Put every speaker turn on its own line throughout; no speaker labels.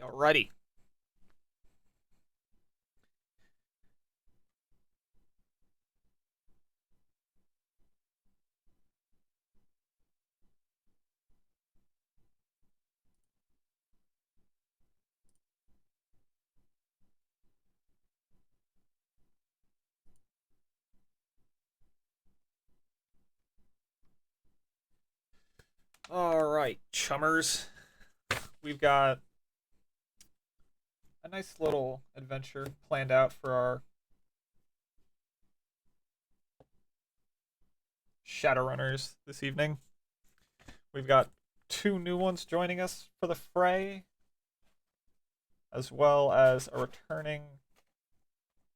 Alrighty. Alright, chummers. We've got a nice little adventure planned out for our Shadowrunners this evening. We've got two new ones joining us for the fray, as well as a returning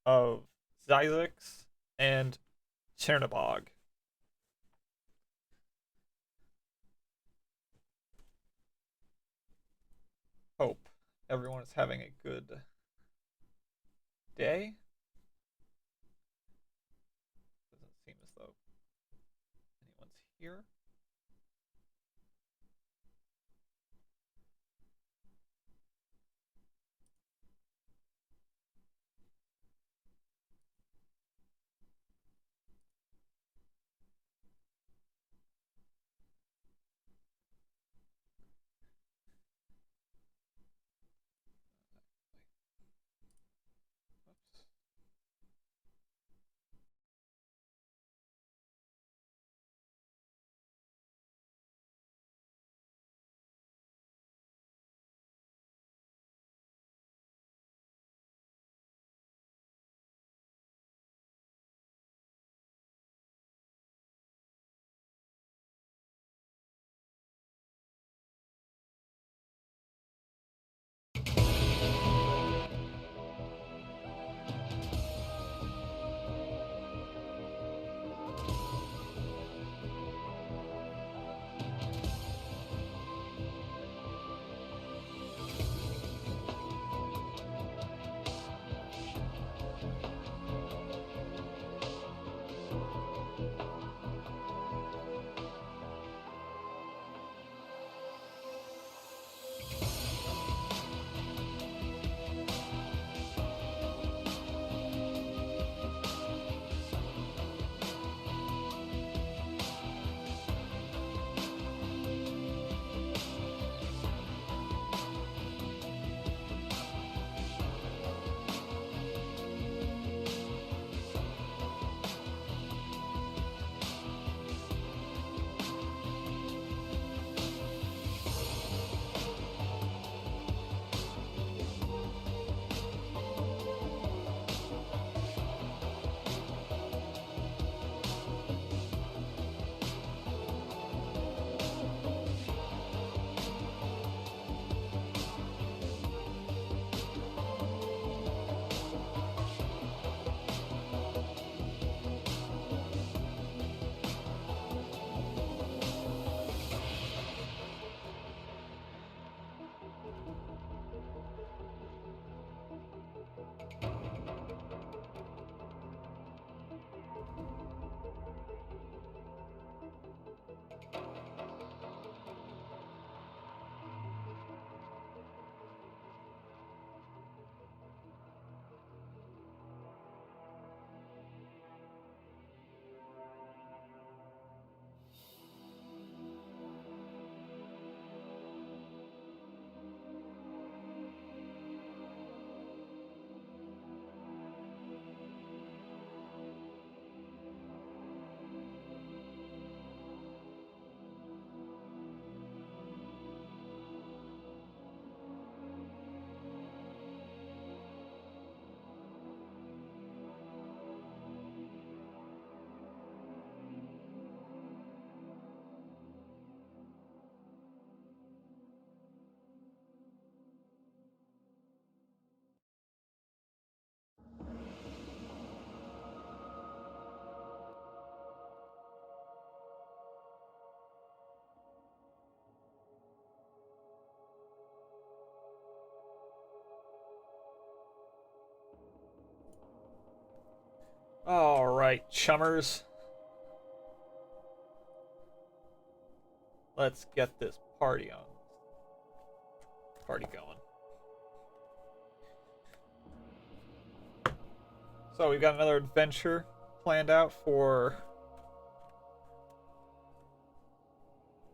of Zyzix and Chernobog. Hope everyone is having a good day. Doesn't seem as though anyone's here. Oops. Alright, chummers. Let's get this party going. So we've got another adventure planned out for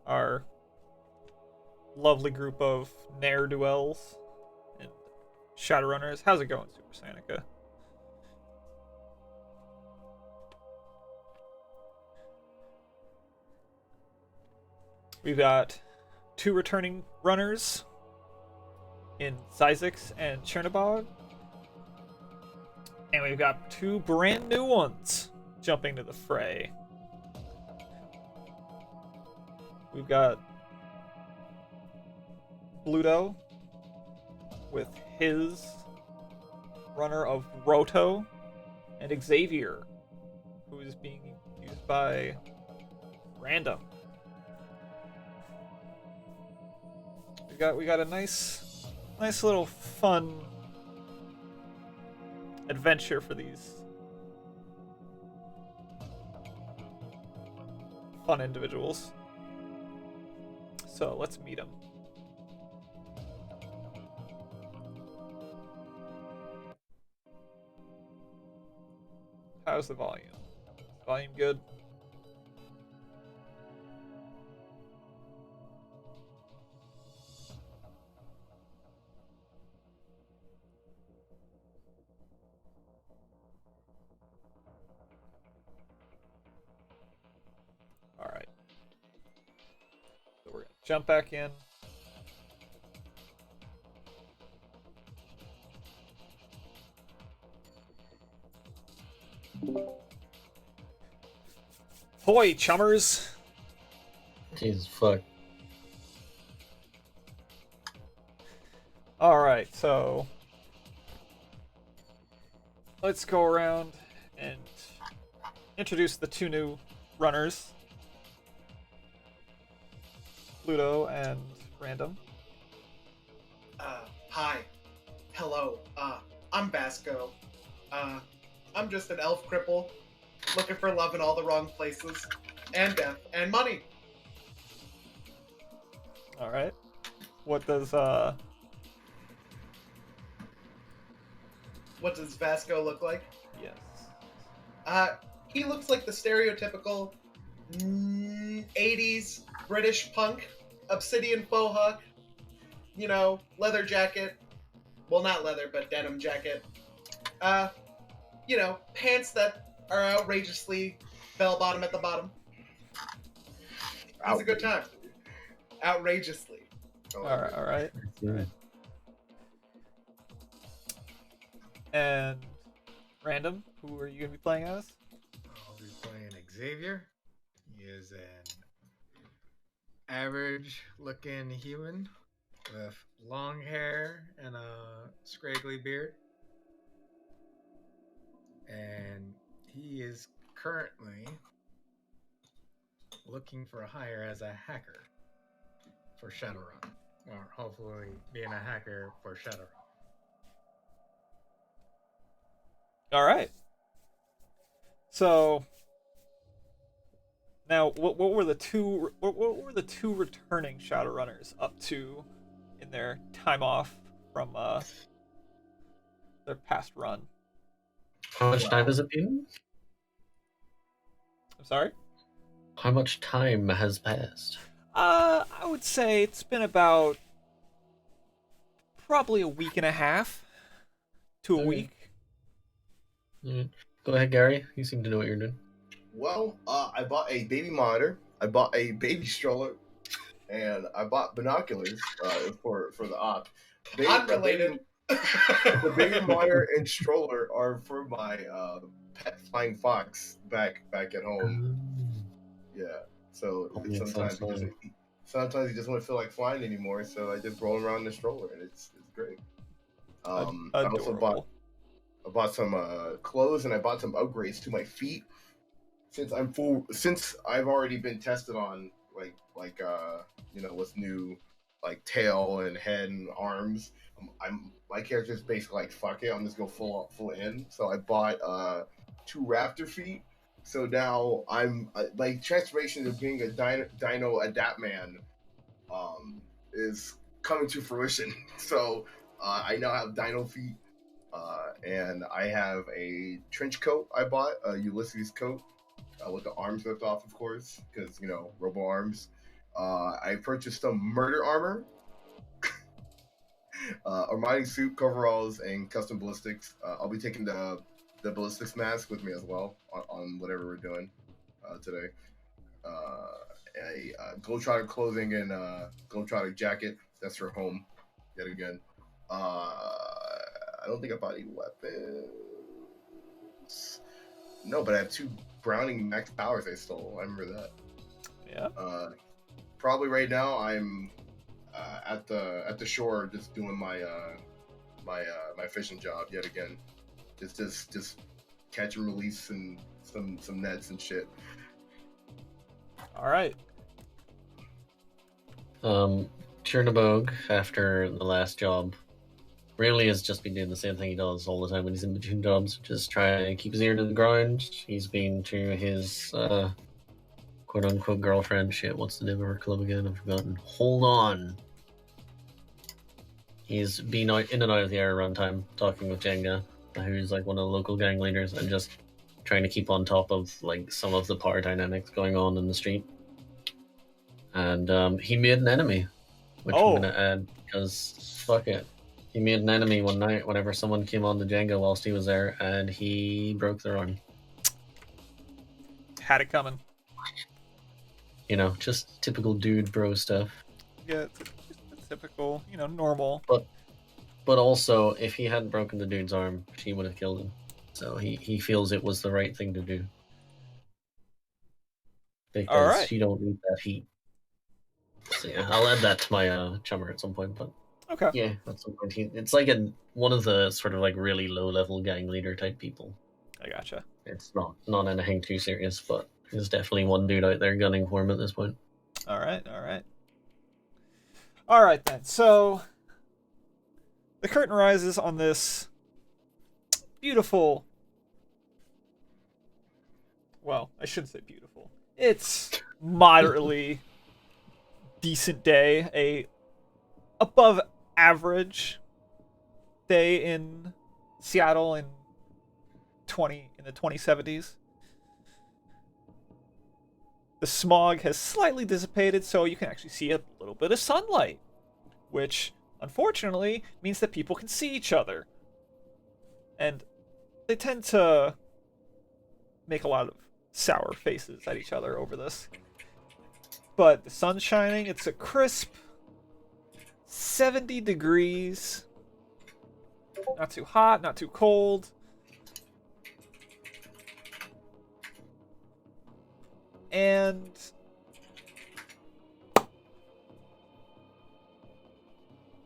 our lovely group of ne'er-do-wells and Shadowrunners. How's it going, Super Sanica? We've got 2 returning runners in Zizix and Chernobog. And we've got 2 brand new ones jumping to the fray. We've got Bluto with his runner of Roto, and Xavier, who is being used by Random. We got a nice little fun adventure for these fun individuals. So let's meet them. How's the volume? Volume good? Alright. So we're gonna jump back in. Hoy, chummers!
Jesus fuck.
Alright, so let's go around and introduce the 2 new runners, Pluto and Random.
Hi. Hello. I'm Vasco. I'm just an elf cripple looking for love in all the wrong places, and death, and money.
Alright. What does
Vasco look like?
yes.
He looks like the stereotypical 80s British punk, obsidian faux hawk, you know, leather jacket. Well, not leather, but denim jacket. You know, pants that are outrageously bell-bottom at the bottom. It's a good time. Outrageously.
Alright. And Random, who are you going to be playing as?
I'll be playing Xavier. He is an average-looking human with long hair and a scraggly beard. And he is currently looking for a hire as a hacker for Shadowrun. Or hopefully being a hacker for Shadowrun.
Alright. So now what were the two returning Shadowrunners up to in their time off from their past run?
How much time has it been?
I'm sorry?
How much time has passed?
I would say it's been about probably a week and a half to a
Okay.
week.
Go ahead, Gary. You seem to know what you're doing.
Well, I bought a baby monitor, I bought a baby stroller, and I bought binoculars for the op.
Unrelated.
The baby monitor and stroller are for my pet flying fox back at home. Yeah. So
Yeah,
sometimes he doesn't want to feel like flying anymore, so I just roll him around in the stroller, and it's great. I also bought some clothes, and I bought some upgrades to my feet. Since I've already been tested on like what's new, like tail and head and arms. My character's basically like, fuck it, I'm just go full in. So I bought 2 raptor feet. So now I'm my transformation of being a dino adapt man is coming to fruition. So I now have dino feet, And I have a trench coat I bought, a Ulysses coat, with the arms ripped off, of course, because Robo Arms. I purchased some murder armor, Armani suit, coveralls, and custom ballistics. I'll be taking the ballistics mask with me as well on whatever we're doing today. A Globetrotter clothing and Globetrotter jacket. That's for home, yet again. I don't think I bought any weapons. No, but I have 2 Browning max powers I stole. I remember that.
Yeah.
Probably right now I'm at the shore just doing my my fishing job yet again. Just catch and release and some nets and shit.
All right.
Chernabog, after the last job, really has just been doing the same thing he does all the time when he's in between jobs, just try to keep his ear to the ground. He's been to his quote-unquote girlfriend. Shit, what's the name of her club again? I've forgotten. Hold on. He's been out in and out of the air around time, talking with Jenga, who's like one of the local gang leaders, and just trying to keep on top of like some of the power dynamics going on in the street. And he made an enemy, which I'm gonna add because fuck it. He made an enemy one night whenever someone came on the Jenga whilst he was there, and he broke their arm.
Had it coming.
Just typical dude bro stuff.
Yeah, it's typical, normal.
But also, if he hadn't broken the dude's arm, she would have killed him. So he feels it was the right thing to do. Because she don't need that heat. So yeah, I'll add that to my chummer at some point. But
okay,
yeah, at some point it's like one of the sort of like really low level gang leader type people.
I gotcha.
It's not anything too serious, but there's definitely one dude out there gunning for him at this point.
All right then. So the curtain rises on this beautiful. Well, I shouldn't say beautiful. It's moderately decent day, a above average day in Seattle in the 2070s. The smog has slightly dissipated, so you can actually see a little bit of sunlight, which unfortunately means that people can see each other. And they tend to make a lot of sour faces at each other over this. But the sun's shining, it's a crisp 70 degrees. Not too hot, not too cold. And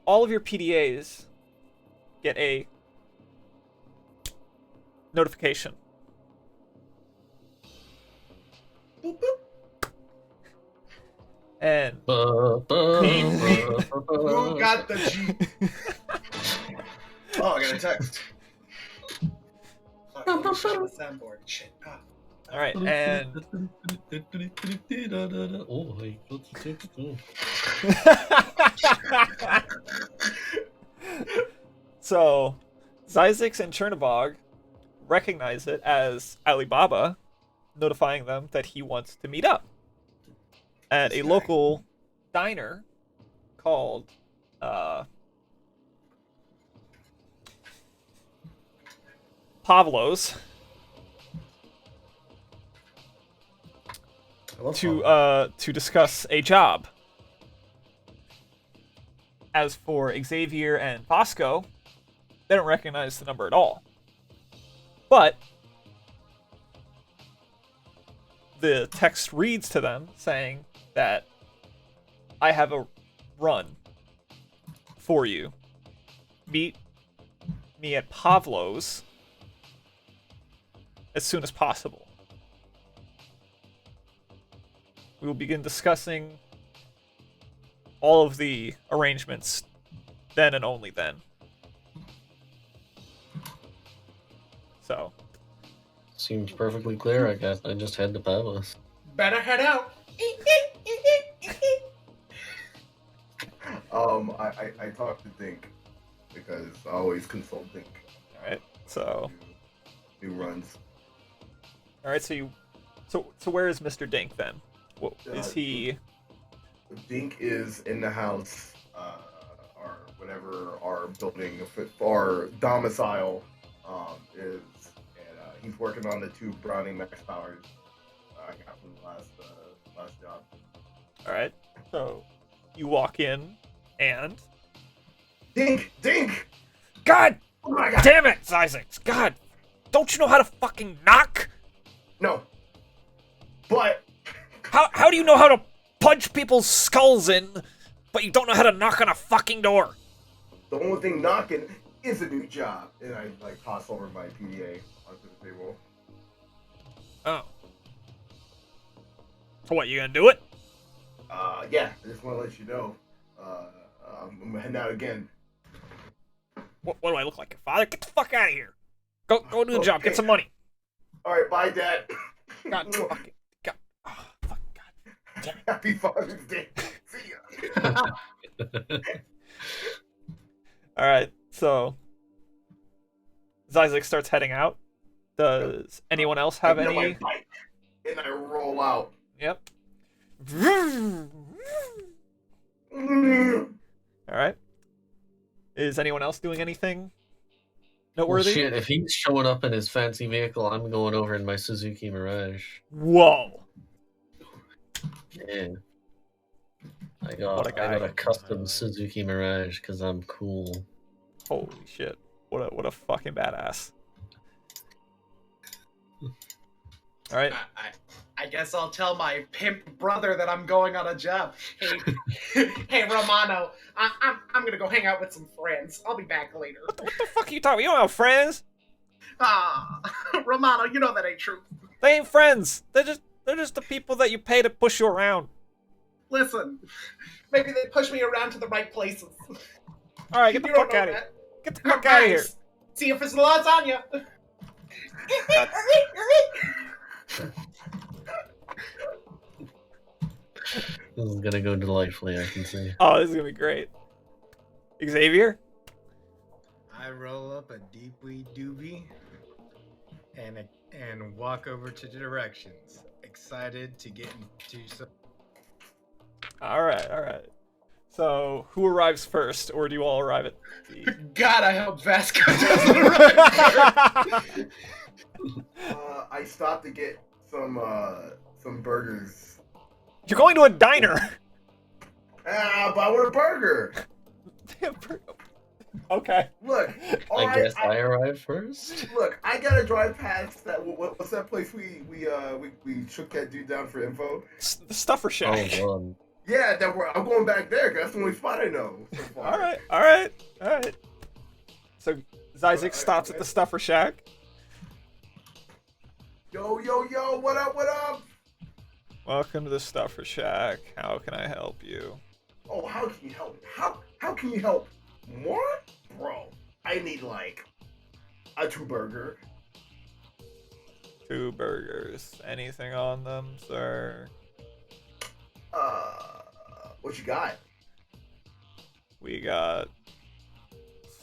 all of your PDAs get a notification.
Boop, boop.
And
Who got the Jeep?
Oh, I got a text.
Fuck, I shut the soundboard. Shit. Ah.
all right, and so Zyzix and Chernabog recognize it as Alibaba notifying them that he wants to meet up at a local diner called Pavlo's to discuss a job. As for Xavier and Bosco, they don't recognize the number at all. But the text reads to them saying that I have a run for you. Meet me at Pavlo's as soon as possible. We will begin discussing all of the arrangements then and only then. So.
Seems perfectly clear, I guess. I just head to Pavlos.
Better head out.
I talked to Dink because I always consult Dink.
So,
new runs.
all right. So where is Mr. Dink then? What, is he?
Dink is in the house, or whatever our building, our domicile is, and he's working on the 2 Browning max powers I got from the last job.
All right. So you walk in, and
Dink! Dink!
God
Oh my god!
damn it, Isaacs! God, don't you know how to fucking knock?
No. But
How do you know how to punch people's skulls in, but you don't know how to knock on a fucking door?
the only thing knocking is a new job. And I like toss over my PDA onto the table.
Oh. So what, you gonna do it?
Yeah, I just want to let you know. I'm heading out again.
What do I look like, your father? Get the fuck out of here. Go do the job. Get some money.
All right, bye, Dad.
God fucking God. Oh, fuck God. Damn it.
Happy Father's Day. See ya.
All right. So as Isaac starts heading out, does anyone else have
I get on my
any?
bike, and I roll out.
Yep.
Mm.
All right. Is anyone else doing anything
Well,
noteworthy?
shit, if he's showing up in his fancy vehicle, I'm going over in my Suzuki Mirage.
Whoa.
Yeah. I
What a
got
guy.
a custom Suzuki Mirage because I'm cool.
Holy shit. What a fucking badass. All right.
I guess I'll tell my pimp brother that I'm going on a job. Hey, hey Romano, I'm gonna go hang out with some friends. I'll be back later.
What the fuck are you talking? You don't have friends.
Ah, Romano, you know that ain't true.
They ain't friends. They're just the people that you pay to push you around.
Listen, maybe they push me around to the right places.
All right, get the
You don't
fuck
know
out of here.
that.
Get the fuck out of here.
Nice. See you for some lasagna.
This is gonna go delightfully, I can see.
Oh, this is gonna be great. Xavier?
I roll up a deep weed doobie and walk over to the directions. Excited to get into some.
All right. So, who arrives first, or do you all arrive at the...
God, I hope Vasco doesn't arrive.
I stopped to get some burgers.
You're going to a diner.
But I want a burger.
Okay.
Look, all
I
right,
guess I arrive first.
look, I gotta drive past that. What's that place we shook that dude down for info?
The Stuffer Shack.
Oh, God.
Yeah, I'm going back there because that's the only spot I know. So far.
All right. So, Isaac stops at the Stuffer Shack.
Yo, what up?
Welcome to the Stuffer Shack. How can I help you?
Oh, how can you help me? How can you help? More? Bro, I need like a 2 burger.
2 burgers. Anything on them, sir?
What you got?
We got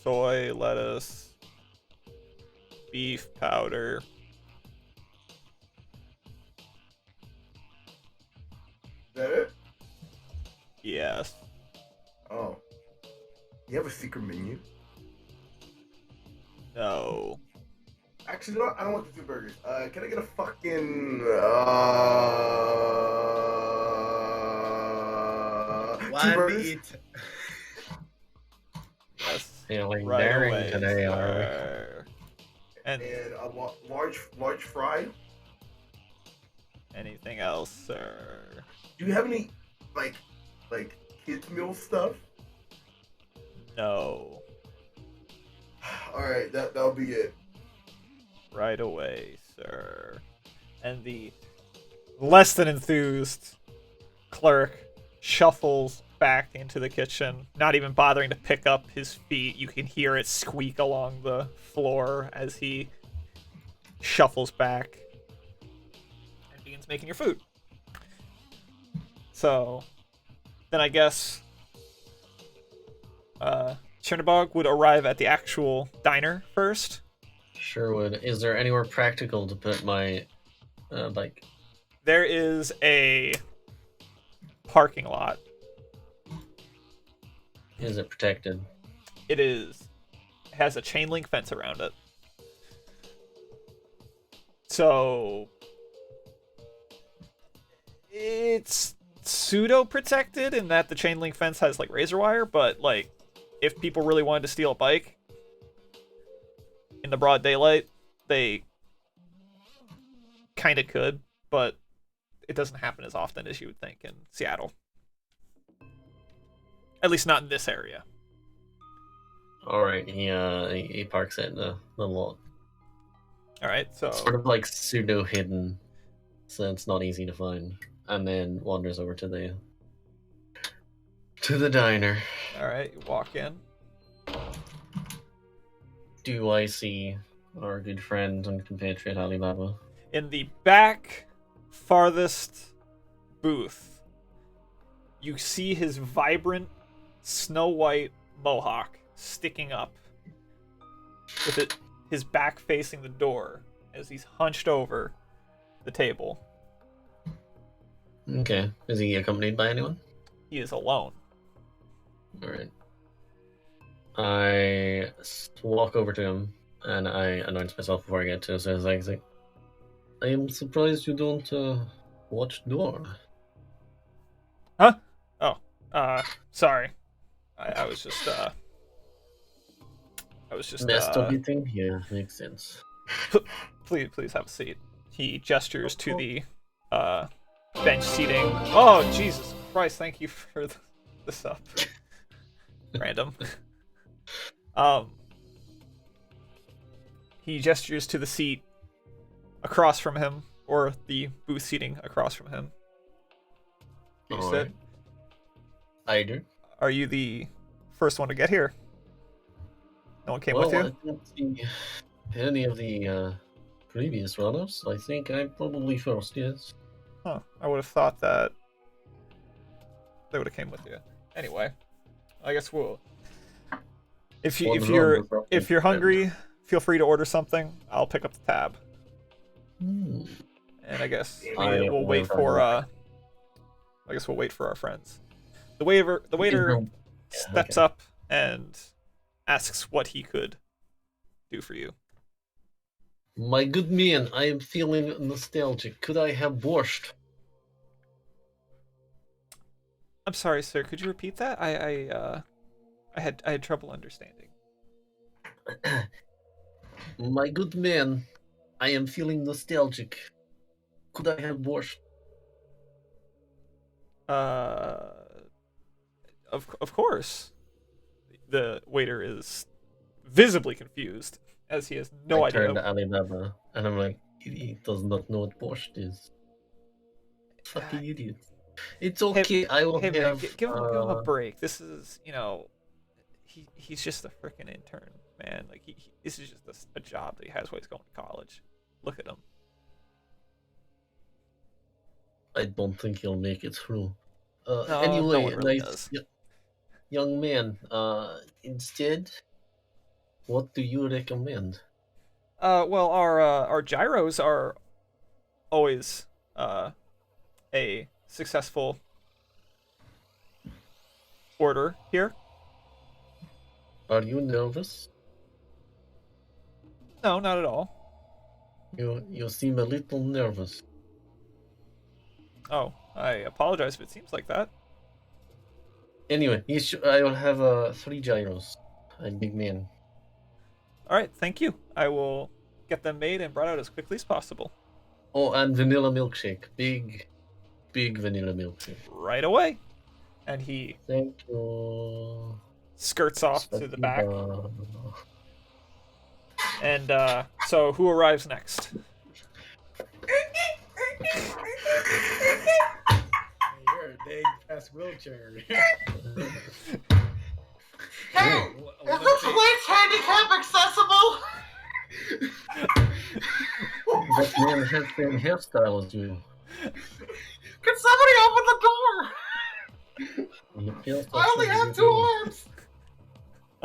soy, lettuce, beef powder.
Is that it?
Yes.
Oh. You have a secret menu?
No.
Actually, no, I don't want the 2 burgers. Can I get a fucking
One
2 burgers?
eat.
Yes.
Feeling
Right
daring
away,
today, are we?
sir. And
And a large fry.
anything else, sir?
Do you have any like kids meal stuff?
No.
All right, that'll be it.
Right away, sir. And the less than enthused clerk shuffles back into the kitchen, not even bothering to pick up his feet. You can hear it squeak along the floor as he shuffles back and begins making your food. So, then I guess Chernobog would arrive at the actual diner first.
Sure would. Is there anywhere practical to put my bike?
There is a parking lot.
Is it protected?
It has a chain link fence around it. So it's pseudo protected in that the chain link fence has like razor wire, but like if people really wanted to steal a bike in the broad daylight, they kind of could, but it doesn't happen as often as you would think in Seattle. At least not in this area.
All right, he parks it in the lot.
All right, so
Sort of like pseudo hidden, so it's not easy to find, and then wanders over to the diner.
all right, you walk in.
Do I see our good friend and compatriot Alibaba?
In the back farthest booth, you see his vibrant snow white mohawk sticking up with his back facing the door as he's hunched over the table.
Okay. Is he accompanied by anyone?
He is alone.
Alright. I walk over to him and I announce myself before I get to it. So it's like, I am surprised you don't watch door.
Huh? Oh, sorry. I was just
Messed up eating? Yeah, makes sense.
Please have a seat. He gestures to the bench seating. Oh, Jesus Christ, thank you for this up. Random. He gestures to the seat across from him, or the booth seating across from him. You sit.
Alright. I do.
Are you the first one to get here? No one came
Well,
with you?
I don't see any of the previous runners. I think I'm probably first, yes.
Huh. I would have thought that they would have came with you. Anyway, I guess we'll. If you're hungry, feel free to order something. I'll pick up the tab.
Hmm.
And I guess
I
we'll wait
will
for I guess we'll wait for our friends. The waiter steps up and asks what he could do for you.
My good man, I am feeling nostalgic. Could I have borscht?
I'm sorry, sir. Could you repeat that? I had trouble understanding.
My good man, I am feeling nostalgic. Could I have borscht?
Of course. The waiter is visibly confused as he has no
I
idea.
turn to Alibaba and I'm like, he does not know what borscht is. Fucking idiot. It's okay. I will
Hey man,
have.
give him a break. This is, he's just a freaking intern, man. Like this is just a job that he has while he's going to college. Look at him.
I don't think he'll make it through.
No
Anyway,
one really
nice
does.
young man. Instead, what do you recommend?
Well, our gyros are always a successful order here.
Are you nervous?
No, not at all.
You seem a little nervous.
Oh, I apologize if it seems like that.
Anyway, I will have 3 gyros. I'm big man.
All right, thank you. I will get them made and brought out as quickly as possible.
Oh, and vanilla milkshake. Big vanilla milkshake.
Right away. And he
Thank you.
skirts off to the back.
Spasiba.
And so who arrives next?
You're a dang fast wheelchair.
Hey, is this place handicap accessible?
That man has the same hairstyle as you.
Can somebody open the door?
He feels
I only
like
have 2 arms.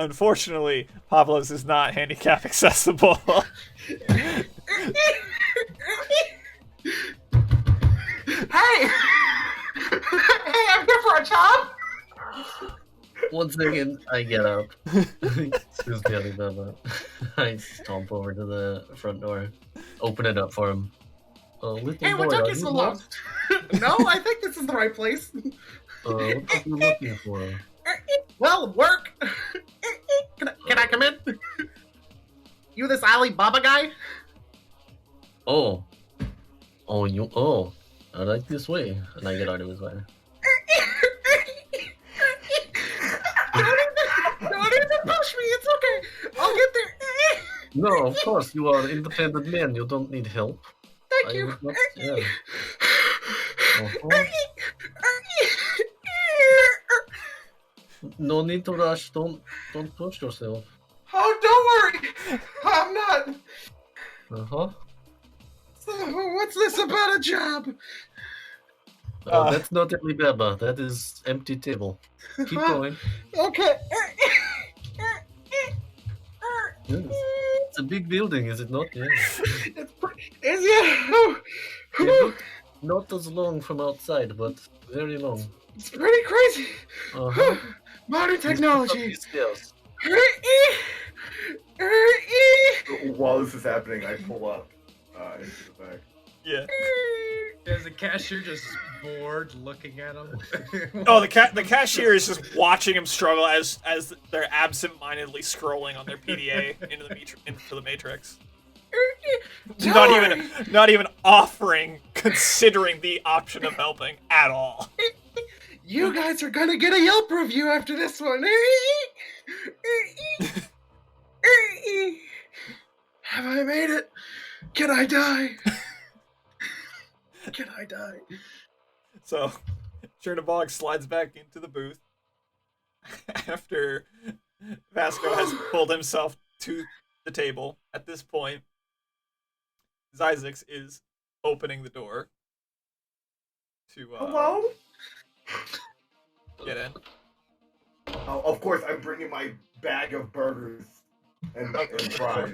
Unfortunately, Pablo's is not handicap accessible.
Hey! Hey, I'm here for a job!
One second, I get up. Excuse me, Alibaba. I stomp over to the front door, open it up for him. Little
Hey,
boy,
what took
are
you so
you
long?
lost?
No, I think this is the right place.
What are you looking for?
Well, work. Can I come in? You this Alibaba guy?
Oh, I like this way, and I get out of his way.
Don't even push me. It's okay. I'll get there.
No, of course, you are independent man. You don't need help.
Thank
I
you.
would not- yeah. Uh-huh. No need to rush. Don't push yourself.
Oh, don't worry. I'm not.
Uh-huh.
So, what's this about a job?
That's not Alibaba. That is empty table. Keep going.
Okay.
Yes. It's a big building, is it not? Yeah.
Is it?
It looked not as long from outside, but very long.
It's pretty crazy.
Uh-huh.
Modern technology.
Stairs.
While this is happening, I pull up into the back.
Yeah.
There's a cashier just bored looking at him.
Oh, the cashier is just watching him struggle as they're absent-mindedly scrolling on their PDA into the Matrix. Not even offering, considering the option of helping at all.
You guys are gonna get a Yelp review after this one. Have I made it? Can I die? Can I die?
So, Chernobog slides back into the booth after Vasco has pulled himself to the table. At this point, Zyzix is opening the door to
Hello?
get in.
Oh, of course, I'm bringing my bag of burgers and fries.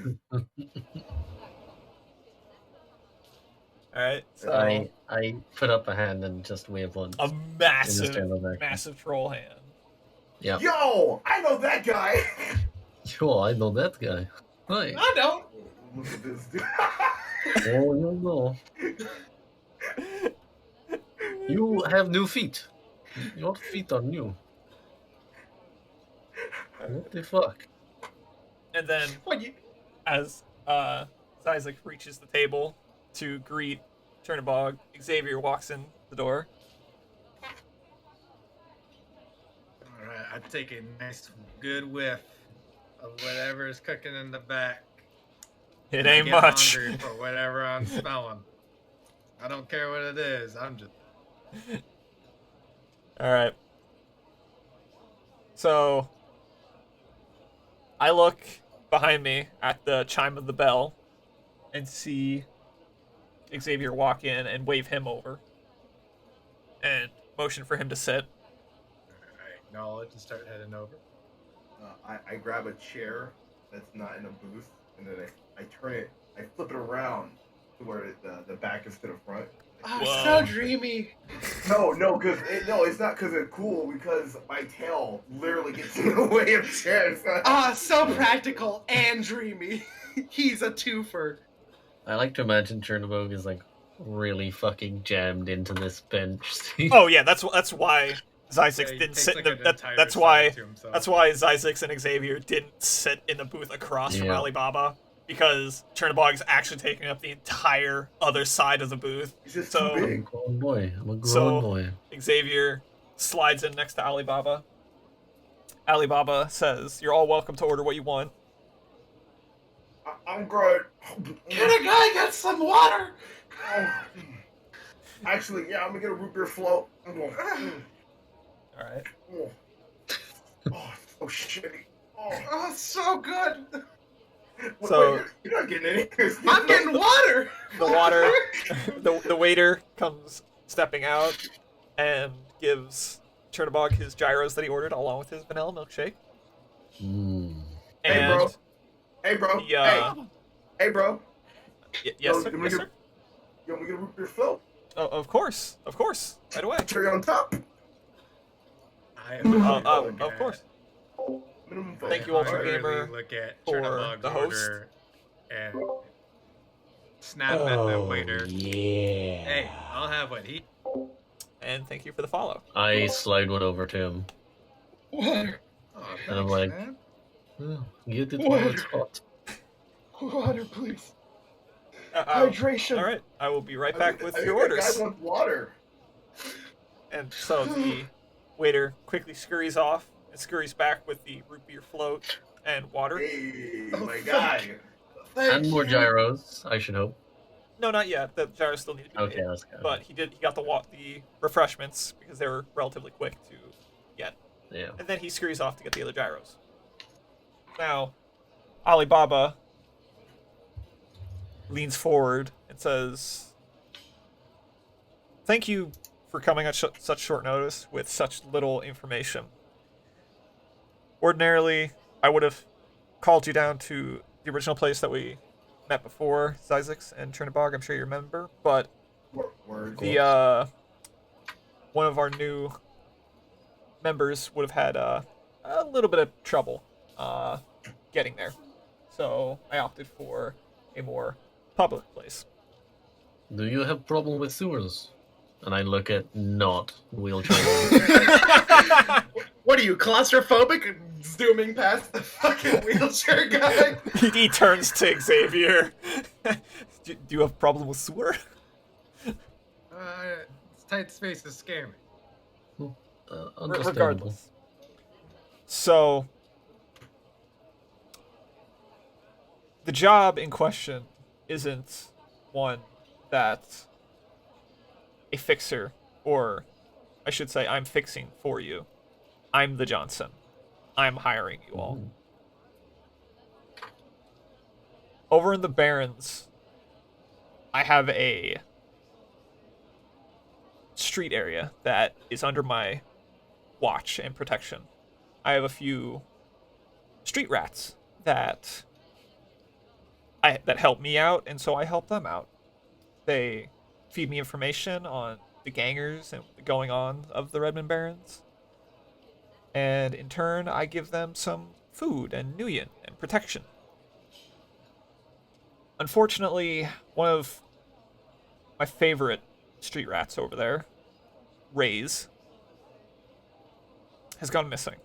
All right, so
I put up a hand and just wave one.
a
In the
massive,
stand-up action.
massive troll hand.
Yeah.
Yo, I know that guy.
Yo, I know that guy. Hi.
I don't.
Look at this dude.
Oh, you know. You have new feet. Your feet are new. What the fuck?
And then,
What you?
as Zyzix reaches the table to greet Chernobog, Xavier walks in the door.
Alright, I take a nice, good whiff of whatever is cooking in the back.
It ain't
Get
much.
hungry for whatever I'm smelling. I don't care what it is. I'm just.
All right. So, I look behind me at the chime of the bell and see Xavier walk in and wave him over and motion for him to sit.
I acknowledge and start heading over.
I grab a chair that's not in a booth, and then I turn it, I flip it around to where the back is to the front.
Oh,
Whoa.
so dreamy.
No, it's not because it's cool, because my tail literally gets in the way of chairs.
So practical and dreamy. He's a twofer.
I like to imagine Chernobog is like really fucking jammed into this bench.
Oh yeah, that's why Zyzix
Yeah, he
didn't
takes,
sit.
like,
In
an
the,
entire
that's
side
why.
to himself.
That's why Zyzix and Xavier didn't sit in the booth across from
Yeah.
Alibaba, because Chernobog is actually taking up the entire other side of the booth.
It's just
So-
too
I'm a
big.
grown boy. I'm a grown
So-
boy.
Xavier slides in next to Alibaba. Alibaba says, "You're all welcome to order what you want."
I'm good.
Can a guy get some water?
Actually, yeah, I'm gonna get a root beer float.
All right.
Oh, so shitty. Oh,
Oh, so good.
So-
wait, you're not getting any.
I'm getting water.
The water, the waiter comes stepping out and gives Chernobog his gyros that he ordered along with his vanilla milkshake.
Mm.
Hey,
And
bro. Hey, bro. Hey, bro.
Yes, sir.
You
Yes, sir.
want me to root your float?
Oh, of course, right away.
Cherry on top.
I
Of course.
Minimum
Thank you, Ultra
really
Gamer,
look at
for
Chernobog's
the host.
order and snap at the waiter.
Yeah.
Hey, I'll have what he.
And thank you for the follow.
I slide one over to him.
Water.
Oh,
And I'm
thanks,
like,
man.
"Oh, get it while it's hot."
Water, please.
All
Hydration.
right, I will be right back with your
That
orders.
guy wants water.
And so the waiter quickly scurries off and scurries back with the root beer float and water.
Hey,
Oh,
my
fuck.
guy.
And more gyros, I should hope.
No, not yet. The gyros still need to be
Okay,
made.
that's good.
But he got the refreshments because they were relatively quick to get.
Yeah.
And then he scurries off to get the other gyros. Now, Alibaba leans forward and says, "Thank you for coming at such short notice with such little information. Ordinarily, I would have called you down to the original place that we met before, Zizix and Chernobog. I'm sure you remember, but
Word.
the one of our new members would have had a little bit of trouble getting there, so I opted for a more public place."
Do you have problem with sewers? And I look at not wheelchair.
What are you, claustrophobic? Zooming past the fucking wheelchair guy?
He turns to Xavier. Do you have a problem with sewer?
Tight spaces scare me.
Understandable.
Regardless. So, the job in question isn't one that a fixer, or I should say, I'm fixing for you. I'm the Johnson. I'm hiring you all.
Ooh.
Over in the Barrens, I have a street area that is under my watch and protection. I have a few street rats that help me out, and so I help them out. They feed me information on the gangers and the going on of the Redmond Barons, and in turn, I give them some food and nuyen and protection. Unfortunately, one of my favorite street rats over there, Rays, has gone missing.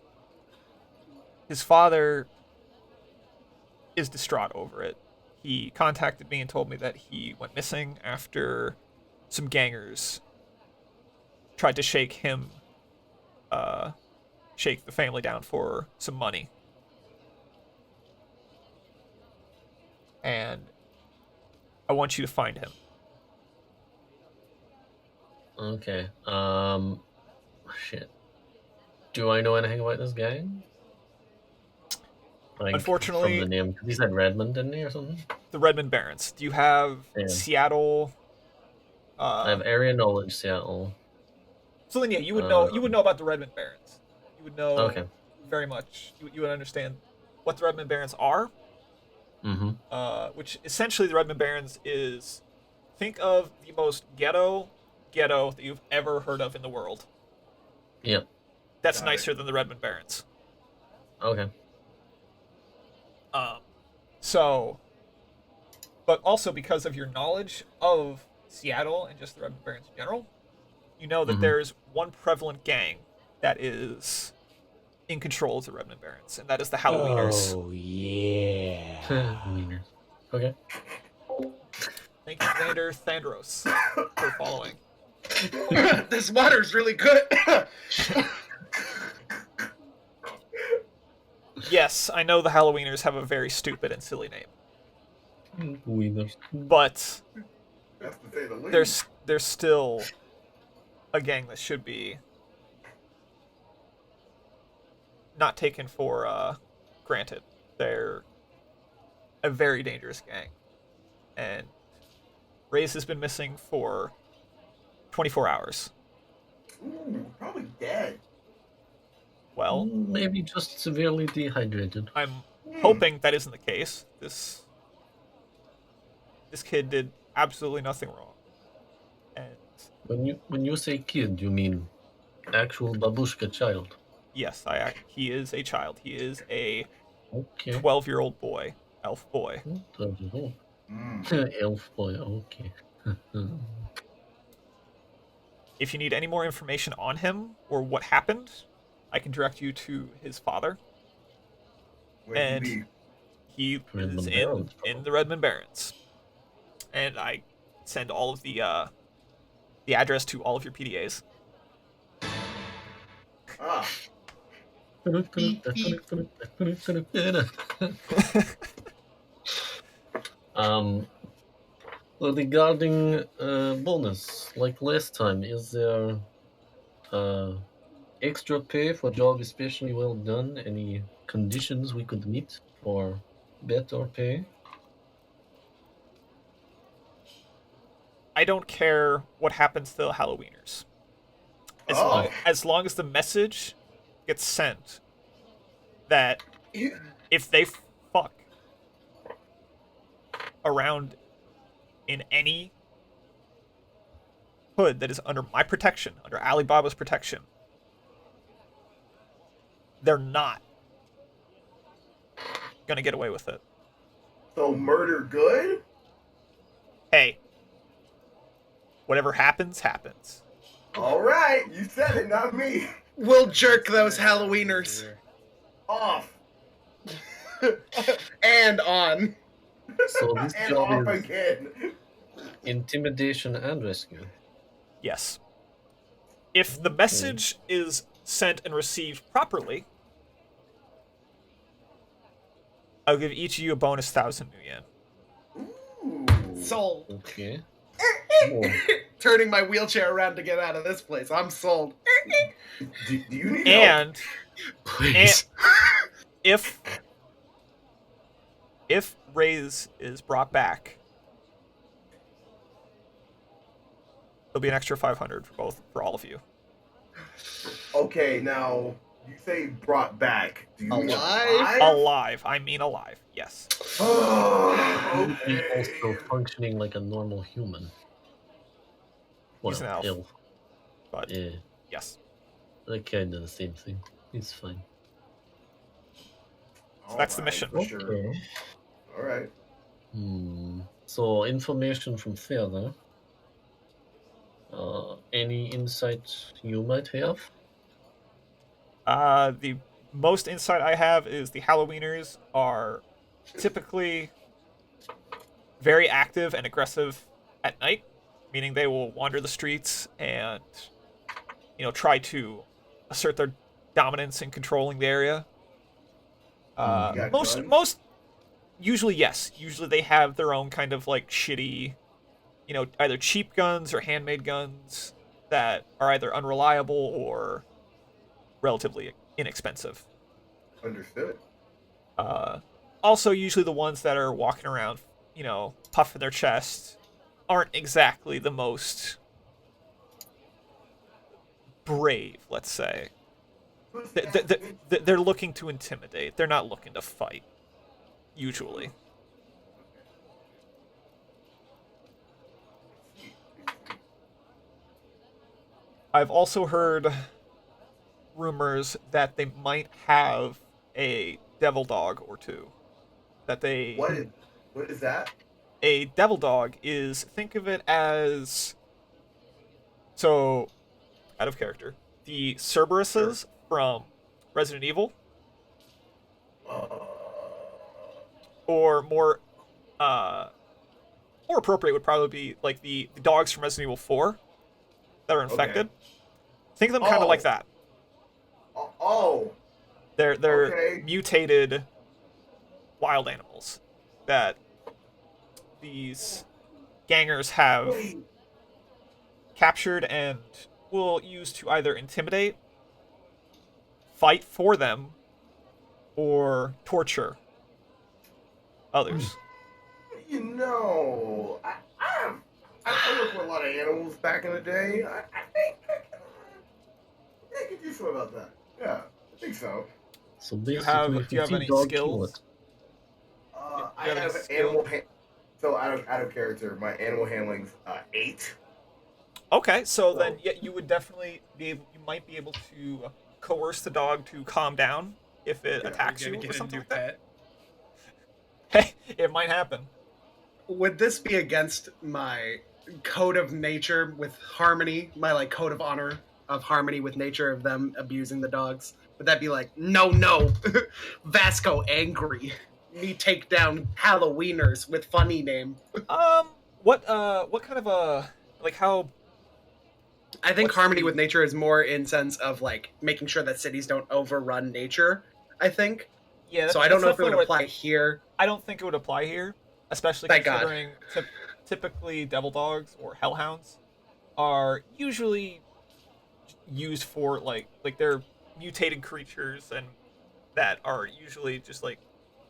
His father is distraught over it. He contacted me and told me that he went missing after some gangers tried to shake the family down for some money. And I want you to find him.
Okay. Shit. Do I know anything about this gang? Like,
Unfortunately,
from the name, he said Redmond, didn't he, or something?
the Redmond Barons. Do you have
Yeah.
Seattle?
I have area knowledge, Seattle.
So then, yeah, you would know about the Redmond Barons. You would know
Okay.
very much. You would understand what the Redmond Barons are.
Mm-hmm.
Which essentially the Redmond Barons is, think of the most ghetto that you've ever heard of in the world.
Yep.
That's
Got
nicer than the Redmond Barons.
Okay.
So, but also because of your knowledge of Seattle and just the Redmond Barons in general, you know that
Mhm.
there's one prevalent gang that is in control of the Redmond Barons, and that is the Halloweeners.
Oh, yeah. Okay.
Thank you, Xander Thandros, for following.
This water's really good.
Yes, I know the Halloweeners have a very stupid and silly name,
Wieners.
but
That's to say the least.
there's still a gang that should be not taken for granted. They're a very dangerous gang, and Reyes has been missing for 24 hours.
Ooh, probably dead.
Well,
Maybe just severely dehydrated.
I'm hoping that isn't the case. This kid did absolutely nothing wrong. And
When you say kid, you mean actual babushka child.
yes, he is a child. He is a
Okay.
12-year-old boy, elf boy.
Elf boy, okay.
If you need any more information on him or what happened, I can direct you to his father.
Where'd
And
he be?
he is
Redmond Barrens,
in the Redmond Barrens. And I send all of the address to all of your PDAs.
Ah,
Beep, beep.
um, well, regarding bonus, like last time, is there extra pay for job especially well done? Any conditions we could meet for better pay?
I don't care what happens to the Halloweeners.
oh,
As long as the message gets sent that if they fuck around in any hood that is under my protection, under Alibaba's protection, they're not gonna get away with it.
so murder good?
Hey, whatever happens, happens.
All right, you said it, not me.
We'll jerk those Halloweeners.
Off
And on.
So this
and
job
off
is
again.
intimidation and rescue.
Yes. If the message is sent and received properly, I'll give each of you a bonus 1,000 new yen.
Ooh.
Sold.
Okay.
Turning my wheelchair around to get out of this place. I'm sold.
Do you need help?
And
Please.
if Raze is brought back, there'll be an extra 500 for all of you.
Okay, now you say brought back. Do you mean
Alive?
Alive. I mean alive. Yes.
Oh,
He's
okay.
also functioning like a normal human. Well,
He's an elf.
elf.
But
Yeah,
yes.
they're kind of the same thing. He's fine.
So that's the mission.
For sure.
Okay.
All right.
So information from further. Any insight you might have?
The most insight I have is the Halloweeners are typically very active and aggressive at night, meaning they will wander the streets and, try to assert their dominance in controlling the area.
Got guns?
Most, usually yes. Usually they have their own kind of like shitty, either cheap guns or handmade guns that are either unreliable or relatively inexpensive.
Understood.
Also, usually the ones that are walking around, puffing their chest, aren't exactly the most brave, let's say. They're looking to intimidate. They're not looking to fight, usually. I've also heard rumors that they might have a devil dog or two. That they
What is that?
A devil dog is, think of it as, so out of character, the Cerberuses from Resident Evil, or more appropriate would probably be like the dogs from Resident Evil 4 that are infected.
Okay.
Think of them kind of
Oh.
like that.
Oh.
They're
Okay.
mutated wild animals that these gangers have
Wait.
captured and will use to either intimidate, fight for them, or torture others.
You know, I worked with a lot of animals back in the day. I think I could do something about that. Yeah. think so.
So
Do you
basically,
have
if
do you
you
have
see
any
dog, kill
skills?
it.
You
I
have any
have
skill?
animal. So out of character, my animal handling's 8.
Okay, so then
So-
yeah, you would definitely be able. You might be able to coerce the dog to calm down if it
Yeah.
attacks
You're
you
gonna
or
get a
something
new
like that.
pet.
Hey, it might happen.
Would this be against my code of nature with harmony, my like code of honor of harmony with nature of them abusing the dogs? Would that be like, no, Vasco angry, me take down Halloweeners with funny name?
What kind of a like how?
I think
What's
harmony
the
with nature is more in sense of like making sure that cities don't overrun nature. I think
Yeah,
so.
that's,
I don't
that's
know if it would
definitely what
apply here.
I don't think it would apply here, especially
Thank God.
considering typically devil dogs or hellhounds are usually used for like they're mutated creatures and that are usually just like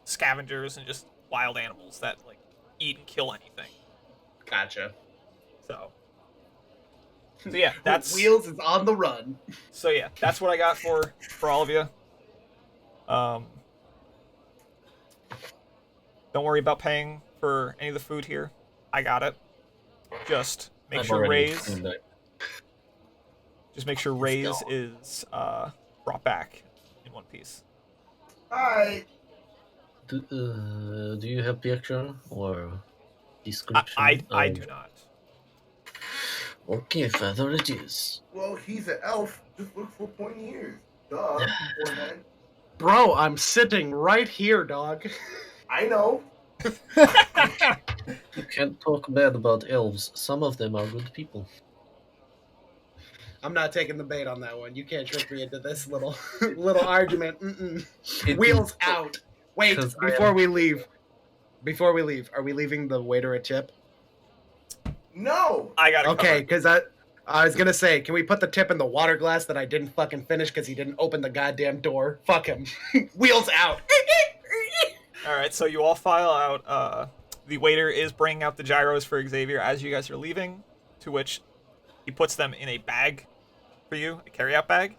scavengers and just wild animals that like eat and kill anything.
Gotcha.
So yeah, that's
Wheels is on the run.
so yeah, that's what I got for all of you. Um, don't worry about paying for any of the food here. I got it. Just make
I've
sure
already
Ray's
seen that.
just make sure
It's
Ray's
gone.
is brought back in one piece.
Alright.
Do you have picture or
I
description?
I do not.
Okay, father, it is.
Well, he's an elf. Just look for pointy ears. Duh. Beforehand.
Bro, I'm sitting right here, dog.
I know.
You can't talk bad about elves. Some of them are good people.
I'm not taking the bait on that one. You can't trick me into this little little argument.
It
Wheels
is-
out. Wait,
'Cause I
before
am-
we leave, are we leaving the waiter a tip?
No.
I got it
Okay,
covered.
because I was gonna say, can we put the tip in the water glass that I didn't fucking finish because he didn't open the goddamn door? Fuck him. Wheels out.
All right, so you all file out. The waiter is bringing out the gyros for Xavier as you guys are leaving, to which he puts them in a bag for you, a carryout bag,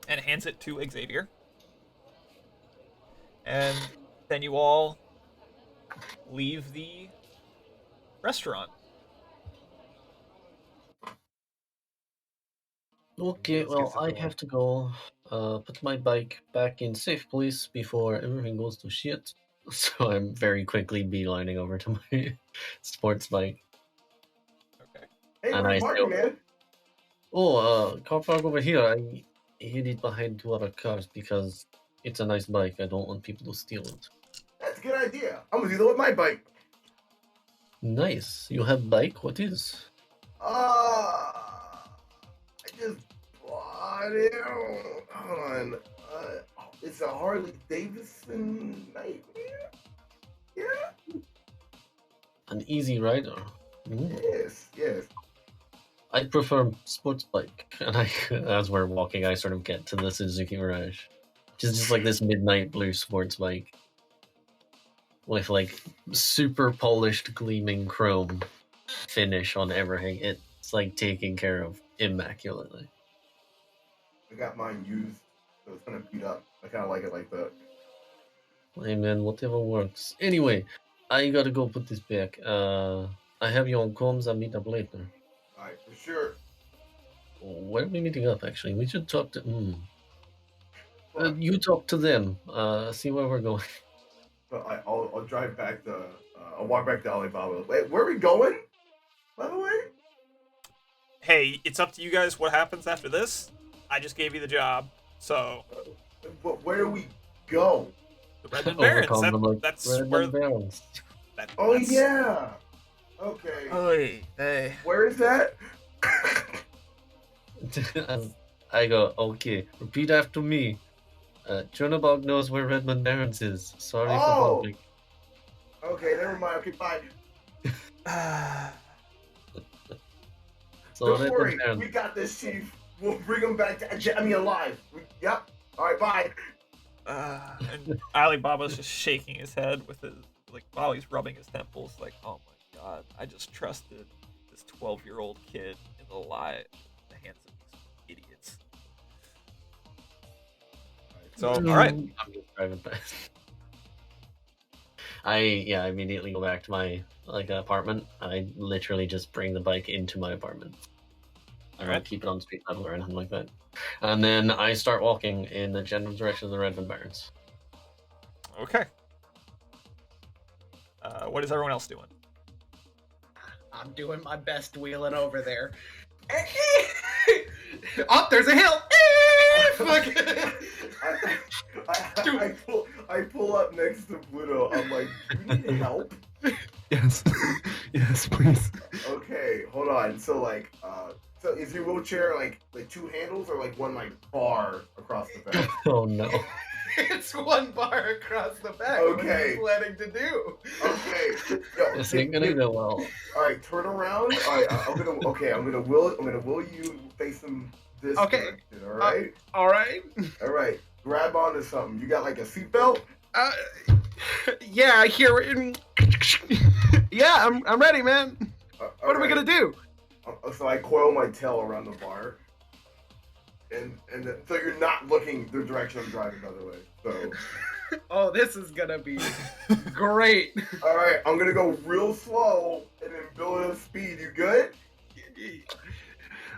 and hands it to Xavier. And then you all leave the restaurant.
Okay,
Let's
well,
get some
I
more.
have to go put my bike back in safe place before everything goes to shit. So I'm very quickly beelining over to my sports bike.
Okay.
Hey,
And
where
I
you parking,
still-
man?
Oh, car park over here. I hid it behind 2 other cars because it's a nice bike. I don't want people to steal it.
That's a good idea. I'm gonna do that with my bike.
Nice. You have bike? What is?
I just bought it. Hold on. It's a Harley Davidson Nightmare. Yeah.
An easy rider. Mm.
Yes.
I prefer sports bike. And as we're walking, I sort of get to the Suzuki Mirage. Which is just like this midnight blue sports bike. With like super polished gleaming chrome finish on everything. It's like taken care of immaculately.
I got mine used, so it's kind of beat up. I kind of like it like that.
Hey man, whatever works. Anyway, I gotta go put this back. I have you on comms. I'll meet up later.
Alright, for sure.
Where are we meeting up actually? We should talk to.
Fuck.
You talk to them. See where we're going.
But I'll drive back to. I'll walk back to Alibaba. Wait, where are we going? By the way.
Hey, it's up to you guys what happens after this. I just gave you the job, so
But where do we go?
the Redmond Barrens.
Overcome them like
That's
Red
where.
Dead Barons.
Oh
That's,
yeah. Okay.
Oy, hey.
Where is that?
I go, okay, repeat after me. Chernobog knows where Redmond Barrens is. Sorry
Oh!
for bumping.
Okay, never mind. Okay, bye.
So
Don't
Redmond
worry,
Barrens.
we got this, Chief. We'll bring him back to. Alive. Yep. All right, bye.
And Alibaba's just shaking his head with his while he's rubbing his temples, like, oh my god, I just trusted this 12-year-old kid in the hands of these idiots. So, all right.
I'm just driving past. I immediately go back to my apartment. I literally just bring the bike into my apartment. I don't
Alright.
keep it on street level or anything like that. And then I start walking in the general direction of the Redmond Barrens.
Okay. What is everyone else doing?
I'm doing my best wheeling over there. Oh, there's a hill. Fuck.
I pull up next to Pluto. I'm like, do you need help?
Yes. Yes, please.
Okay, hold on. So so is your wheelchair like two handles or like one like bar across the back?
Oh no.
It's one bar across the back.
Okay.
What are you planning to do?
Okay. Yo,
This ain't gonna go well.
All right, turn around. All right, I'm gonna will you facing this
Okay.
direction. All right.
All right.
All right. Grab onto something. You got like a seatbelt?
Yeah, I hear it. Yeah, I'm ready, man. What are we gonna do?
So I coil my tail around the bar, so you're not looking the direction I'm driving, by the way. So,
Oh, this is gonna be great.
all right, I'm gonna go real slow and then build up speed. You good?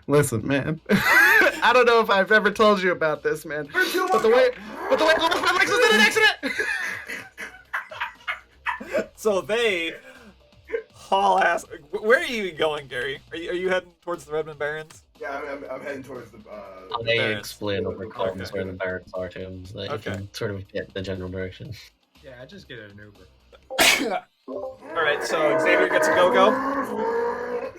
Listen, man.
I don't know if I've ever told you about this, man. But the way Alex was in an accident.
So they haul ass. Where are you going, Gary? Are you heading towards the Redmond Barrens?
Yeah, I'm heading towards the.
They
Barrens.
explain over comms
Okay.
where the Barrens are to him, so that
Okay.
you can sort of get the general direction.
Yeah, I just get an Uber.
All right. So Xavier gets a go-go.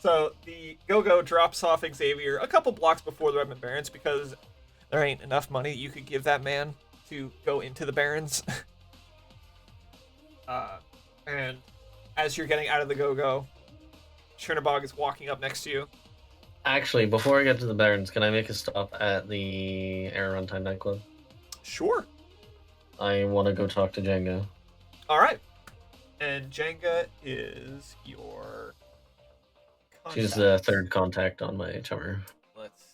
So the go-go drops off Xavier a couple blocks before the Redmond Barrens because there ain't enough money you could give that man to go into the Barrens. And as you're getting out of the go-go, Chernobog is walking up next to you.
Actually, before I get to the Barrens, can I make a stop at the Air Runtime nightclub?
Sure.
I want to go talk to Jenga.
All right. And Jenga is your.
She's the
contact.
third contact on my chummer.
Let's.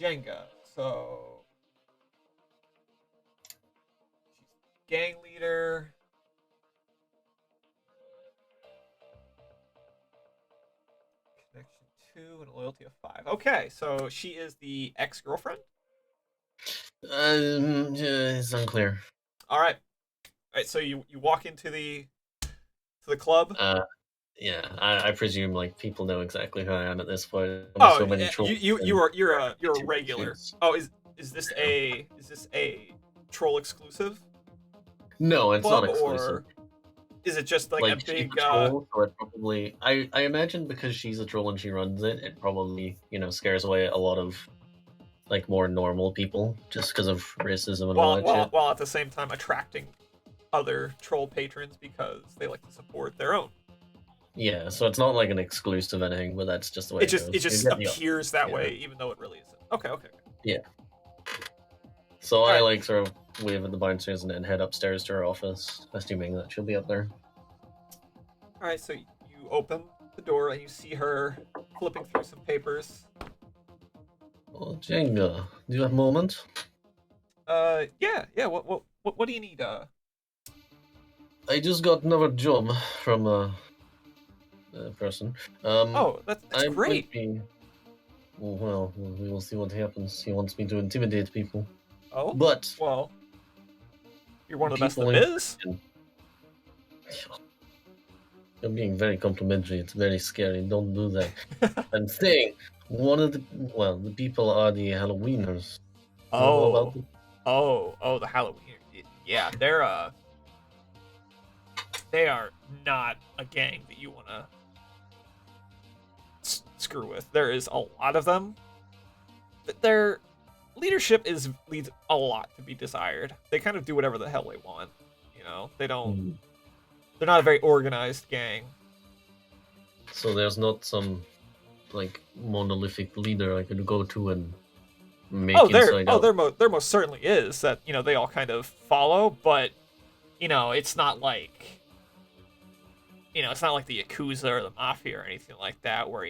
Jenga. So. She's gang leader. Connection 2 and a loyalty of 5. Okay, so she is the ex-girlfriend.
It's unclear.
All right. All right. So you walk into the club.
Yeah, I presume like people know exactly who I am at this point. With
Oh,
so many
yeah,
trolls
you're a
and
regular.
issues.
Oh, is this a troll exclusive
No, it's
club
not exclusive.
or is it just like a
she's
big?
troll, so it probably I imagine because she's a troll and she runs it, it probably scares away a lot of like more normal people just because of racism and all that shit.
While at the same time attracting other troll patrons because they like to support their own.
Yeah, so it's not like an exclusive anything, but that's just the way
It just
goes.
appears that
yeah.
way, even though it really isn't. Okay.
So I
Alright.
like sort of wave at the bouncers and then head upstairs to her office, assuming that she'll be up there.
All right. So you open the door and you see her flipping through some papers.
Oh, Jenga, do you have a moment?
Yeah. What do you need?
I just got another job from a person.
Oh, that's
I
great.
might be... Well, we will see what happens. He wants me to intimidate people.
Oh,
But
well, you're one of the best
people
there is.
you're being very complimentary. It's very scary. Don't do that. I'm saying, one of the people are the Halloweeners. You know about them?
Oh, the Halloween. Yeah, they are not a gang that you want to screw with. There is a lot of them. Their leadership leaves a lot to be desired. They kind of do whatever the hell they want. They don't.
Hmm.
They're not a very organized gang.
So there's not some like monolithic leader I could go to and make inside out.
There most certainly is that they all kind of follow, but it's not like it's not like the Yakuza or the Mafia or anything like that where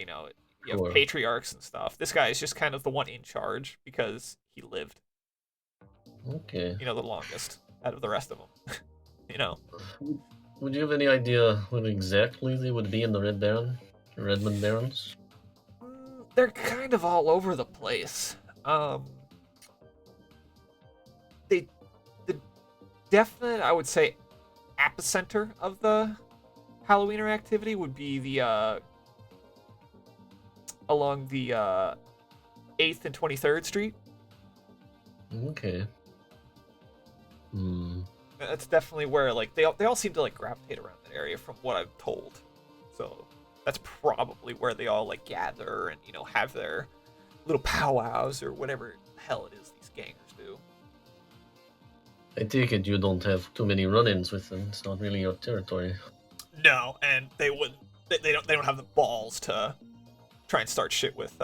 Sure.
patriarchs and stuff. This guy is just kind of the one in charge because he lived,
Okay.
the longest out of the rest of them.
Would you have any idea when exactly they would be in the Redmond Barrens?
They're kind of all over the place. The definite, I would say, epicenter of the Halloweener activity would be the along the 8th and 23rd Street.
Okay.
That's definitely where they all seem to gravitate around that area from what I've told. So that's probably where they all gather and have their little powwows or whatever the hell it is these gangers do.
I take it you don't have too many run-ins with them. It's not really your territory.
No, and they wouldn't. They don't have the balls to try and start shit with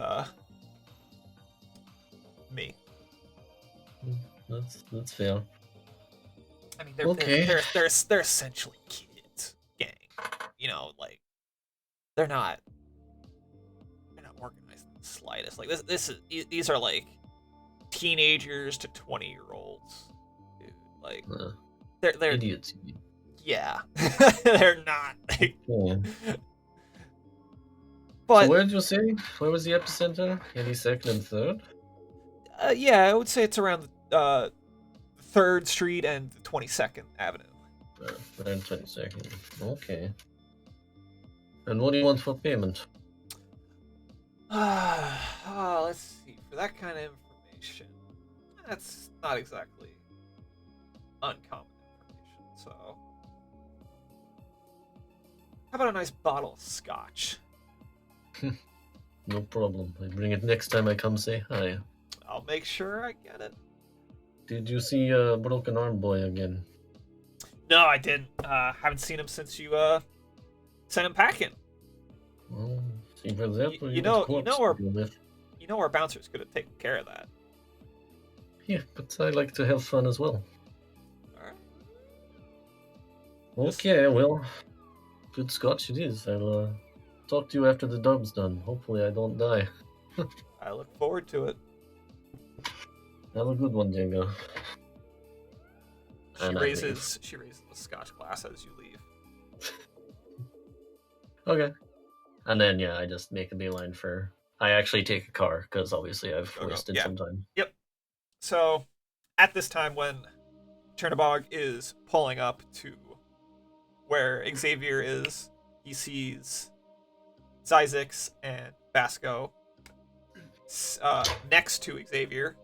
me.
That's fair.
I mean, they're
Okay.
they're essentially kids gang. They're not organized in the slightest. These are teenagers to 20-year-olds, dude. They're
Idiots.
yeah, they're not.
Yeah.
But
So where did you say? Where was the epicenter? 82nd and 3rd?
yeah, I would say it's around 3rd Street and 22nd Avenue.
3rd and 22nd. Okay. And what do you want for payment?
Let's see. For that kind of information, that's not exactly uncommon information. So, how about a nice bottle of scotch?
No problem. I bring it next time I come say hi.
I'll make sure I get it.
Did you see Broken Arm Boy again?
No, I didn't. Haven't seen him since you sent him packing.
Well, see for that.
You know our bouncer's good at taking care of that.
Yeah, but I like to have fun as well.
Alright.
Okay, well, good scotch it is. I'll talk to you after the dub's done. Hopefully I don't die.
I look forward to it.
Have a good one, Django.
She
And I
raises the scotch glass as you leave.
Okay. And then, yeah, I just make a beeline for... I actually take a car, because obviously I've
Okay,
wasted
yeah.
some time.
So, at this time when Chernobog is pulling up to where Xavier is, he sees Zyzix and Basco next to Xavier.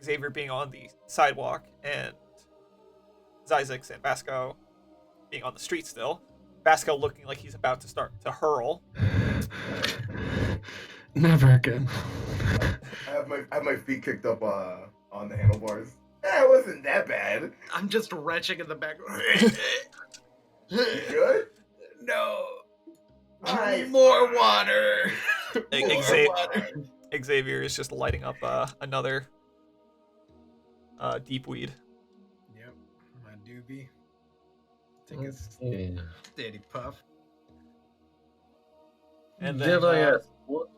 Xavier being on the sidewalk, and Zyzix and Basco being on the street still. Basco looking like he's about to start to hurl.
Never again.
I have my feet kicked up on the handlebars. It wasn't that bad.
I'm just retching in the back.
You good?
No.
Nice.
More water.
Xavier is just lighting up another deep weed.
Yep, my doobie. Take a
Yeah.
steady puff.
And
Dare
then,
I ask, what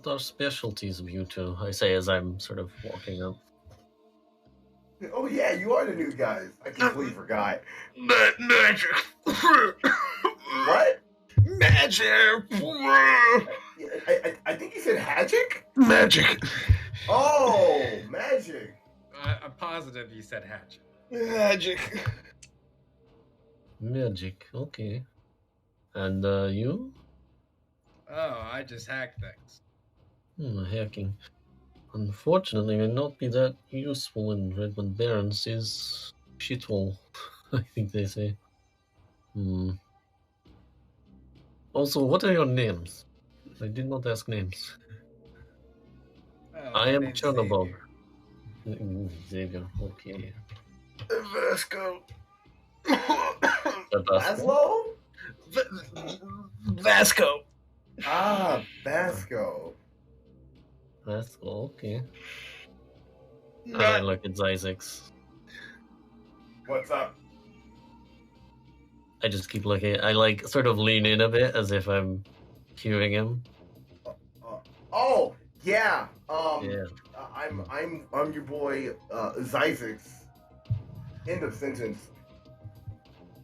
are specialties of you two? I say as I'm sort of walking up.
Oh yeah, you are the new guys. I completely forgot.
Magic.
What?
Magic.
I think you said Hagic?
Magic.
Oh, magic.
I'm positive you said hatchet.
Magic.
Magic, okay. And you?
Oh, I just hack things.
Hacking. Unfortunately, may not be that useful in Redmond Barrens. Is shithole, I think they say. Also, what are your names? I did not ask names.
Oh,
I
my
am
name's
Chernobog.
Xavier.
Xavier, okay.
Vasco.
Laszlo?
Vasco.
Ah, Basco.
That's okay. And I
Not
look at Zyzix.
What's up?
I just keep looking. I sort of lean in a bit as if I'm hearing him.
Oh yeah.
Yeah.
I'm your boy Zyzix. End of sentence.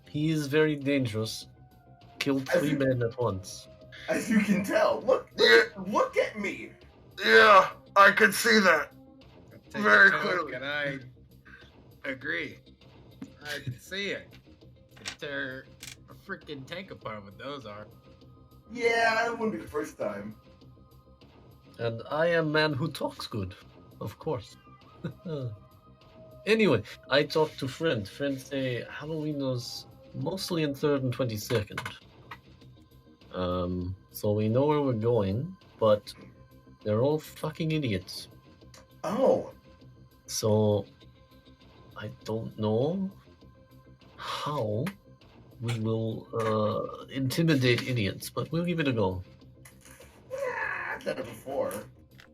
He is very dangerous. Killed 3 men at once.
As you can tell, look at me.
Yeah, I could see that.
Take
Very
a toke,
clearly.
and I agree. I can see it. Could tear a freaking tank apart with those arms.
Yeah, that wouldn't be the first time.
And I am man who talks good, of course. Anyway, I talked to friend. Friend say Halloween was mostly in 3rd and 22nd. So we know where we're going, but they're all fucking idiots.
Oh,
So I don't know how we will intimidate idiots, but we'll give it a go.
yeah, I've done it before.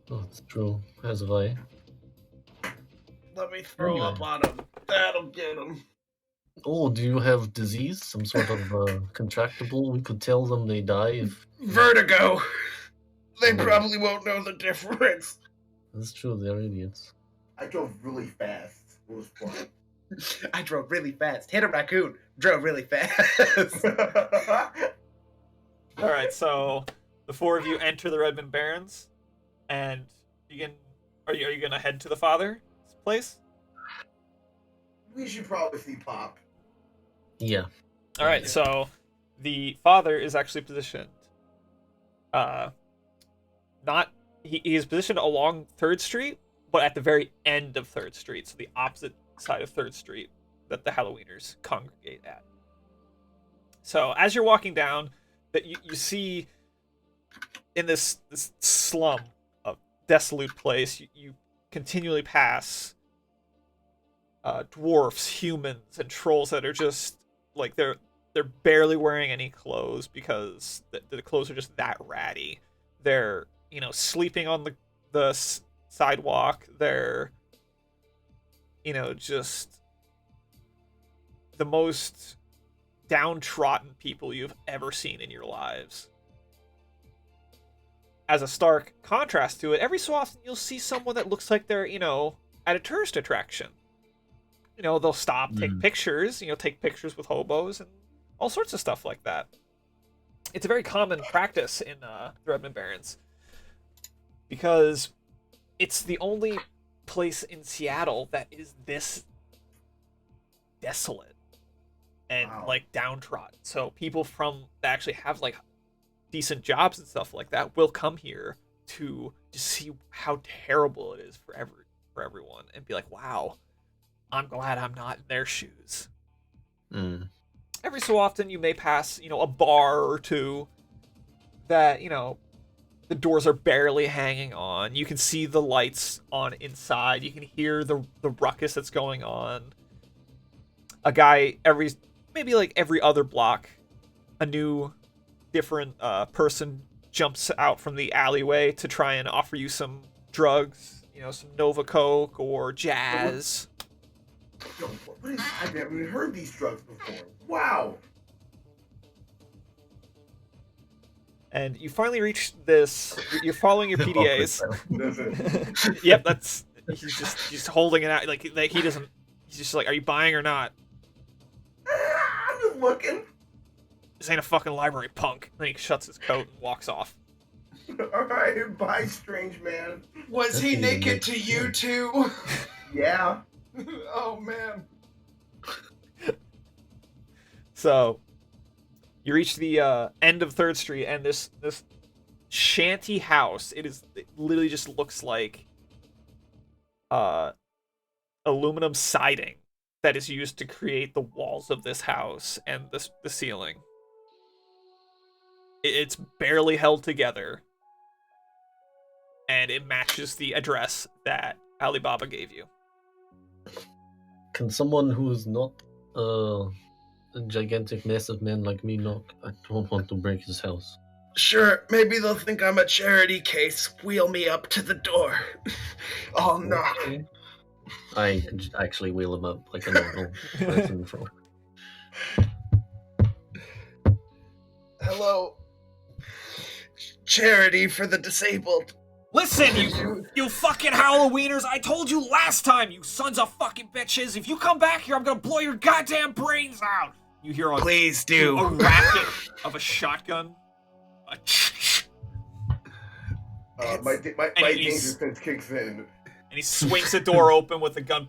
Oh, it's true. As have I.
Let me throw
Anyway.
up on him. That'll get him.
Oh, do you have disease? Some sort of contractable? We could tell them they die if...
Vertigo. They
Oh.
probably won't know the difference.
That's true, they're idiots.
I drove really fast. It was fun.
I drove really fast. Hit a raccoon. Drove really fast.
All right, so the 4 of you enter the Redmond Barrens, and are you gonna head to the father's place?
We should probably see Pop.
Yeah.
All right, so the father is actually positioned. He is positioned along 3rd Street, but at the very end of 3rd Street, so the opposite side of 3rd Street that the Halloweeners congregate at. So as you're walking down, that you see in this slum of desolate place, you continually pass dwarfs, humans, and trolls that are just like they're barely wearing any clothes because the clothes are just that ratty. They're sleeping on the sidewalk. They're just the most downtrodden people you've ever seen in your lives. As a stark contrast to it, every so often you'll see someone that looks like they're at a tourist attraction. They'll stop, take pictures, take pictures with hobos and all sorts of stuff like that. It's a very common practice in the Redmond Barrens because it's the only place in Seattle that is this desolate and
Wow.
downtrodden. So people that actually have decent jobs and stuff like that will come here to just see how terrible it is for everyone and be like, wow, I'm glad I'm not in their shoes.
Mm.
Every so often you may pass, a bar or two that, the doors are barely hanging on. You can see the lights on inside. You can hear the ruckus that's going on. A guy maybe every other block, a new different person jumps out from the alleyway to try and offer you some drugs, some Nova Coke or Jazz.
Yo, what is? I've never even heard these drugs before. Wow.
And you finally reach this. You're following your PDAs.
That's it.
Yep, he's holding it out like he doesn't. He's just like, are you buying or not?
I'm just looking.
This ain't a fucking library, punk. Then he shuts his coat and walks off.
All right, bye, strange man.
Was he
That's
naked
even
to you too?
Yeah.
Oh man.
So you reach the end of 3rd Street, and this shanty house. It literally just looks like aluminum siding that is used to create the walls of this house and the ceiling. It's barely held together, and it matches the address that Alibaba gave you.
Can someone who's not a gigantic, massive man like me knock? I don't want to break his house.
Sure, maybe they'll think I'm a charity case. Wheel me up to the door. Oh no.
Okay. I actually wheel him up like a normal person from.
Hello. charity for the disabled.
Listen, you fucking Halloweeners! I told you last time, you sons of fucking bitches! If you come back here, I'm gonna blow your goddamn brains out! You hear
Please do.
a racket of a shotgun.
My
And
danger sense kicks in.
And he swings the door open with the gun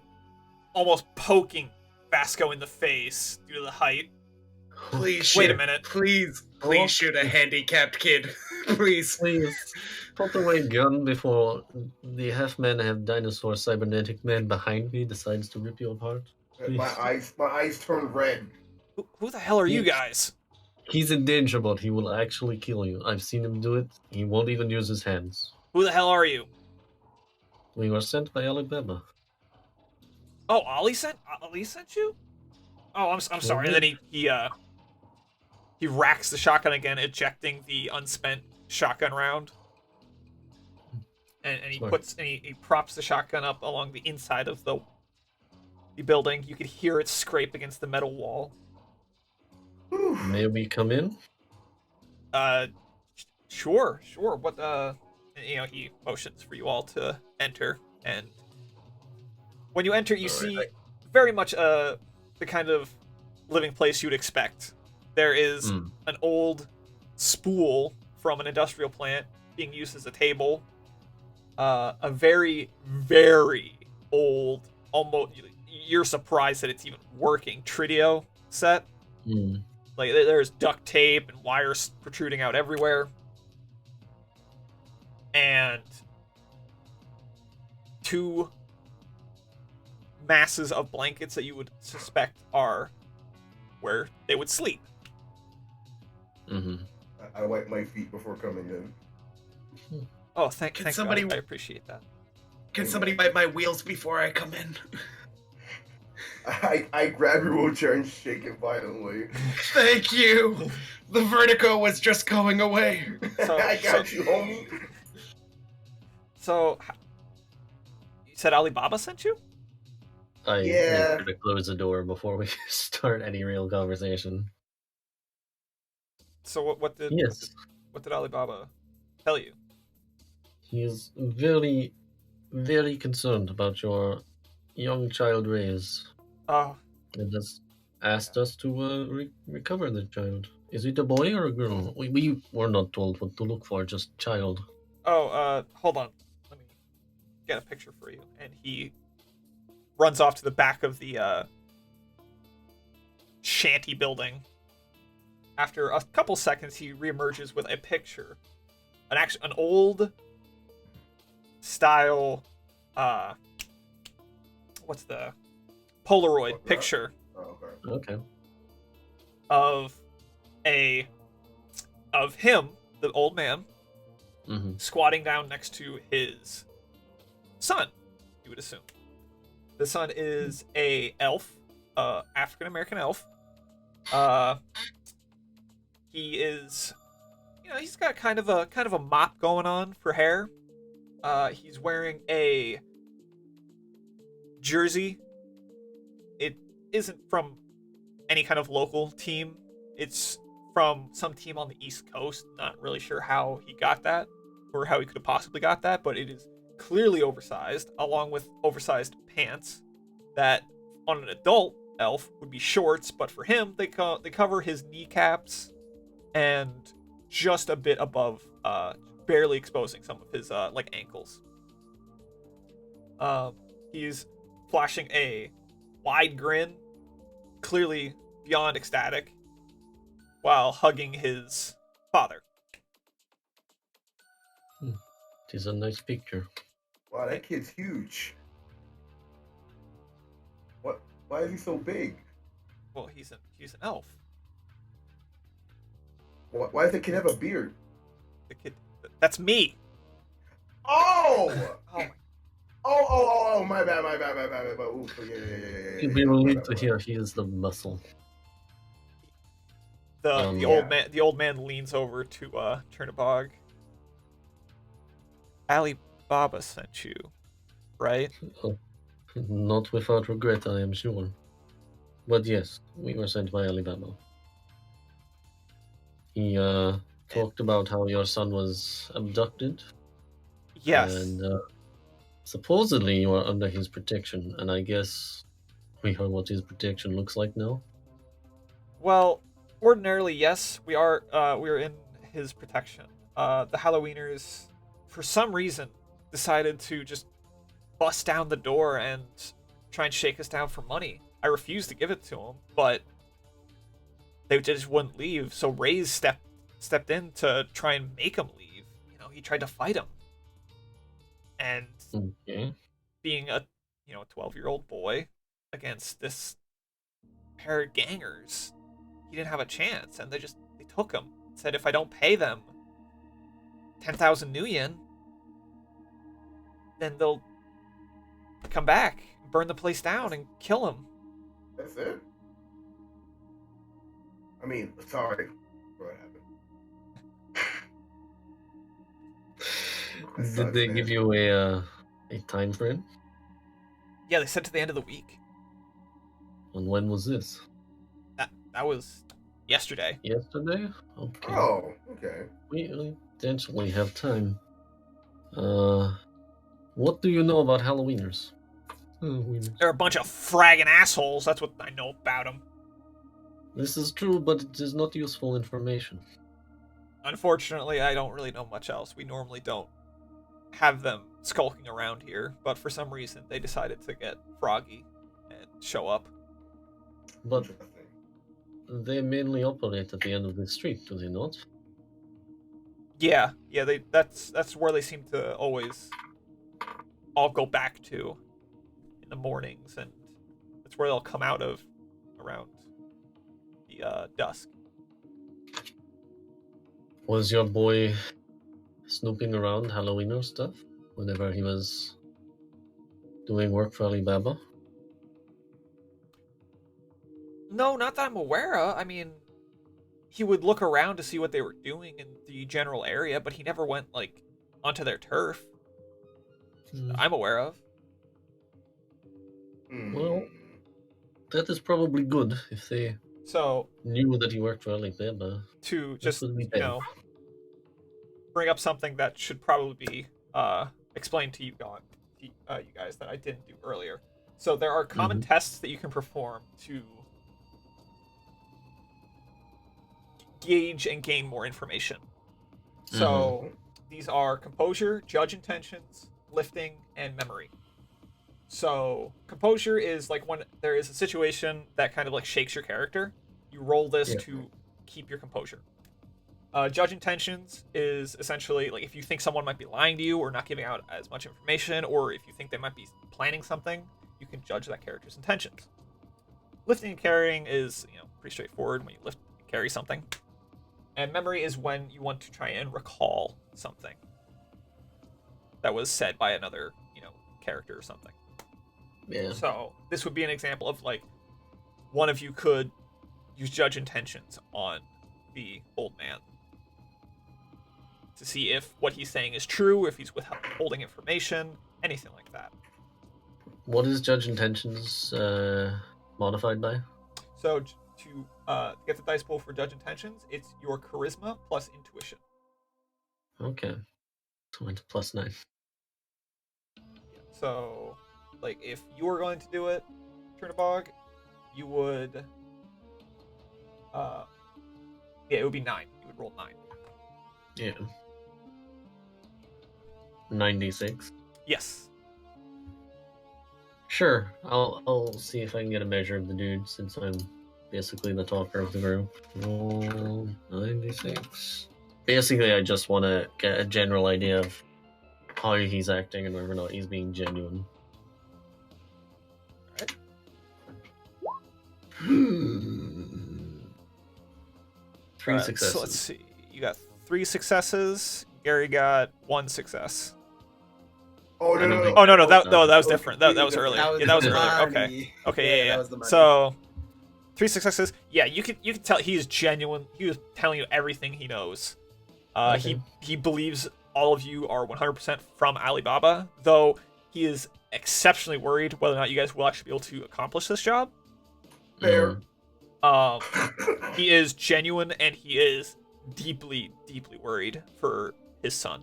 almost poking Vasco in the face due to the height.
Please
Wait
shoot.
a minute.
Please
Oh.
shoot a handicapped kid. Please.
Please, put away gun before the half-man, half-dinosaur cybernetic man behind me decides to rip you apart.
My eyes turn red.
Who the hell are you guys?
He's in danger, but he will actually kill you. I've seen him do it. He won't even use his hands.
Who the hell are you?
We were sent by Alibaba.
Oh, Ali sent you? Oh, I'm sorry. And then he racks the shotgun again, ejecting the unspent shotgun round. And he
Smart.
he props the shotgun up along the inside of the building. You could hear it scrape against the metal wall.
May we come in?
Sure. What he motions for you all to enter, and when you enter, you see very much the kind of living place you'd expect. There is an old spool from an industrial plant being used as a table. A very, very old, almost you're surprised that it's even working Tridio set. Like there's duct tape and wires protruding out everywhere. And 2 masses of blankets that you would suspect are where they would sleep.
I wipe my feet before coming in.
Oh, thank
somebody-
God. I appreciate that.
Can somebody wipe my wheels before I come in?
I grab your wheelchair and shake it violently.
Thank you. The vertigo was just going away.
I got you, homie.
So, you said Alibaba sent you?
I
Yeah.
have to close the door before we start any real conversation.
So what did
Yes.
what did Alibaba tell you?
He is very, very concerned about your young child Reyes.
Oh,
And has asked us to recover the child. Is it a boy or a girl? We were not told what to look for, just child.
hold on. Let me get a picture for you. And he runs off to the back of the shanty building. After a couple seconds, he reemerges with a picture. An old style what's the Polaroid picture
Oh,
Okay.
of him, the old man, squatting down next to his son, you would assume. The son is a elf, African American elf. He is, he's got kind of a mop going on for hair. He's wearing a jersey. It isn't from any kind of local team. It's from some team on the East Coast. Not really sure how he got that, or how he could have possibly got that, but it is clearly oversized, along with oversized pants that on an adult elf would be shorts, but for him they cover his kneecaps and just a bit above, barely exposing some of his ankles. He's flashing a wide grin, clearly beyond ecstatic, while hugging his father.
It is a nice picture.
Wow, that kid's huge. What? Why is he so big?
Well, he's an elf.
Why does the kid have a beard?
The kid, that's me.
Oh!
Oh,
Oh, my bad. Oof, yeah.
You'd be relieved to hear he is the muscle.
the old man leans over to Chernabog. Alibaba sent you, right?
Not without regret, I am sure. But yes, we were sent by Alibaba. He talked about how your son was abducted.
Yes.
And supposedly you are under his protection, and I guess we heard what his protection looks like now.
Well, ordinarily, yes, we are in his protection. The Halloweeners, for some reason, decided to just bust down the door and try and shake us down for money. I refused to give it to them, but they just wouldn't leave. So Ray's stepped in to try and make him leave. You know, he tried to fight him, and
Okay.
being a 12-year-old boy against this pair of gangers, he didn't have a chance, and they took him. Said if I don't pay them 10,000 new yen, then they'll come back, burn the place down, and kill him.
That's it. I mean, sorry. What happened?
Did they give you a time frame?
Yeah, they said to the end of the week.
And when was this?
That was yesterday.
Yesterday? Okay.
Oh, okay.
We potentially have time. What do you know about Halloweeners?
They're a bunch of fragging assholes. That's what I know about them.
This is true, but it is not useful information.
Unfortunately, I don't really know much else. We normally don't have them skulking around here, but for some reason they decided to get froggy and show up.
But they mainly operate at the end of the street, do they not?
Yeah, that's where they seem to always all go back to in the mornings, and that's where they'll come out of around the dusk.
Was your boy snooping around Halloweener stuff whenever he was doing work for Alibaba?
No, not that I'm aware of. I mean, he would look around to see what they were doing in the general area, but he never went, like, onto their turf. That I'm aware of.
Well, that is probably good if they knew that he worked for Alibaba.
To just, bring up something that should probably be explained to you guys that I didn't do earlier. So there are common tests that you can perform to gauge and gain more information. So these are composure, judge intentions, lifting, and memory. So composure is like when there is a situation that kind of like shakes your character. You roll this to keep your composure. Judge intentions is essentially like if you think someone might be lying to you or not giving out as much information, or if you think they might be planning something, you can judge that character's intentions. Lifting and carrying is pretty straightforward when you lift and carry something. And memory is when you want to try and recall something that was said by another, character or something.
Yeah.
So this would be an example of like one of you could use judge intentions on the old man to see if what he's saying is true, if he's withholding information, anything like that.
What is judge intentions modified by?
So to get the dice pool for judge intentions, it's your charisma plus intuition.
Okay. So went to +9.
So, like, if you were going to do it, Turnabog, you would... it would be 9. You would roll 9.
Yeah. 96.
Yes.
Sure. I'll see if I can get a measure of the dude since I'm basically the talker of the group. Roll 96. Basically, I just want to get a general idea of how he's acting and whether or not he's being genuine.
Alright.
Three successes.
So let's see. You got 3 successes. Gary got 1 success.
Oh no!
Oh no! That was different. That was earlier. That was earlier. Okay. Yeah.
That was the money.
So 3 successes. Yeah, you can tell he is genuine. He was telling you everything he knows. He believes all of you are 100% from Alibaba, though he is exceptionally worried whether or not you guys will actually be able to accomplish this job.
Fair.
He is genuine, and he is deeply, deeply worried for his son.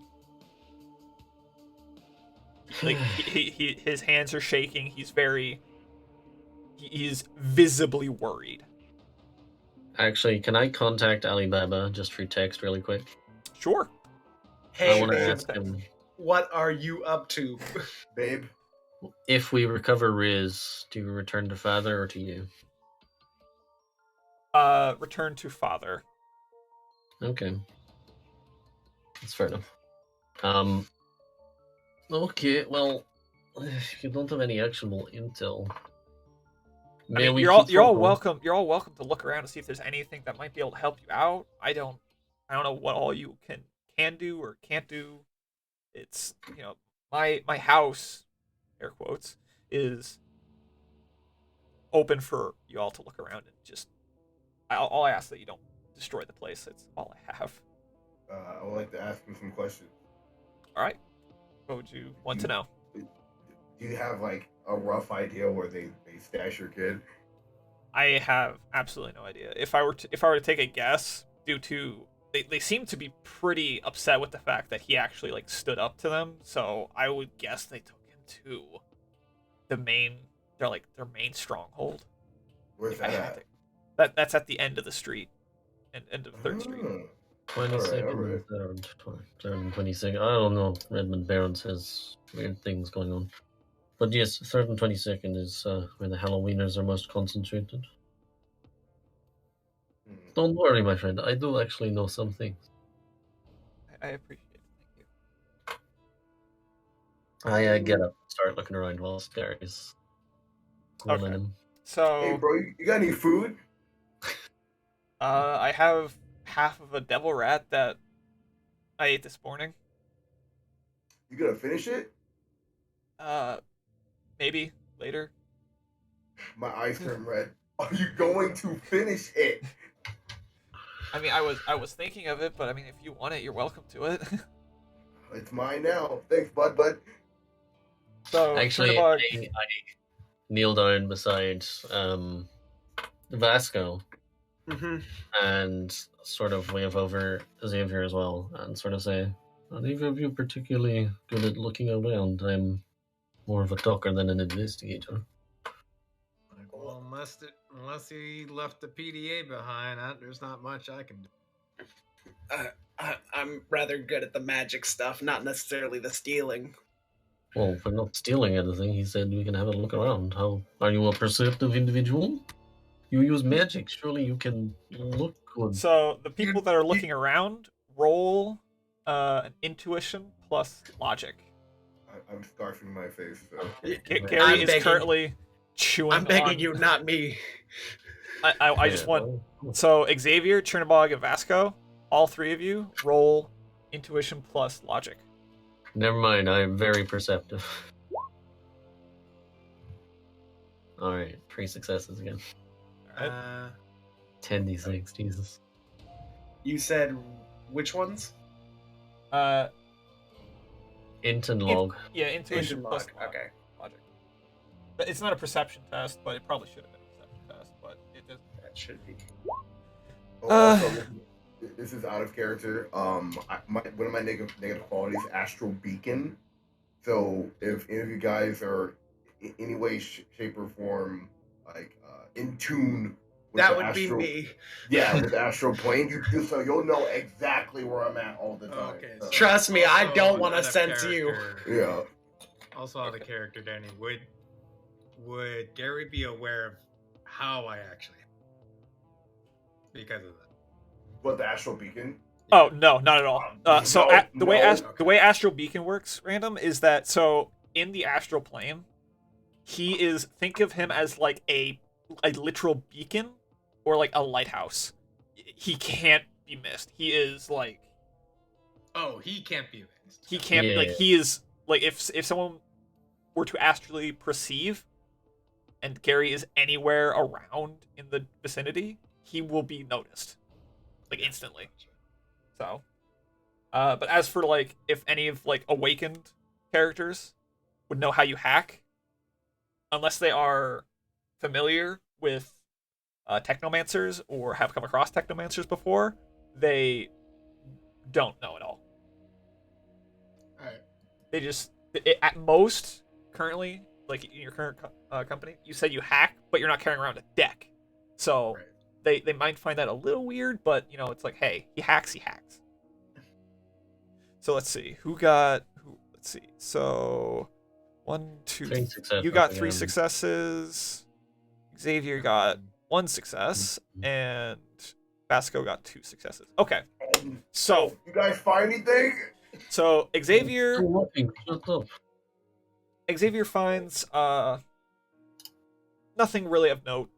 Like his hands are shaking. He's visibly worried.
Actually, can I contact Alibaba just through text really quick?
Sure.
I
Hey,
want to
babe,
ask him
what are you up to?
Babe,
if we recover Riz, do we return to father or to you?
Return to father.
Okay. That's fair enough. Okay, well, if you don't have any actionable intel,
I mean,
we
you're all
keep talking?
welcome. You're all welcome to look around to see if there's anything that might be able to help you out. I don't know what all you can do or can't do. It's my house, air quotes, is open for you all to look around and just. I'll ask that you don't destroy the place. That's all I have.
I would like to ask you some questions.
All right. What would you want to know?
Do you have like a rough idea where they stash your kid?
I have absolutely no idea. If I were to take a guess, due to they seem to be pretty upset with the fact that he actually like stood up to them, so I would guess they took him to their main stronghold.
Where's
If I
that
had
at?
that's at the end of the street, and end of Third Street.
Oh,
22nd,
alright.
3rd and 22nd. I don't know. Redmond Barons has weird things going on. But yes, 3rd and 22nd is where the Halloweeners are most concentrated.
Hmm.
Don't worry, my friend. I do actually know some things.
I appreciate it. Thank you.
I get up, start looking around while Scary's grilling
Okay.
him.
Hey,
So,
bro, you got any food?
I have half of a devil rat that I ate this morning.
You gonna finish it?
Maybe later.
My eyes turn red. Are you going to finish it?
I mean, I was thinking of it, but I mean, if you want it, you're welcome to it.
It's mine now. Thanks, bud.
So,
Actually,
Chernobog,
I kneel down beside Vasco
Mm-hmm.
and sort of wave over Xavier as well and sort of say, "Are either of you particularly good at looking around? I'm more of a talker than an investigator."
Well, unless he left the PDA behind, there's not much I can do.
I'm rather good at the magic stuff, not necessarily the stealing.
Well, we're not stealing anything. He said we can have a look around. How are you a perceptive individual? You use magic. Surely you can look good.
so the people that are looking around roll an intuition plus logic.
I'm scarfing my face. So.
Gary
I'm
is
begging-
currently chewing.
I'm begging
on,
you, not me.
I just want. So Xavier, Chernobog, and Vasco, all three of you roll intuition plus logic.
Never mind. I'm very perceptive. All right, 3 successes again.
All right.
10d6. Jesus.
You said which ones?
Int and log.
Yeah, intuition
Engine
plus
log. Okay.
logic. But it's not a perception test, but it probably should have been a perception test, but it doesn't.
That should be.
Also, this is out of character. One of my negative qualities, astral beacon. So if any of you guys are in any way, shape, or form like in tune with
That
the
would be
astral,
me.
yeah, with the astral plane, so you'll know exactly where I'm at all the time.
Okay,
So,
Trust me, I
Also,
don't want to
out of
sense you.
character-
yeah.
Also, out of character, Danny, would Gary be aware of how I actually? Because of that.
What, the astral beacon?
Oh no, not at all. So
No,
the way
no.
the way Astral Beacon works, random, is that so in the astral plane, he is think of him as like a literal beacon or like a lighthouse. He can't be missed. He is like
Oh, he can't be missed.
he can't
Yeah.
like he is like if someone were to astrally perceive, and Gary is anywhere around in the vicinity, he will be noticed like instantly. So, but as for like if any of like awakened characters would know how you hack, unless they are familiar with technomancers or have come across technomancers before, they don't know at all.
Alright.
They just at most currently, like in your current company, you said you hack, but you're not carrying around a deck. So
Right.
they might find that a little weird, but it's like, hey, he hacks, he hacks. So let's see who. Let's see. So 1, 2.
3 successes.
You got 3
again.
successes. Xavier got 1 success, and Vasco got 2 successes. Okay. So
You guys find anything?
so Xavier
Oh, nothing. Shut up.
Xavier finds nothing really of note.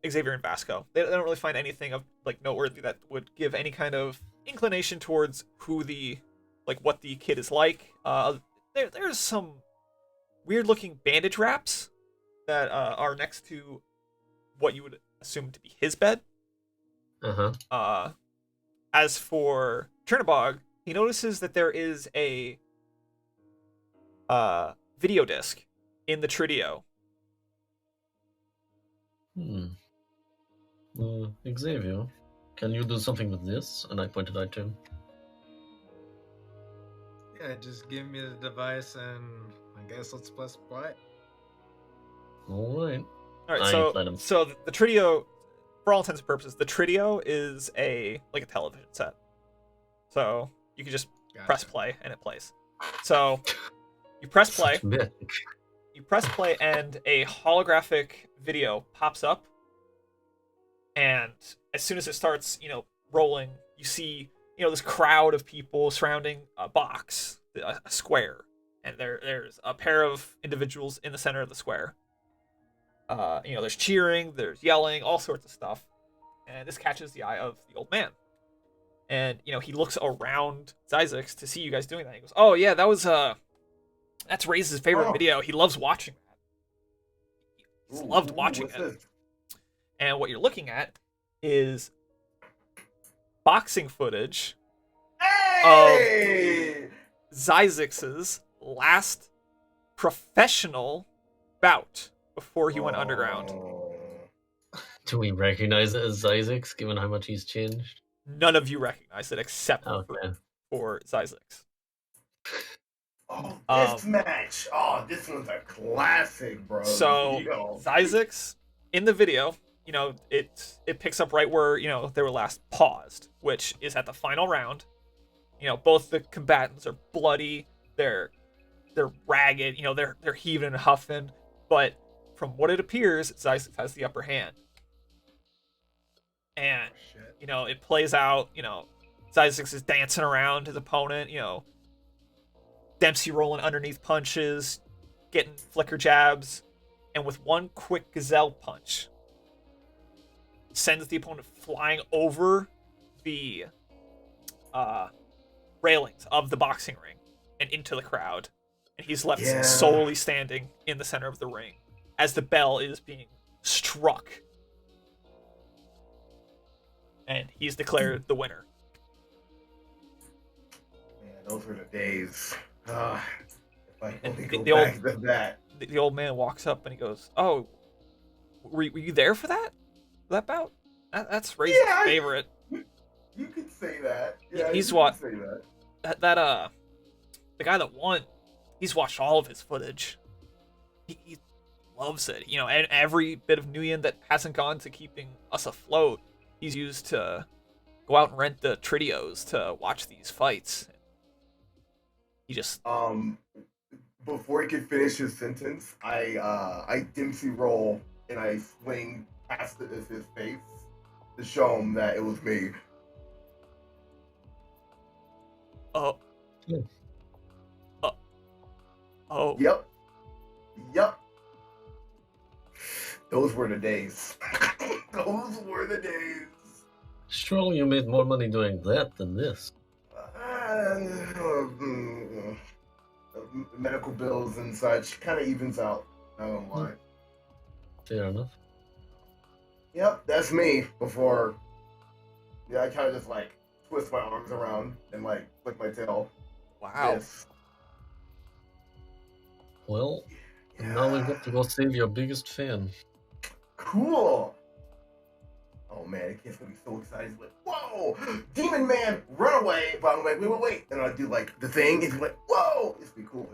Xavier and Vasco. They don't really find anything of like noteworthy that would give any kind of inclination towards who what the kid is like. There's some weird looking bandage wraps that are next to what you would assume to be his bed.
Uh-huh.
As for Chernobog, he notices that there is a video disc in the Tritio.
Xavier, can you do something with this? And I pointed out to him.
Yeah, just give me the device and I guess let's press play.
Alright.
All right,
I let him.
so the Tritio, for all intents and purposes, the Tritio is a television set. So you can just press play and it plays. So you press play.
Such magic.
You press play and a holographic video pops up. And as soon as it starts, rolling, you see, this crowd of people surrounding a box, a square. And there's a pair of individuals in the center of the square. There's cheering, there's yelling, all sorts of stuff. And this catches the eye of the old man. And, he looks around Zyzix to see you guys doing that. He goes, oh, yeah, that's Ray's favorite video. He loves watching that. He's loved watching it.
This?
And what you're looking at is boxing footage
Hey!
of Zyzix's last professional bout before he went underground.
Do we recognize it as Zyzix, given how much he's changed?
None of you recognize it except
Okay.
for Zyzix.
Oh, this match. Oh, this one's a classic, bro.
So
Yo.
Zyzix in the video, it picks up right where they were last paused, which is at the final round. Both the combatants are bloody. They're ragged. They're heaving and huffing. But from what it appears, Zyzix has the upper hand. And it plays out. Zyzix is dancing around his opponent. Dempsey rolling underneath punches, getting flicker jabs, and with one quick gazelle punch, sends the opponent flying over the railings of the boxing ring and into the crowd. And he's left solely standing in the center of the ring as the bell is being struck. And he's declared the winner.
Man, those were the days. If I only
And
go
the
back to that.
The old man walks up and he goes, "Oh, were you there for that bout? That's Ray's favorite."
You could say that. Yeah,
He's
you
what?
could say that.
The guy that won, he's watched all of his footage. He loves it. And every bit of Nuyen that hasn't gone to keeping us afloat, he's used to go out and rent the Tritios to watch these fights. He just
Before he could finish his sentence, I Dempsey roll and I swing past his face to show him that it was me.
oh.
Yeah.
Oh.
Yep. Those were the days. Those were the days.
Surely you made more money doing that than this.
Medical bills and such kind of evens out. I don't lie.
Fair enough.
Yep, that's me. Before, I kind of just twist my arms around and flick my tail.
Wow.
Yes.
Well, now we've got to go save your biggest fan.
Cool. oh man, the kid's gonna be so excited. He's like, whoa, demon man, run away! But I'm like, wait, and I do like the thing. He's like, whoa, it's be cool.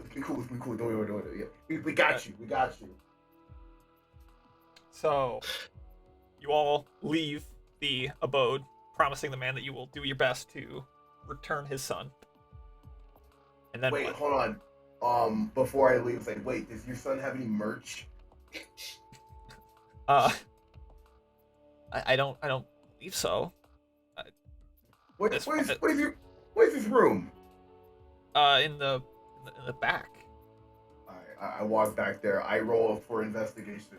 Don't worry. Yeah. We got you.
So, you all leave the abode, promising the man that you will do your best to return his son. And then
Wait,
what?
hold on. Before I leave, it's like, wait, does your son have any merch?
I don't believe so.
Where's his room?
In the back.
I walk back there. I roll for investigation.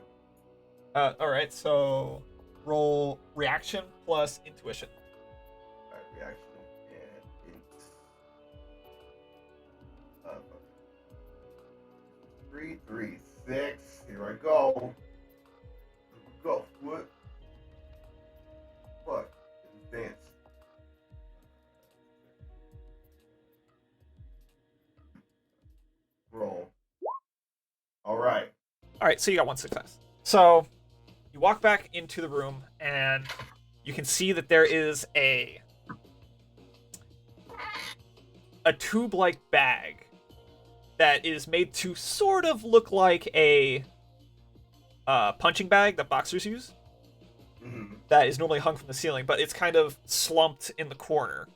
All right. So roll reaction plus intuition.
Alright, reaction and int. 3, 3, 6. Here I go. Go. What? Fuck. Dance. Roll. All right.
All right. So you got one success. So you walk back into the room and you can see that there is a tube-like bag that is made to sort of look like a punching bag that boxers use.
Mm-hmm.
That is normally hung from the ceiling, but it's kind of slumped in the corner.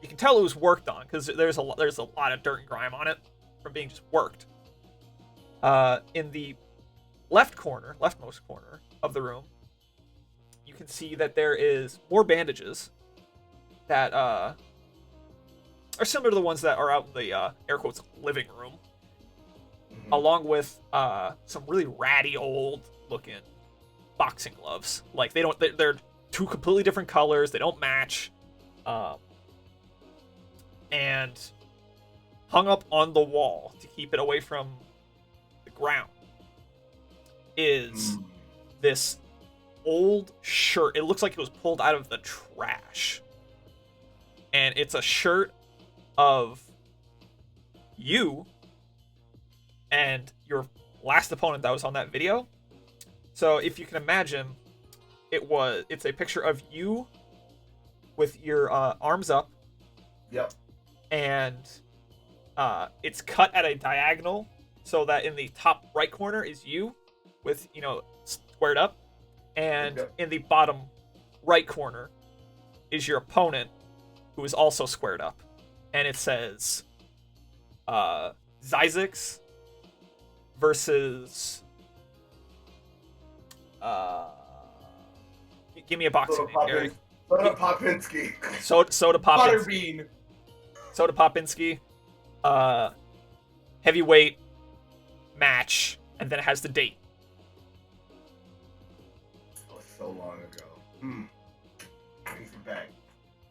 You can tell it was worked on because there's a lot of dirt and grime on it from being just worked. In the leftmost corner of the room, you can see that there is more bandages that are similar to the ones that are out in the air quotes living room, along with some really ratty old looking boxing gloves. Like they're two completely different colors. They don't match. And hung up on the wall to keep it away from the ground is this old shirt. It looks like it was pulled out of the trash. And it's a shirt of you and your last opponent that was on that video. So if you can imagine, it's a picture of you with your arms up.
Yep.
And it's cut at a diagonal so that in the top right corner is you with, squared up. And in the bottom right corner is your opponent who is also squared up. And it says Zyzix versus give me a boxing name, Gary.
Soda Popinski.
Soda Popinski.
Butterbean.
Soda Popinski. Heavyweight match, and then it has the date.
Oh, so long ago. Brings me back.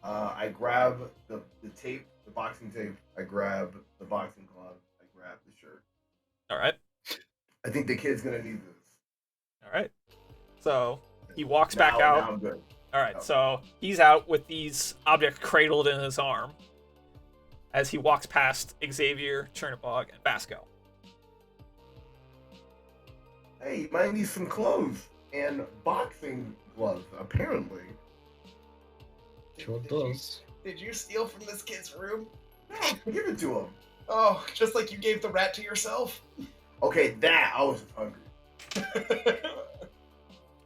I grab the tape, the boxing tape. I grab the boxing glove. I grab the shirt.
All right.
I think the kid's gonna need this.
All right. So he walks back out.
Now I'm good.
All right. So he's out with these objects cradled in his arm as he walks past Xavier, Chernobog, and Basco.
Hey, you might need some clothes and boxing gloves, apparently.
Sure does.
Did you steal from this kid's room?
No, give it to him.
Oh, just like you gave the rat to yourself?
Okay, I was just hungry.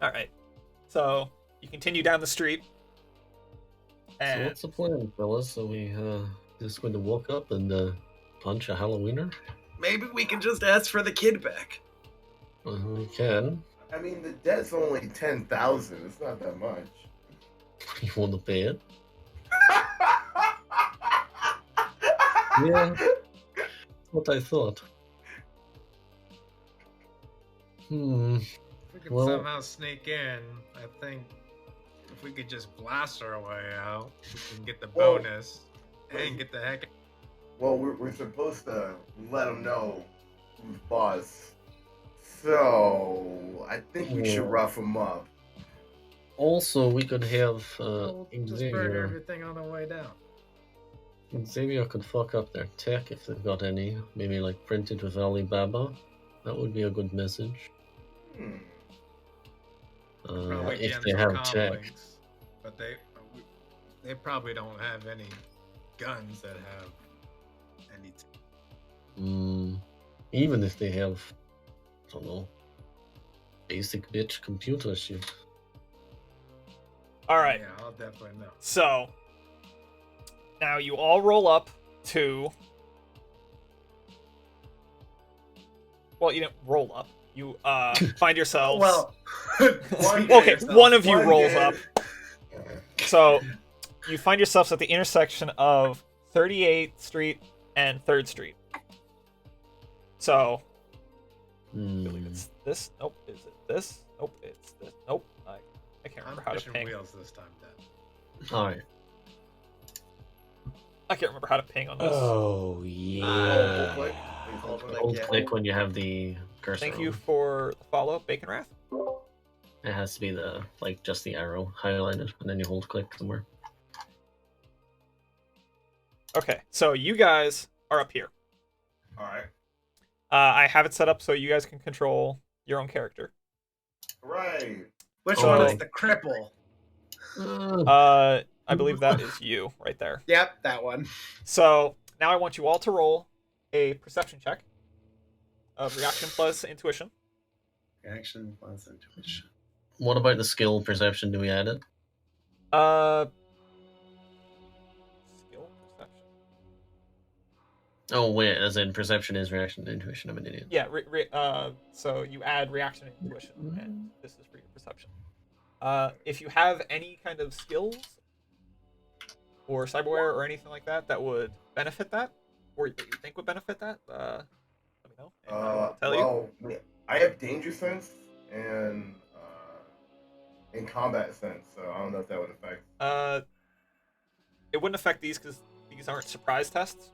All right. So you continue down the street.
So
And
what's the plan, fellas? Are we just going to walk up and punch a Halloweener?
Maybe we can just ask for the kid back.
We can.
I mean, the debt's only 10,000. It's not that much.
You want to pay it? Yeah. That's what I thought.
If we could
Well-
somehow sneak in, I think if we could just blast our way out, we can get the
Well,
bonus and get the heck.
Well, we're supposed to let them know who's boss. So, I think we should
Yeah.
rough them up.
Also, we could have
We'll just burn
Xavier.
everything on the way down.
Xavier could fuck up their tech if they've got any. Maybe like printed with Alibaba. That would be a good message.
Hmm.
Probably
If
gems
they
and
have
comp
tech.
links. But they probably don't have any guns that have any.
Even if they have, I don't know, basic bitch computer shit.
All right.
Yeah, I'll definitely know.
So now you all roll up to. Well, you don't roll up. You find yourselves.
Well,
Okay, one of you rolls up. So you find yourselves at the intersection of 38th Street and 3rd Street. So I believe it's this. Nope. Is it this? Nope. It's this. Nope. I can't
I'm
remember how to
pushing
ping.
wheels this time, then.
All right.
I can't remember how to ping on this.
Oh yeah.
Click.
Hold click when you have the cursor.
Thank you
on.
for the follow, Bacon Wrath.
It has to be just the arrow highlighted, and then you hold click somewhere.
Okay, so you guys are up here.
All right.
I have it set up so you guys can control your own character.
Right.
which
Oh.
one is the cripple?
I believe that is you right there.
Yep, that one.
So now I want you all to roll a perception check of reaction plus intuition.
Action plus intuition.
What about the skill perception? Do we add it?
Skill perception.
Oh wait, as in perception is reaction to intuition. I'm an idiot.
Yeah. So you add reaction and intuition, and this is for your perception. If you have any kind of skills or cyberware or anything like that that would benefit that, or that you think would benefit that, let me know. And I'll tell you.
Well, I have danger sense and combat sense, so I don't know if that would affect.
It wouldn't affect these because these aren't surprise tests.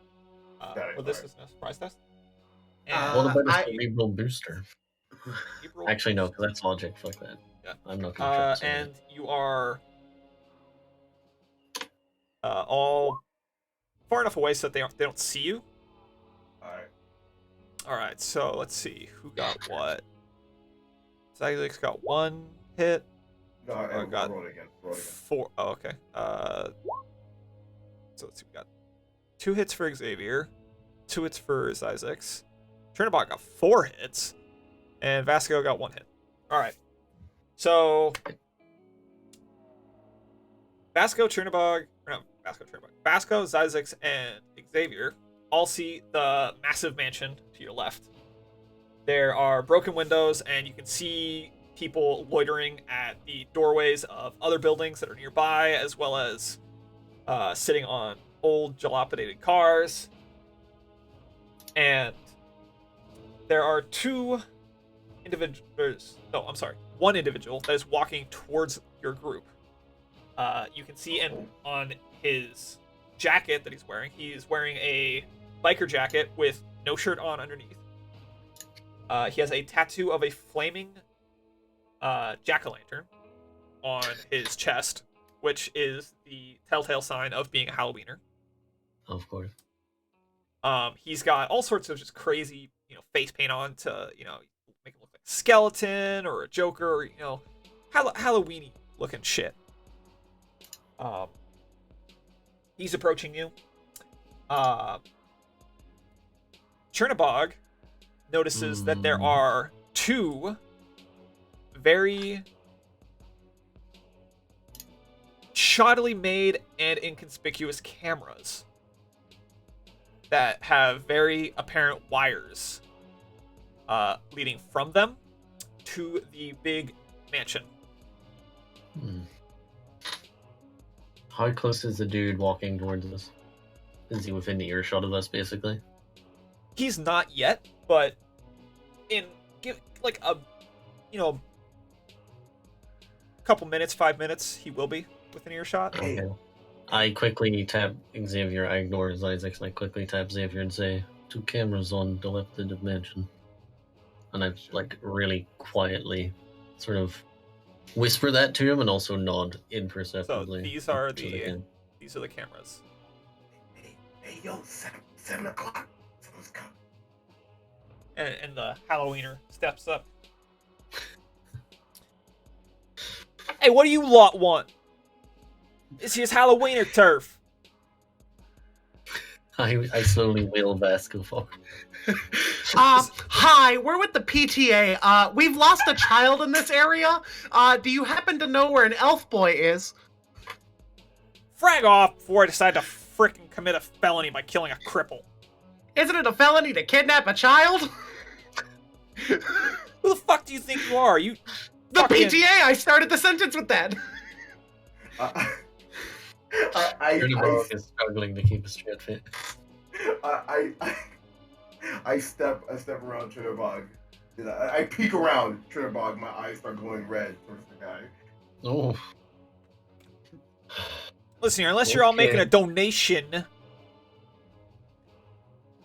Got it,
Or this
alright.
is no surprise test.
What about the
I-
cerebral booster?
April
Actually, no,
first.
because that's logic. Fuck that.
Yeah.
I'm not gonna check.
And you are all far enough away so that they don't see you.
All right.
All right, so let's see who got what. Zagix got 1 hit.
No,
Oh, God.
roll it again. Roll it again.
4. Oh, okay. So let's see. We got 2 hits for Xavier, 2 hits for Zygix. Chernobog got 4 hits, and Vasco got 1 hit. All right. So Vasco, Zygix, and Xavier all see the massive mansion to your left. There are broken windows, and you can see people loitering at the doorways of other buildings that are nearby, as well as sitting on old dilapidated cars. And there are 2 individuals. No, I'm sorry. 1 individual that is walking towards your group. You can see on his jacket that he's wearing a biker jacket with no shirt on underneath. He has a tattoo of a flaming jack-o'-lantern on his chest, which is the telltale sign of being a Halloweener.
Of course.
He's got all sorts of just crazy, face paint on to, make him look like a skeleton or a Joker, or, Halloween-y looking shit. He's approaching you. Chernobog notices that there are 2 very shoddily made and inconspicuous cameras that have very apparent wires leading from them to the big mansion.
How close is the dude walking towards us? Is he within the earshot of us, basically?
He's not yet, but in like a couple minutes, 5 minutes, he will be within earshot.
Okay. I quickly tap Xavier. I ignore his Isaacs, and I quickly tap Xavier and say, 2 cameras on the left of the mansion. And I really quietly sort of whisper that to him and also nod imperceptibly.
So these are
to
the cameras.
Hey, yo, 7 o'clock. Someone's coming.
And the Halloweener steps up. Hey, what do you lot want? This here's Halloweener turf.
I slowly wheel Vasco forward.
Hi, we're with the PTA. We've lost a child in this area. Do you happen to know where an elf boy is?
Frag off before I decide to frickin' commit a felony by killing a cripple.
Isn't it a felony to kidnap a child?
Who the fuck do you think you are? You
The
fucking-
PTA! I started the sentence with that.
Chernobog is struggling to keep a straight face.
I step around Trinabog. I peek around Trinabog. My eyes start glowing red towards the guy.
Oh.
Listen here, unless you're all making a donation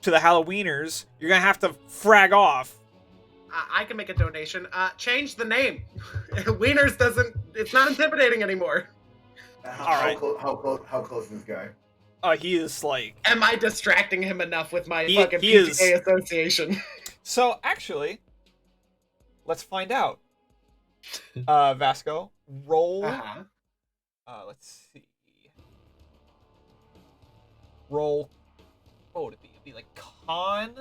to the Halloweeners, you're gonna have to frag off.
I can make a donation. Change the name. Wieners doesn't. It's not intimidating anymore.
Alright.
How close is this guy?
He is like...
Am I distracting him enough with my
He
fucking
is.
PTA association?
So, actually, let's find out. Vasco, roll...
Uh-huh.
Let's see. Roll... What would it be? It'd be like con...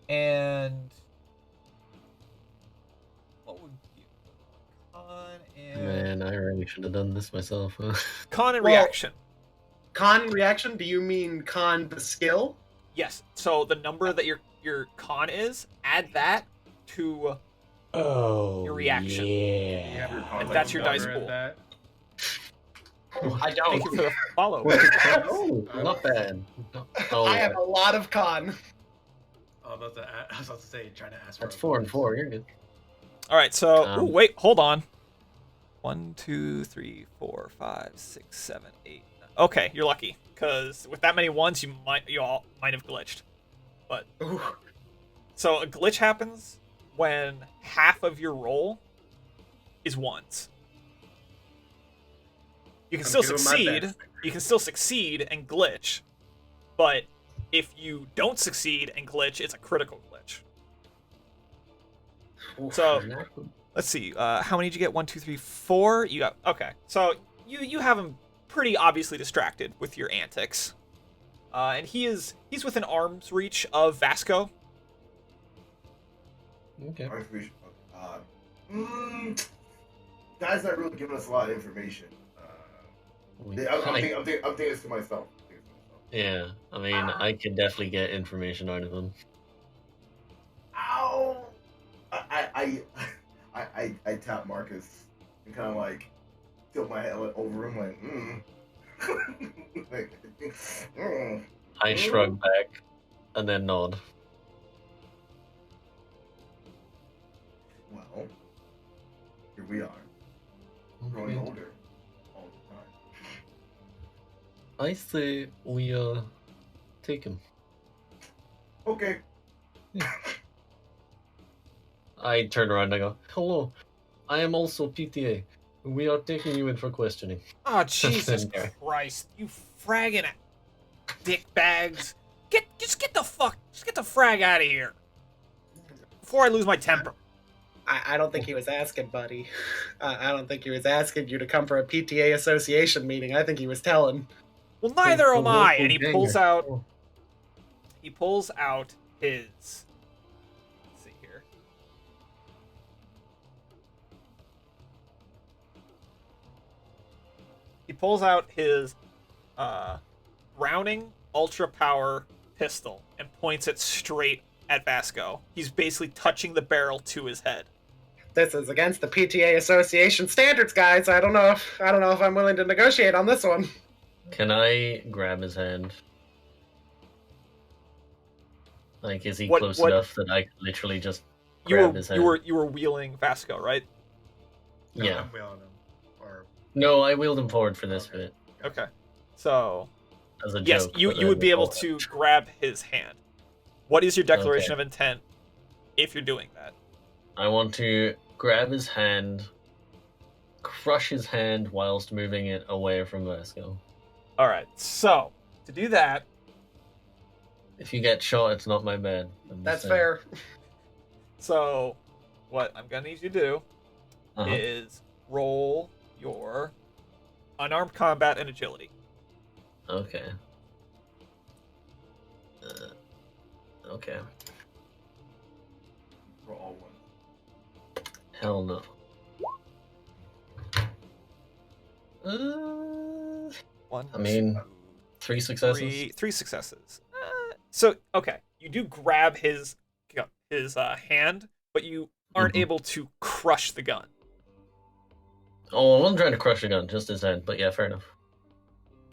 And... What would be... Con and...
Man, I really should have done this myself. Huh?
Con and
Well-
reaction.
Con reaction? Do you mean con the skill?
Yes. So the number that your con is, add that to
Oh,
Your reaction.
Yeah.
And that's your dice
Number
pool.
at
I
Thank
don't.
you for the follow.
Oh, not bad. Oh,
I have a lot of con.
that. I was about to say, trying to ask for
that's
a
4 and
bonus.
4. You're good.
All right. So
Um,
ooh, wait, hold on. 1, 2, 3, 4, 5, 6, 7, 8. Okay, you're lucky because with that many ones, you all might have glitched.
Ooh.
So a glitch happens when half of your roll is ones. You can
I'm
still
doing my
succeed.
best.
You can still succeed and glitch, but if you don't succeed and glitch, it's a critical glitch. So let's see. How many did you get? 1, 2, 3, 4. You got okay. So you have him pretty obviously distracted with your antics, and he's within arm's reach of Vasco.
Okay.
Guy's not really giving us a lot of information. I'm thinking this to myself.
Yeah, I mean, I could definitely get information out of him.
Ow! I tap Marcus and kind of like tilt my head over him, like,
I shrug back and then nod.
Well, here we are, growing older all the time.
I say we take him.
Okay.
I turn around and I go, "Hello, I am also PTA. We are taking you in for questioning."
Oh Jesus
Okay.
Christ! You fragging dick bags! Just get the frag out of here before I lose my temper.
I don't think he was asking, buddy. I don't think he was asking you to come for a PTA association meeting. I think he was telling.
Well, neither am
The
I.
local
And he
ganger.
pulls out.
Oh.
He pulls out his. Let's see here. He pulls out his Browning Ultra Power pistol and points it straight at Vasco. He's basically touching the barrel to his head.
This is against the PTA association standards, guys. I don't know if I'm willing to negotiate on this one.
Can I grab his hand? Like, is he
What-
close
what-
enough that I could literally just
You
grab
were
his hand?
you were wheeling Vasco, right?
No,
Yeah.
I'm wheeling him. Or
No, I wheeled him forward for this
Okay.
bit
Okay. So
as a
yes,
joke.
you
but
you would
then-
be able to grab his hand. What is your declaration
Okay.
of intent if you're doing that?
I want to grab his hand, crush his hand whilst moving it away from Vasco.
All right. So to do that,
If you get shot, it's not my bad. I'm just
That's
saying.
fair.
so what I'm gonna need you to do
Uh-huh.
is roll your unarmed combat, and agility.
Okay. Okay.
For all one.
Hell no.
One.
I mean, 3 successes.
Three successes. So okay, you do grab his hand, but you aren't able to crush the gun.
Oh, I wasn't trying to crush the gun, just his hand. But yeah, fair enough.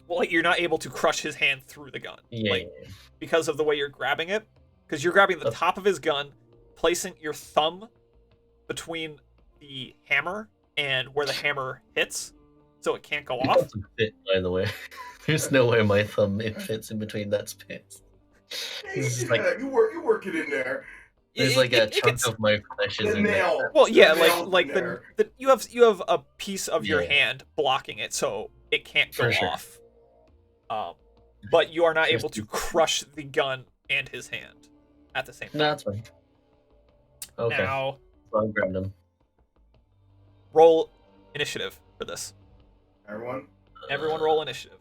Well, like, you're not able to crush his hand through the gun.
Yeah.
Like, because of the way you're grabbing it. Because you're grabbing the top of his gun, placing your thumb between the hammer and where the hammer hits, so it can't go
It
off.
doesn't fit, by the way. There's no way my thumb it fits in between that space. It's like
you work it in there.
there's like a chunk of my flesh is
The
in there.
nail.
Well, yeah,
The nail's
like
in
the
there.
you have a piece of your
Yeah.
hand blocking it, so it can't go
For sure.
off. But you are not
There's
able to
two-
crush the gun and his hand at the same time.
No, that's fine. Okay,
Now,
so I grabbed him.
roll initiative for this.
Everyone.
Everyone roll initiative.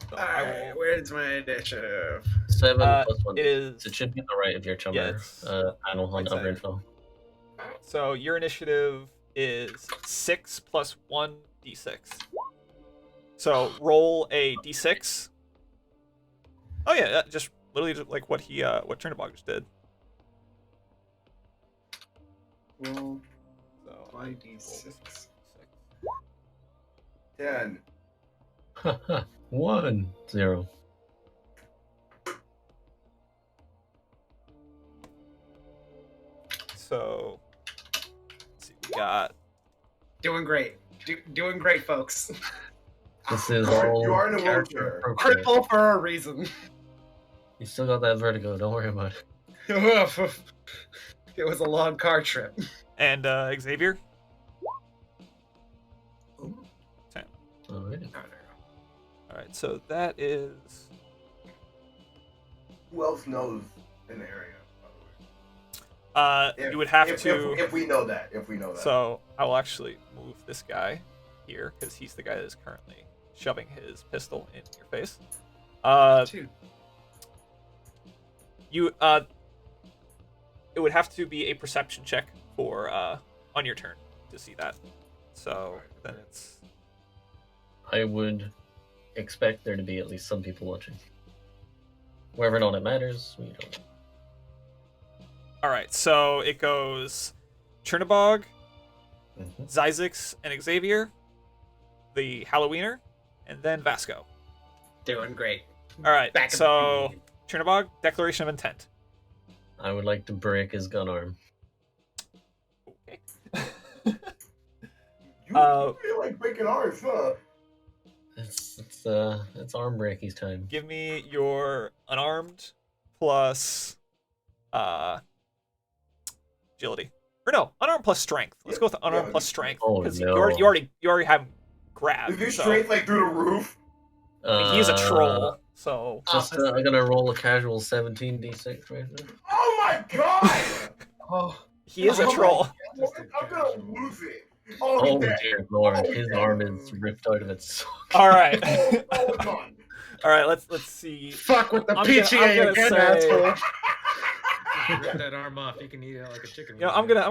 So I
Alright,
will.
where's my initiative?
7
Uh,
plus 1.
It is.
It should be on the right of your chummer.
Yeah, it's
Panel on
right
upper
side.
info.
So your initiative is 6 plus 1d6. So roll a d6. Oh yeah, that just literally just like what Chernobog just did.
Roll
So
5d6.
10.
1 0.
So let's see, we got
Doing great. Doing great, folks.
This is
You
all
are in a
character
wheelchair.
appropriate.
Cripple for a reason.
You still got that vertigo. Don't worry about it.
It was a long car trip.
and Xavier.
Alrighty.
All right, so that is
Who else knows in the area? by the way?
you would have
if,
to.
If we know that. If we know that.
So I will actually move this guy here because he's the guy that is currently shoving his pistol in your face.
Dude.
You it would have to be a perception check for on your turn to see that. So then it's
I would expect there to be at least some people watching. Whether or not it matters, we don't know.
all right. So it goes Chernobog,
Mhm.
Zyzix, and Xavier, the Halloweener, and then Vasco.
Doing great.
All right.
Back in
So
the
Chernobog, declaration of intent.
I would like to break his gun arm.
Okay.
You feel like breaking ours, huh?
It's arm breakies time.
Give me your unarmed plus agility. Or no, unarmed plus strength. Let's go with unarmed
Yeah.
plus strength
Oh,
because
no.
you already have grab.
Is this
So
straight like through the roof?
he's a troll. So
I'm gonna roll a casual 17d6 right now.
Oh my god!
Oh,
he is a
Oh my
troll.
I'm gonna lose it. Oh,
Oh
he's dead.
dear lord,
Oh,
his
dead.
arm is ripped out of its socket.
All right.
Oh, gone.
All right. Let's see.
fuck with the
I'm gonna-
PTA
I'm gonna
again,
say-
asshole.
Rip that arm off. You can eat it like a chicken.
You know, I'm gonna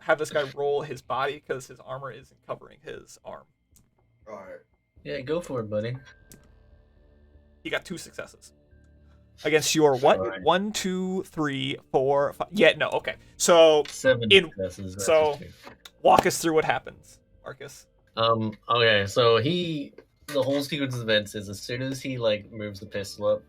have this guy roll his body because his armor isn't covering his arm.
Alright.
Yeah, go for it, buddy.
He got 2 successes against your what?
Alright.
1, 2, 3, 4, 5. Yeah. No. Okay. So
7
In-
successes. That's
so-
a two.
walk us through what happens, Marcus.
Okay, so the whole sequence of events is as soon as he like moves the pistol up,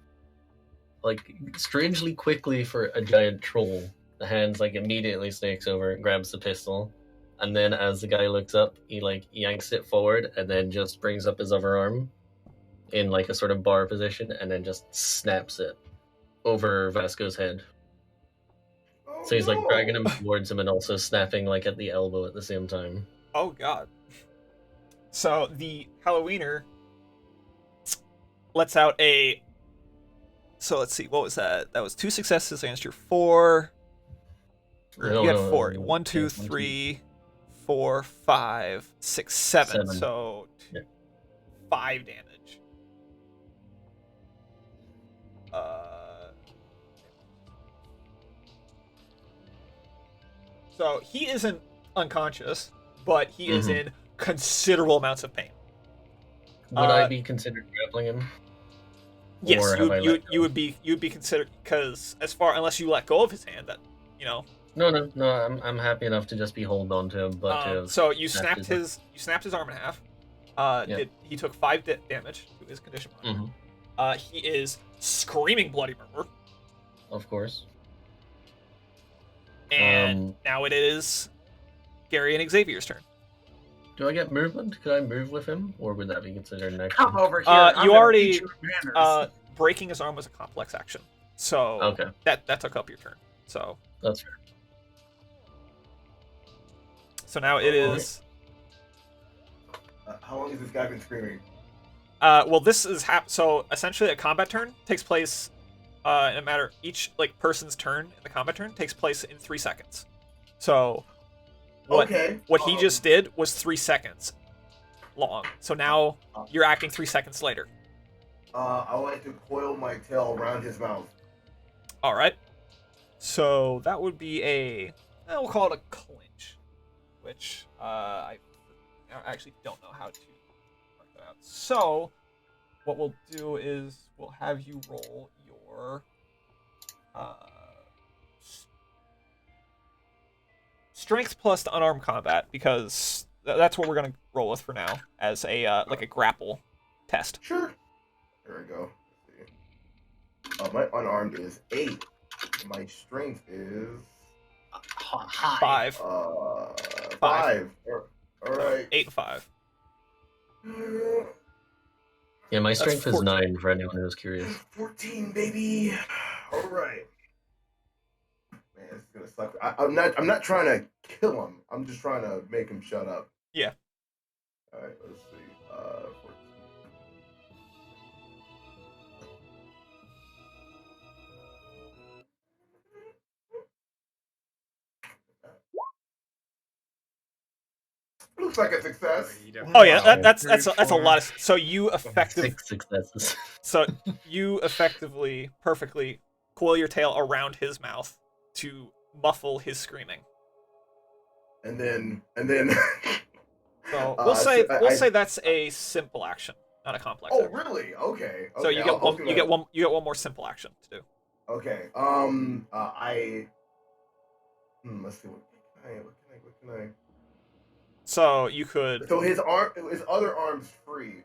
like strangely quickly for a giant troll, the hands like immediately snakes over and grabs the pistol, and then as the guy looks up, he like yanks it forward and then just brings up his other arm in like a sort of bar position and then just snaps it over Vasco's head.
Oh,
So he's like
no.
dragging him towards him and also snapping like at the elbow at the same time.
Oh God. So the Halloweener lets out a. So let's see, what was that? That was 2 successes against your 4. Or
No,
you had
no,
4.
no,
1,
yeah,
2,
1, 2.
3, 4, 5, 6, 7.
7.
So
Yeah.
5 damage. So he isn't unconscious, but he is in considerable amounts of pain.
Would I be considered grappling him?
Yes,
Or have I let go?
you would be considered, because unless you let go of his hand, that
No. I'm happy enough to just be holding on to him, but to have
so you
snapped
snapped his arm in half.
Yeah.
He took 5 damage to his condition armor. He is screaming bloody murder,
of course.
and now it is Gary and Xavier's turn.
Do I get movement? Could I move with him, or would that be considered an action?
Come over here.
You
I'm gonna
already
teach you manners.
breaking his arm was a complex action, so
Okay,
that took up your turn. So
that's fair.
now it is.
How long has this guy been screaming?
Well, this is so essentially a combat turn takes place in a matter each person's turn in the combat turn takes place in 3 seconds. So what he just did was 3 seconds long. So now you're acting 3 seconds later.
I like to coil my tail around his mouth.
All right. So that would be we'll call it a clinch, which I actually don't know how to work that out. So what we'll do is we'll have you roll your strength plus the unarmed combat, because that's what we're gonna roll with for now as a grapple test.
Sure. There we go. Let's see. My unarmed is 8. My strength is
Hi.
5.
5. All right.
8 and 5.
Yeah, my strength is
14.
9 for anyone who's curious.
14, baby. All right. Man, this is gonna suck. I'm not trying to kill him. I'm just trying to make him shut up.
Yeah.
All right. Let's see. 14. Looks like a success.
Oh yeah, that's a lot of. So you effectively
6 successes.
So you effectively, perfectly coil your tail around his mouth to muffle his screaming.
And then.
So we'll say that's a simple action, not a complex.
Oh,
action.
really? Okay.
So you get one more simple action to do.
Okay. Let's see. What can I?
So you could.
So his other arm's free.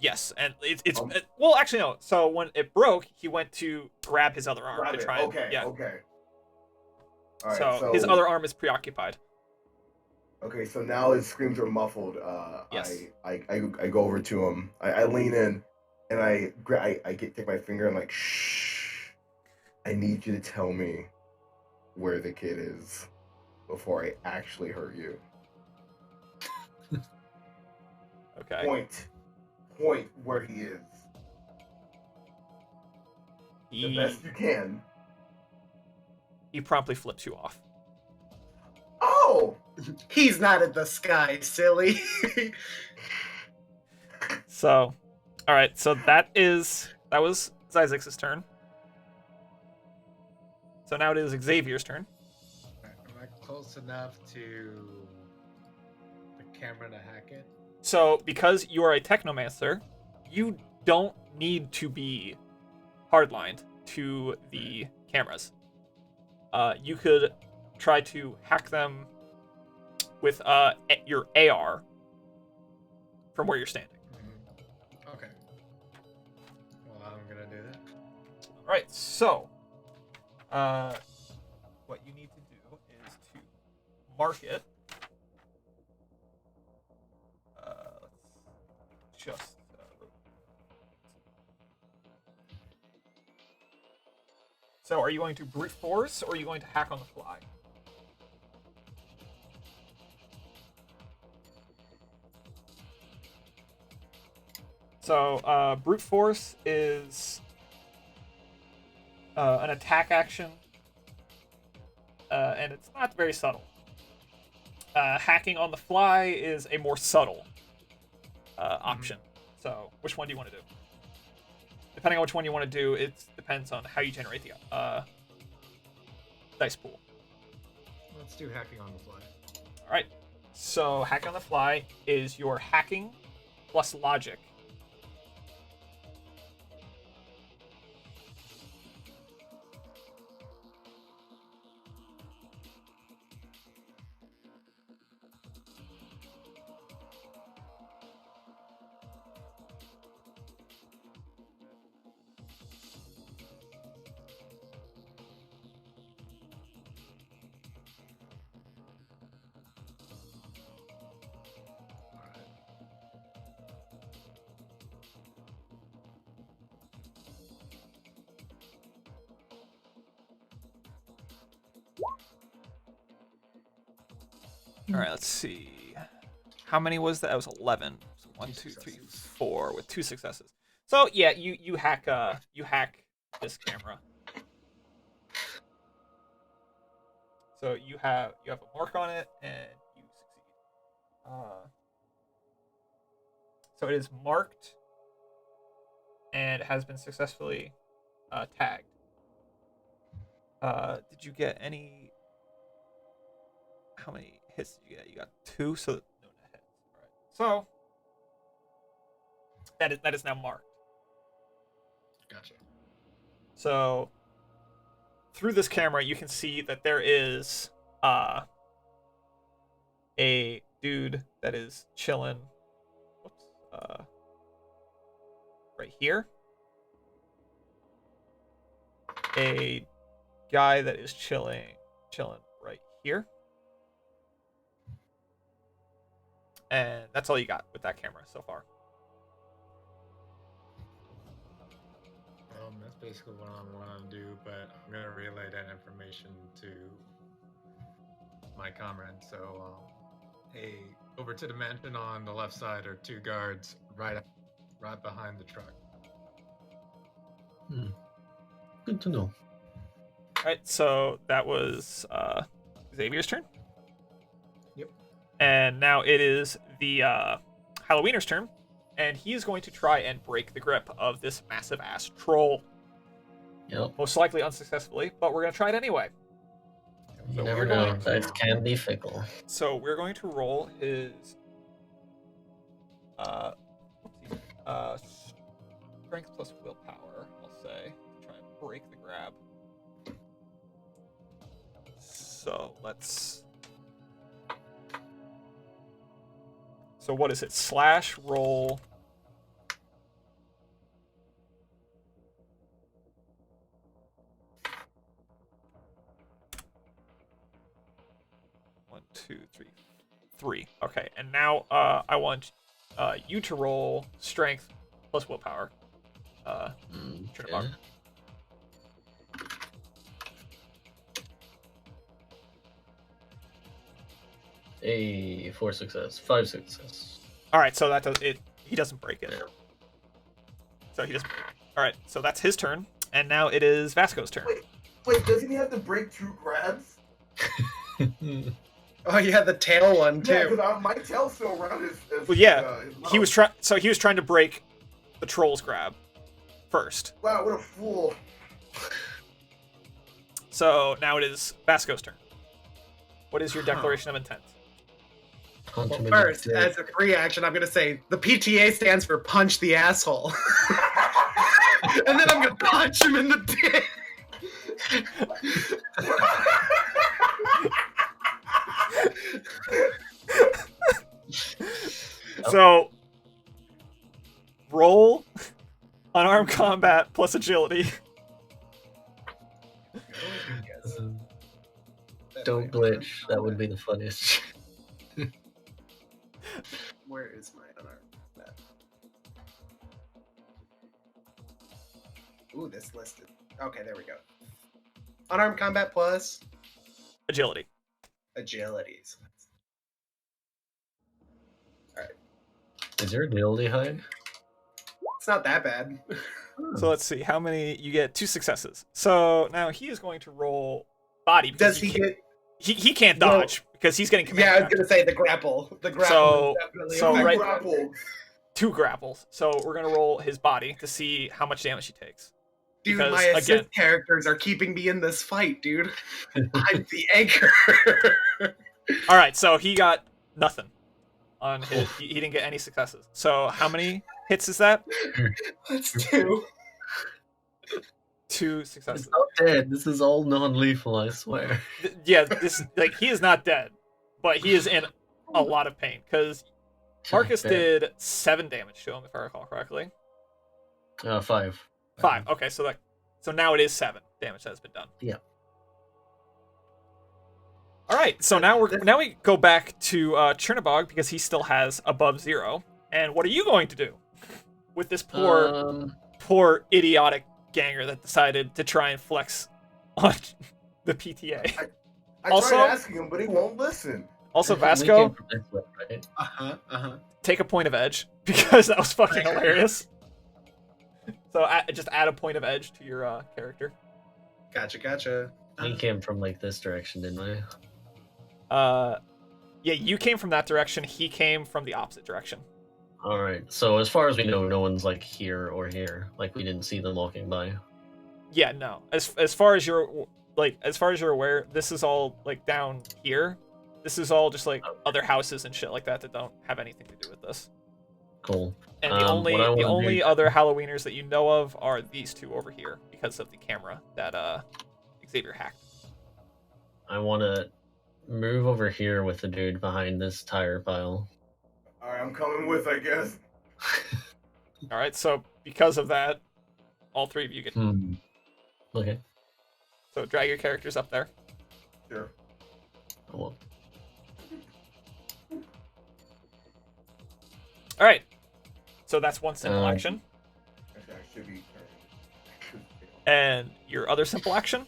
Yes, and it's well, actually no. So when it broke, he went to grab his other arm to try.
Okay.
Yeah.
Okay. All right,
so his other arm is preoccupied.
Okay, so now his screams are muffled.
Yes.
I go over to him. I lean in, and I take my finger and like, shh. I need you to tell me where the kid is before I actually hurt you.
Okay.
Point where he is. The best you can.
He promptly flips you off.
Oh!
He's not in the sky, silly.
So, all right. So that was Zyzix's turn. So now it is Xavier's turn.
Am I close enough to the camera to hack it?
So because you are a technomancer, you don't need to be hardlined to the cameras. You could try to hack them with your AR from where you're standing.
Mm-hmm. Okay. Well, I'm gonna do that.
All right. So, what you need to do is to mark it. Let's just. So, are you going to brute force or are you going to hack on the fly? So, brute force is an attack action, and it's not very subtle. Hacking on the fly is a more subtle option. So which one do you want to do? Depending on which one you want to do, it depends on how you generate the dice pool.
Let's do hacking on the fly.
All right. So hacking on the fly is your hacking plus logic. All right, let's see. How many was that? That was 11. So 1, 2, 3, 4 with 2 successes. So yeah, you hack this camera. So you have a mark on it and you succeed. So it is marked and has been successfully tagged. Did you get any? How many hits did you get? You got 2, so no hits. All right. So that is now marked.
Gotcha.
So through this camera, you can see that there is a dude that is chilling. Whoops. Right here. A guy that is chilling right here. And that's all you got with that camera so far.
That's basically what I'm going to do, but I'm going to relay that information to my comrade. So, over to the mansion on the left side are 2 guards right behind the truck.
Good to know.
All right, so that was Xavier's turn.
Yep.
And now it is the Halloweener's turn, and he is going to try and break the grip of this massive ass troll.
Yep.
Most likely unsuccessfully, but we're going to try it anyway.
You never know. Dice can be fickle.
So we're going to roll his strength plus willpower, I'll say, to try and break the grab. So let's. So what is it? Slash roll. One, two, three. Okay, and now I want you to roll strength plus willpower. Turn it on.
A 4 success, 5 success.
All right, so that does it. He doesn't break it. So he doesn't break it. All right, so that's his turn, and now it is Vasco's turn.
Wait, doesn't he have to break 2 grabs?
Oh yeah, the tail one too.
Yeah, because my tail's still around his
Well, yeah,
his
he was
mouth.
he was trying to break the troll's grab first.
Wow, what a fool!
So now it is Vasco's turn. What is your declaration of intent?
Punch him
Well,
in the
first,
dick.
as a free action, I'm gonna say the PTA stands for punch the asshole, and then I'm gonna punch him in the dick.
So roll unarmed combat plus agility.
Don't glitch. That would be the funniest.
Where is my unarmed combat? Ooh, this listed. Okay, there we go. Unarmed combat plus
Agility.
agilities.
Is your agility high?
It's not that bad.
So let's see how many you get. 2 successes. So now he is going to roll body. Because
Does he
can't-
get?
He can't
Well,
dodge because he's getting command.
Yeah, I was
action.
gonna say the grapple. The grapple.
So-
is definitely
so
affected.
right-
Grapple.
2 grapples. So we're gonna roll his body to see how much damage he takes.
Dude,
Because,
my assist
again-
characters are keeping me in this fight, dude. I'm the anchor.
All right, so he got nothing on his. He didn't get any successes. So how many hits is that?
That's 2.
2
It's
successes.
not dead. This is all non-lethal, I swear.
Yeah, this like he is not dead, but he is in a lot of pain because Marcus
Damn.
did 7 damage to him, if I recall correctly.
5.
5. Okay, so now it is 7 damage that has been done.
Yeah.
All right, so now we go back to Chernobog because he still has above 0. And what are you going to do with this poor idiotic ganger that decided to try and flex on the PTA?
I
Also-
tried asking him, but he won't listen.
Also,
We came
Vasco,
from this way, right?
take a point of edge because that was fucking hilarious. So just add a point of edge to your character.
Gotcha.
We came from like this direction, didn't we?
Yeah, you came from that direction. He came from the opposite direction.
All right. So as far as we know, no one's like here or here. Like we didn't see them walking by.
Yeah, no. As far as you're aware, this is all like down here. This is all just like other houses and shit like that don't have anything to do with this.
Cool.
And the only
what I wanna
only
do-
other Halloweeners that you know of are these 2 over here because of the camera that Xavier hacked.
I want to move over here with the dude behind this tire pile.
All right, I'm coming with, I guess.
All right, so because of that, all 3 of you get.
Okay.
So drag your characters up there.
Sure.
Well,
All right. So that's one simple action,
Actually, I should be turning.
and your other simple action.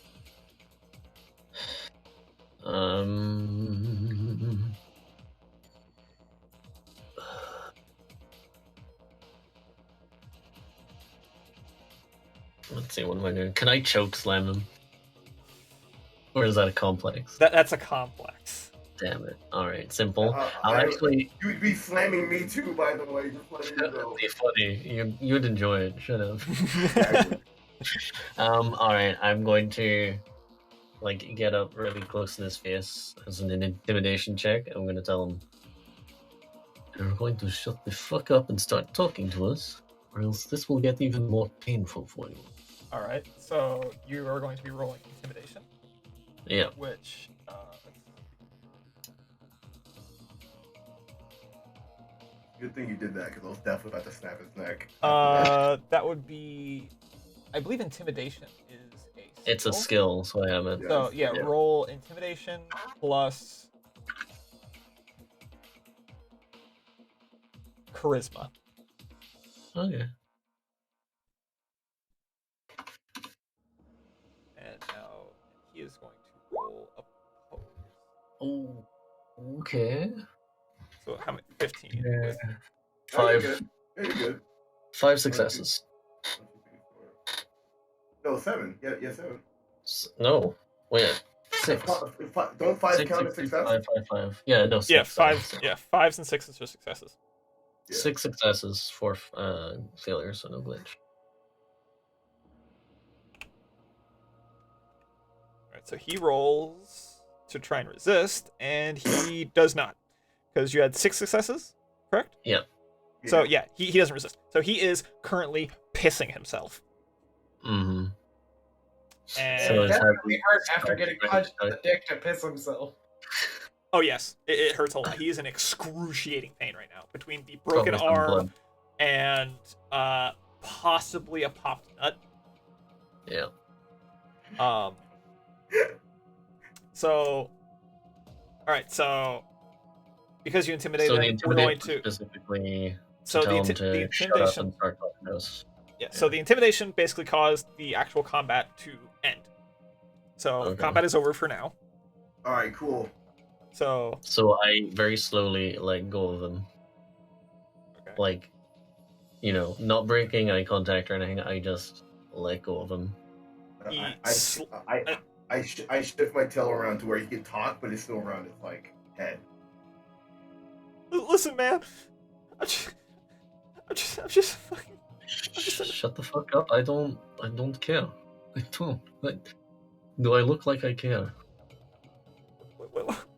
Let's see, what am I doing? Can I choke slam him? Or is that a complex?
That's a complex.
Damn it. Alright, simple.
Uh,
I'll
I-
actually
You'd be slamming me too, by the way. Just letting you know.
be funny. You'd enjoy it. Shut up.
Exactly.
Alright, I'm going to like get up really close to his face as an intimidation check. I'm gonna tell him you're going to shut the fuck up and start talking to us, or else this will get even more painful for you.
All right. So you are going to be rolling intimidation,
Yeah.
which
Good thing you did that, because I was definitely about to snap his neck.
that would be, I believe, intimidation is a.
It's a skill, so I have it.
So yeah,
Yeah.
roll intimidation plus charisma.
Okay.
And now he is going to roll oppose.
Oh, okay.
So how many? 15.
Yeah.
with-
Oh, you're
Five.
good. Yeah, you're good.
5 successes.
No, 7. Yeah, 7.
No, wait. 6.
Don't 5
Six,
count as
six,
success?
5. Yeah, no.
Yeah,
6,
5. Yeah, 5s and 6s are successes.
Yeah.
6 successes, 4 failures, so no glitch.
All right, so he rolls to try and resist, and he does not, because you had 6 successes, correct?
Yeah.
So yeah, he doesn't resist. So he is currently pissing himself.
Mm-hmm.
And
So it's
Definitely hurt after
Right,
getting
right,
punched in
right.
the dick to piss himself.
oh yes, it hurts a lot. He is in excruciating pain right now between the broken
Probably some
arm
blood.
and possibly a popped nut.
Yeah.
So, all right. So, because you intimidated
So the
him, we're going
intimidation
to.
specifically
So
tell him
the
to shut up
intimidation.
and start talking to us.
Yeah. So the intimidation basically caused the actual combat to end. So
Okay.
combat is over for now.
Alright, cool.
So
So I very slowly let go of him.
okay.
Like, you know, not breaking eye contact or anything. I just let go of him.
I shift my tail around to where he can talk, but it's still around his, like, head.
Listen, man. I'm just fucking.
Shut the fuck up. I don't care. I don't. Do I look like I care?
What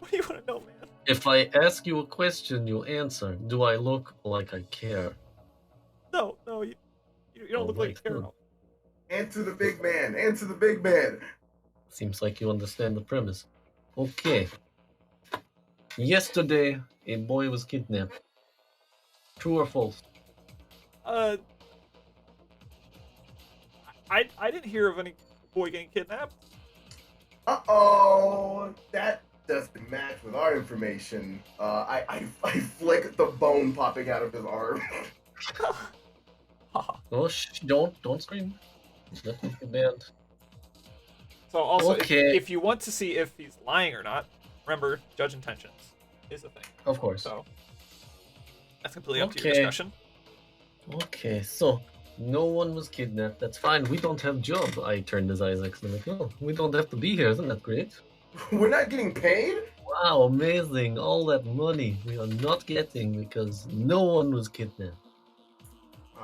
do you want to know, man?
If I ask you a question, you answer. Do I look like I care?
No, you don't look like you
Alright,
care.
good.
Answer the big man. Answer the big man.
Seems like you understand the premise. Okay. Yesterday, a boy was kidnapped. True or false?
I didn't hear of any boy getting kidnapped.
Uh-oh. That doesn't match with our information. I flick the bone popping out of his arm.
Oh, don't scream. That would be bad.
So also,
Okay.
if you want to see if he's lying or not, remember, judge intentions is the thing.
Of course.
So that's completely up to your
Okay.
discretion.
Okay, so no one was kidnapped. That's fine. We don't have job. I turned his eyes like, oh, we don't have to be here. Isn't that great?
We're not getting paid?
Wow, amazing. All that money we are not getting because no one was kidnapped.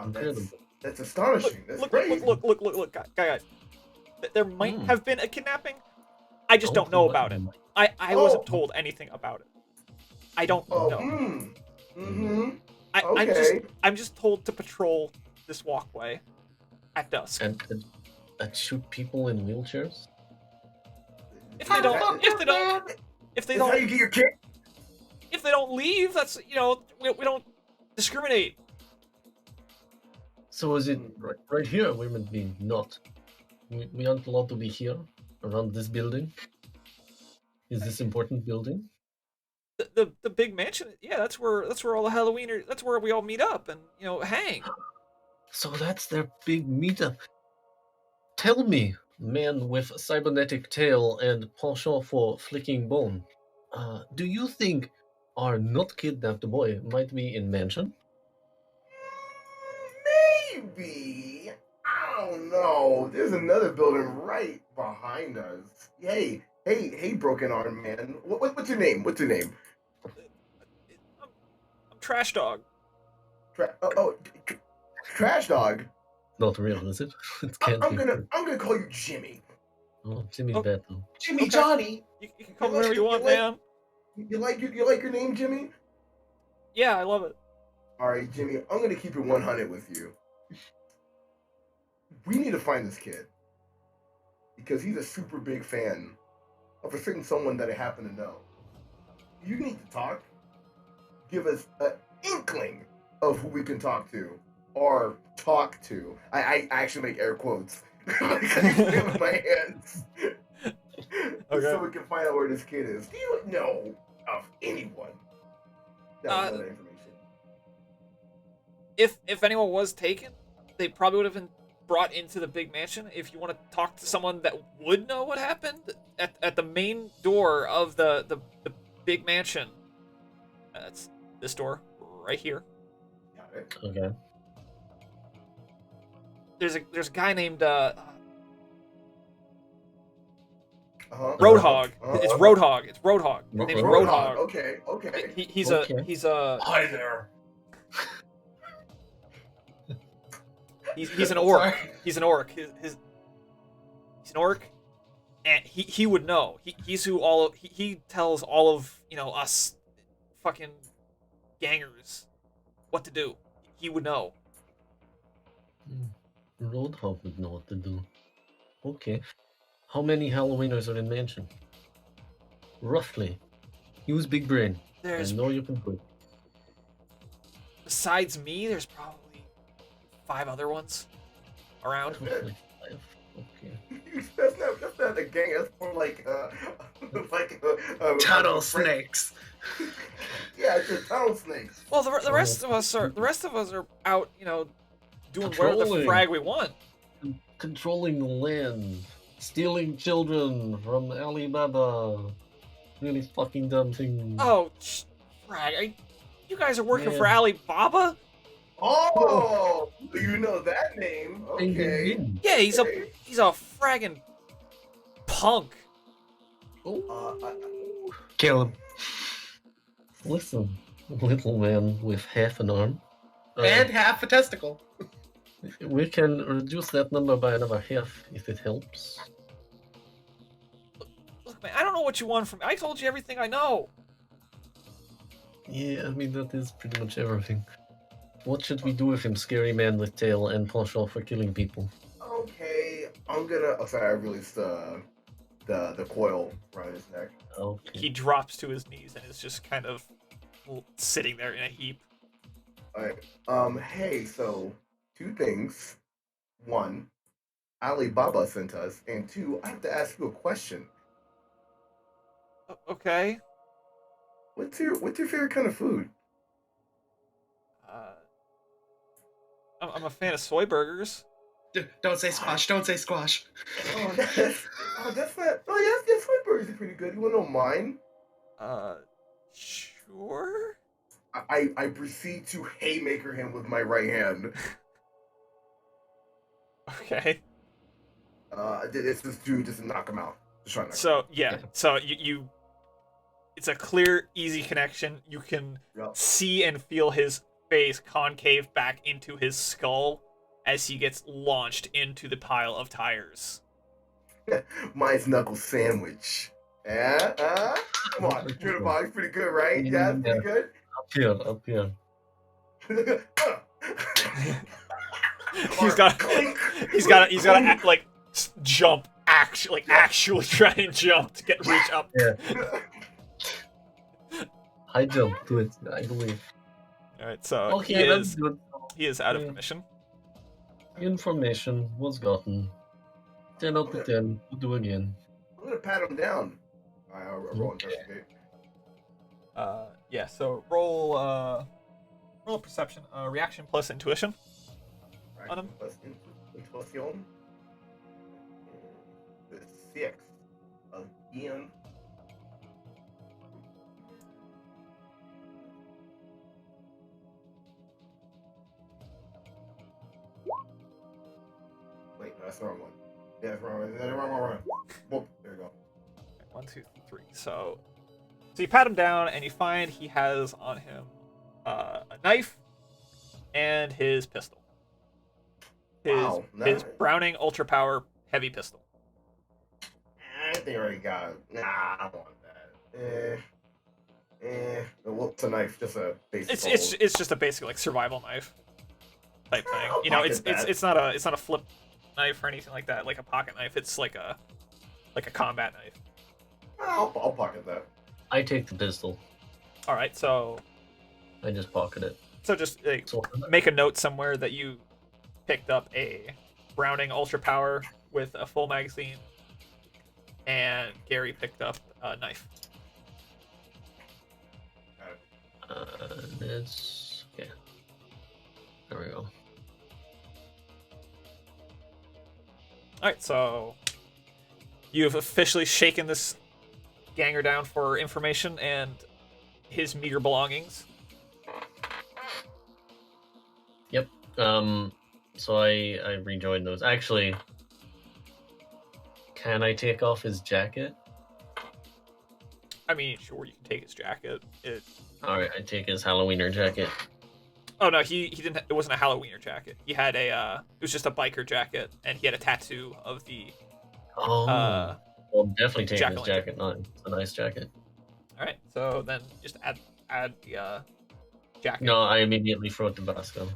Incredible.
That's astonishing. That's
Look,
great.
look, guys. There might
Hmm.
have been a kidnapping. I just don't know about it. I wasn't told anything about it. I don't know.
Mm-hmm.
I'm just told to patrol this walkway at dusk.
And shoot people in wheelchairs?
If they don't
Is that how you get your kick?
if they don't leave, that's we don't discriminate.
So is it right here? We're meant to be not. We aren't allowed to be here around this building. Is this important building?
The big mansion, yeah, that's where all the Halloweeners, that's where we all meet up and hang.
So that's their big meetup. Tell me, man with cybernetic tail and penchant for flicking bone, do you think our not kidnapped boy might be in mansion?
Maybe. I don't know. There's another building right behind us. Hey, broken arm man. What's your name? What's your name?
I'm Trash Dog.
Trash Dog.
Not real, is it? It can't
I'm
be.
gonna call you Jimmy.
Oh, Jimmy's
Oh.
bad though.
Jimmy
Okay.
Johnny.
You can call me whatever you want, man.
You like your name, Jimmy?
Yeah, I love it.
All right, Jimmy. I'm gonna keep it 100 with you. We need to find this kid because he's a super big fan of a certain someone that I happen to know. You need to talk. Give us an inkling of who we can talk to or talk to. I actually make air quotes with my hands.
Okay.
So we can find out where this kid is. Do you know of anyone that would know that information?
If anyone was taken, they probably would have been brought into the big mansion. If you want to talk to someone that would know what happened, at the main door of the big mansion, that's this door right here.
Got it.
Okay.
There's a guy named
Uh-huh.
Roadhog.
Uh-huh.
It's Roadhog. It's Roadhog. His name's
Roadhog.
Roadhog.
Okay.
He's
Okay.
he's
Hi there.
he's an orc. He's an orc. He's an orc, and he would know. He's who he tells all of us fucking gangers what to do. He would know.
Roadhog would know what to do. Okay. How many Halloweeners are in mansion? Roughly. Use big brain.
There's
I know you can do it.
besides me, there's probably 5 other ones around.
Roughly 5. Okay.
That's not a gang. That's more like
Tunnel
a friend.
snakes.
Yeah, it's just tunnel snakes.
Well, the rest of us are out, doing whatever the
Patrolling.
frag we want.
Controlling the land. Stealing children from Alibaba. Really fucking dumb thing.
Oh, frag! You guys are working for
Man.
Alibaba?
Oh, you know that name? Okay.
Yeah, he's
Okay.
a fragging punk.
Kill him.
Listen, little man with half an arm.
And half a testicle.
We can reduce that number by another half if it helps.
Look, man, I don't know what you want from me. I told you everything I know.
Yeah, I mean, that is pretty much everything. What should we do with him, scary man with tail and partial for killing people?
Okay, I'm gonna. Oh, sorry, I released the coil around his neck.
Okay.
He drops to his knees and is just kind of sitting there in a heap.
Alright. Hey, so 2 things. 1, Alibaba sent us, and 2, I have to ask you a question.
Okay.
What's your favorite kind of food?
I'm a fan of soy burgers.
Don't say squash. Don't say squash.
Oh, that's not. Oh, yes, soy burgers are pretty good. You wanna know mine?
Sure.
I proceed to haymaker him with my right hand.
Okay.
It's just to knock him out. Just trying to knock him
So yeah, so you it's a clear, easy connection. You can
out.
see and feel his face concave back into his skull as he gets launched into the pile of tires.
Yep. Mine's knuckle sandwich. Yeah, come on, Tuna Bog's pretty good, right? Yeah, it's pretty good.
Up here.
He's got to act like jump, actually try and jump to reach up.
Yeah. High jump, do it, I believe.
All right, so
Okay, that's good.
he is out of commission.
Information was gotten. 10 out of 10. We'll do again.
I'm gonna pat him down. Alright, I'll roll investigate.
Yeah. So roll a perception, reaction plus intuition. On him.
Plus intuition. The 6 again. Wait, no, that's the wrong one. Yeah, that's wrong. Wrong. Whoop, there you go.
1, 2, 3. So you pat him down and you find he has on him a knife and his pistol. His Browning Ultra Power heavy pistol.
I think I already got it. Nah, I don't want that. Well, it's a knife, just a basic.
It's just a basic like survival knife type thing. You know, it's not a flip knife or anything like that, like a pocket knife. It's like a combat knife.
I'll pocket that.
I take the pistol.
All right, so
I just pocket it.
So just make a note somewhere that you picked up a Browning Ultra Power with a full magazine, and Gary picked up a knife.
This. Okay. There we go.
Alright, so you've officially shaken this ganger down for information and his meager belongings.
Yep. So I rejoined those. Actually, can I take off his jacket?
I mean, sure, you can take his jacket.
Alright, I take his Halloweener jacket.
Oh no, he didn't. It wasn't a Halloweener jacket. He had it was just a biker jacket, and he had a tattoo of the.
Well, definitely take his jacket. Not it's a nice jacket.
All right, so then just add the jacket.
No, I immediately throw it to Vasco.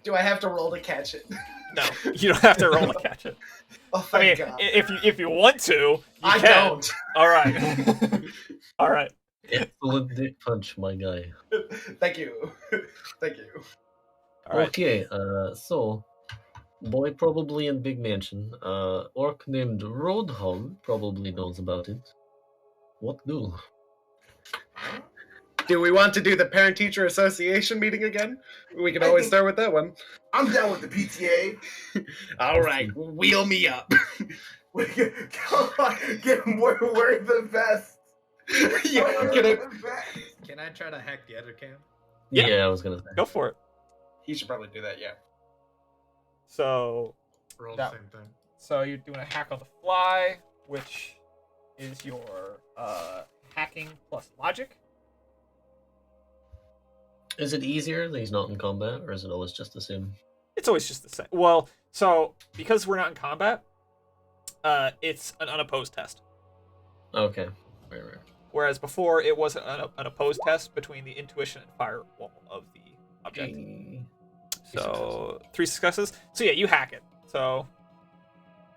Do I have to roll to catch it?
No, you don't have to roll to catch it.
Oh, thank God.
if you want to, you can.
Don't.
All right. All right.
Excellent dick punch, my guy.
Thank you. Thank you.
All right.
Okay, so boy probably in big mansion. Orc named Roadhog probably knows about it. What do?
Do we want to do the parent-teacher association meeting again? We can always start with that one.
I'm down with the PTA.
All right, wheel me up.
Come on, we're the best.
Can I try to hack the other cam?
Yeah, I was gonna say.
Go for it.
He should probably do that, yeah.
So
Roll the same thing.
So you're doing a hack on the fly, which is your hacking plus logic.
Is it easier that he's not in combat, or is it always just the same?
It's always just the same. Well, so because we're not in combat, it's an unopposed test.
Okay. Right.
Whereas before, it was an opposed test between the intuition and firewall of the object. So 3 successes. So yeah, you hack it. So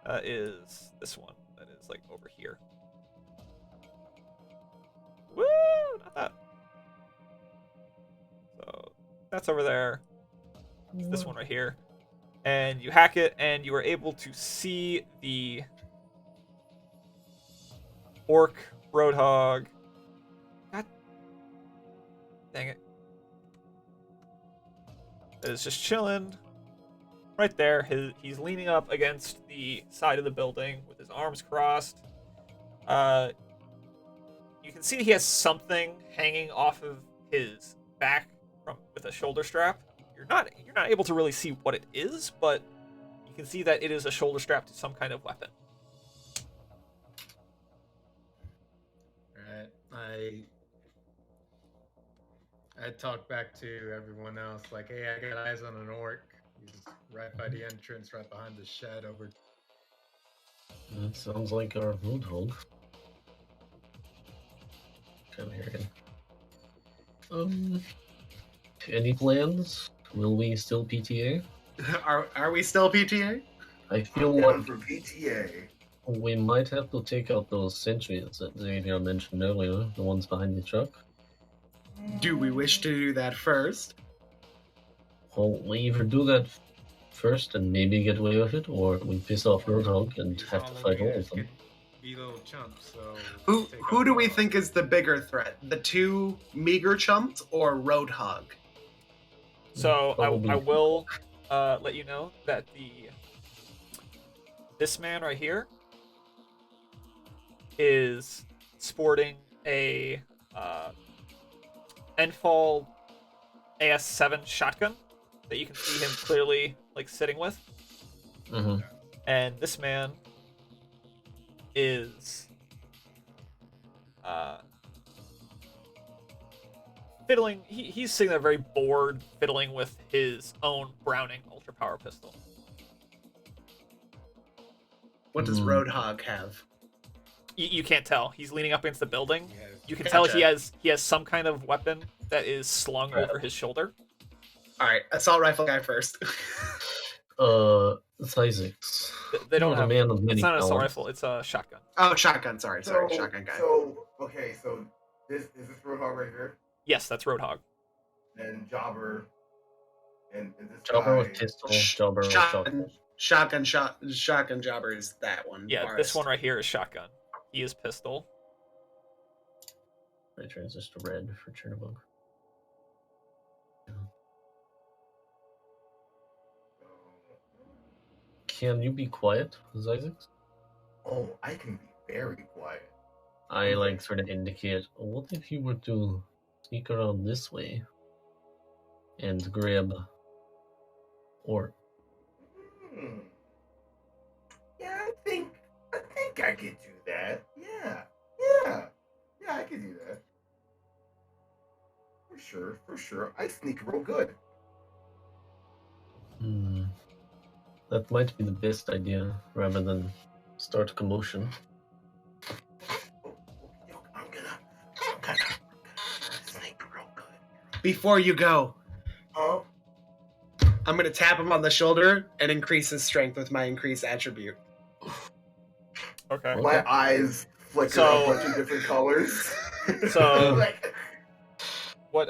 that is this one. That is like over here. Woo! Not that. So that's over there. It's this one right here. And you hack it, and you are able to see the orc roadhog. God dang it. That is just chilling right there. He's leaning up against the side of the building with his arms crossed. You can see he has something hanging off of his back with a shoulder strap. You're not able to really see what it is, but you can see that it is a shoulder strap to some kind of weapon.
Alright, I talk back to everyone else like, hey, I got eyes on an orc. He's right by the entrance, right behind the shed over.
That sounds like our roadhog. Come here again. Any plans? Will we still PTA?
Are we still PTA?
I feel
Down
like
for PTA.
we might have to take out those sentries that Xavier mentioned earlier, the ones behind the truck.
Do we wish to do that first?
Well, we either do that first and maybe get away with it, or we piss off Roadhog and
These
have to
all
fight all
leaders
of them.
can Be little chumps, so
Who do we think is the bigger threat? The 2 meager chumps or Roadhog?
So I
Probably.
will let you know that this man right here is sporting a Enfall AS7 shotgun that you can see him clearly like sitting with.
Mm-hmm.
And this man is fiddling. He's sitting there very bored, fiddling with his own Browning ultra power pistol.
What does Roadhog have?
You can't tell. He's leaning up against the building.
Yes.
You can tell
Gotcha.
he has some kind of weapon that is slung over his shoulder.
All right, assault rifle guy first.
It's Isaacs.
They don't
Not a
have.
man of many
It's not an assault
talents.
rifle. It's a shotgun.
Oh, shotgun. Sorry, shotgun guy.
So this is this Roadhog right here,
Yes, that's Roadhog.
and Jobber, and this
Jobber
guy.
with pistol, Jobber with shotgun.
Shotgun jobber is that one.
Yeah,
Forrest.
this one right here is shotgun. He is pistol.
I transist to red for Chernobog. Can you be quiet, Isaacs?
Oh, I can be very quiet.
I like sort of indicate, what if you were to sneak around this way and grab or
Hmm. Yeah, I think I could do that. Yeah, I could do that. For sure. I sneak real good.
that might be the best idea rather than start a commotion.
I'm gonna sneak real good.
Before you go,
Oh,
I'm gonna tap him on the shoulder and increase his strength with my increased attribute.
Okay.
my eyes flicker
So-
a bunch of different colors.
So-
like,
What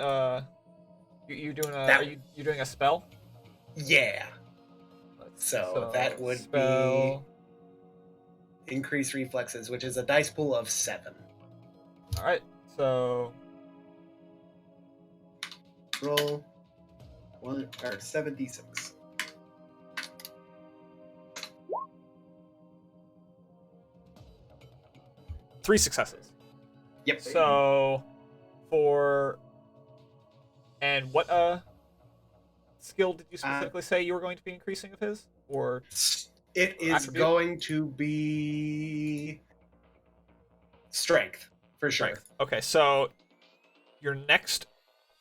you doing
That-
you doing a spell?
Yeah. So that would
spell.
be increased reflexes, which is a dice pool of 7.
All right. So
Roll 7d6.
three successes.
Yep.
So and what skill did you specifically say you were going to be increasing of his? Or
It is
attribute?
going to be strength for sure.
strength? Okay, so your next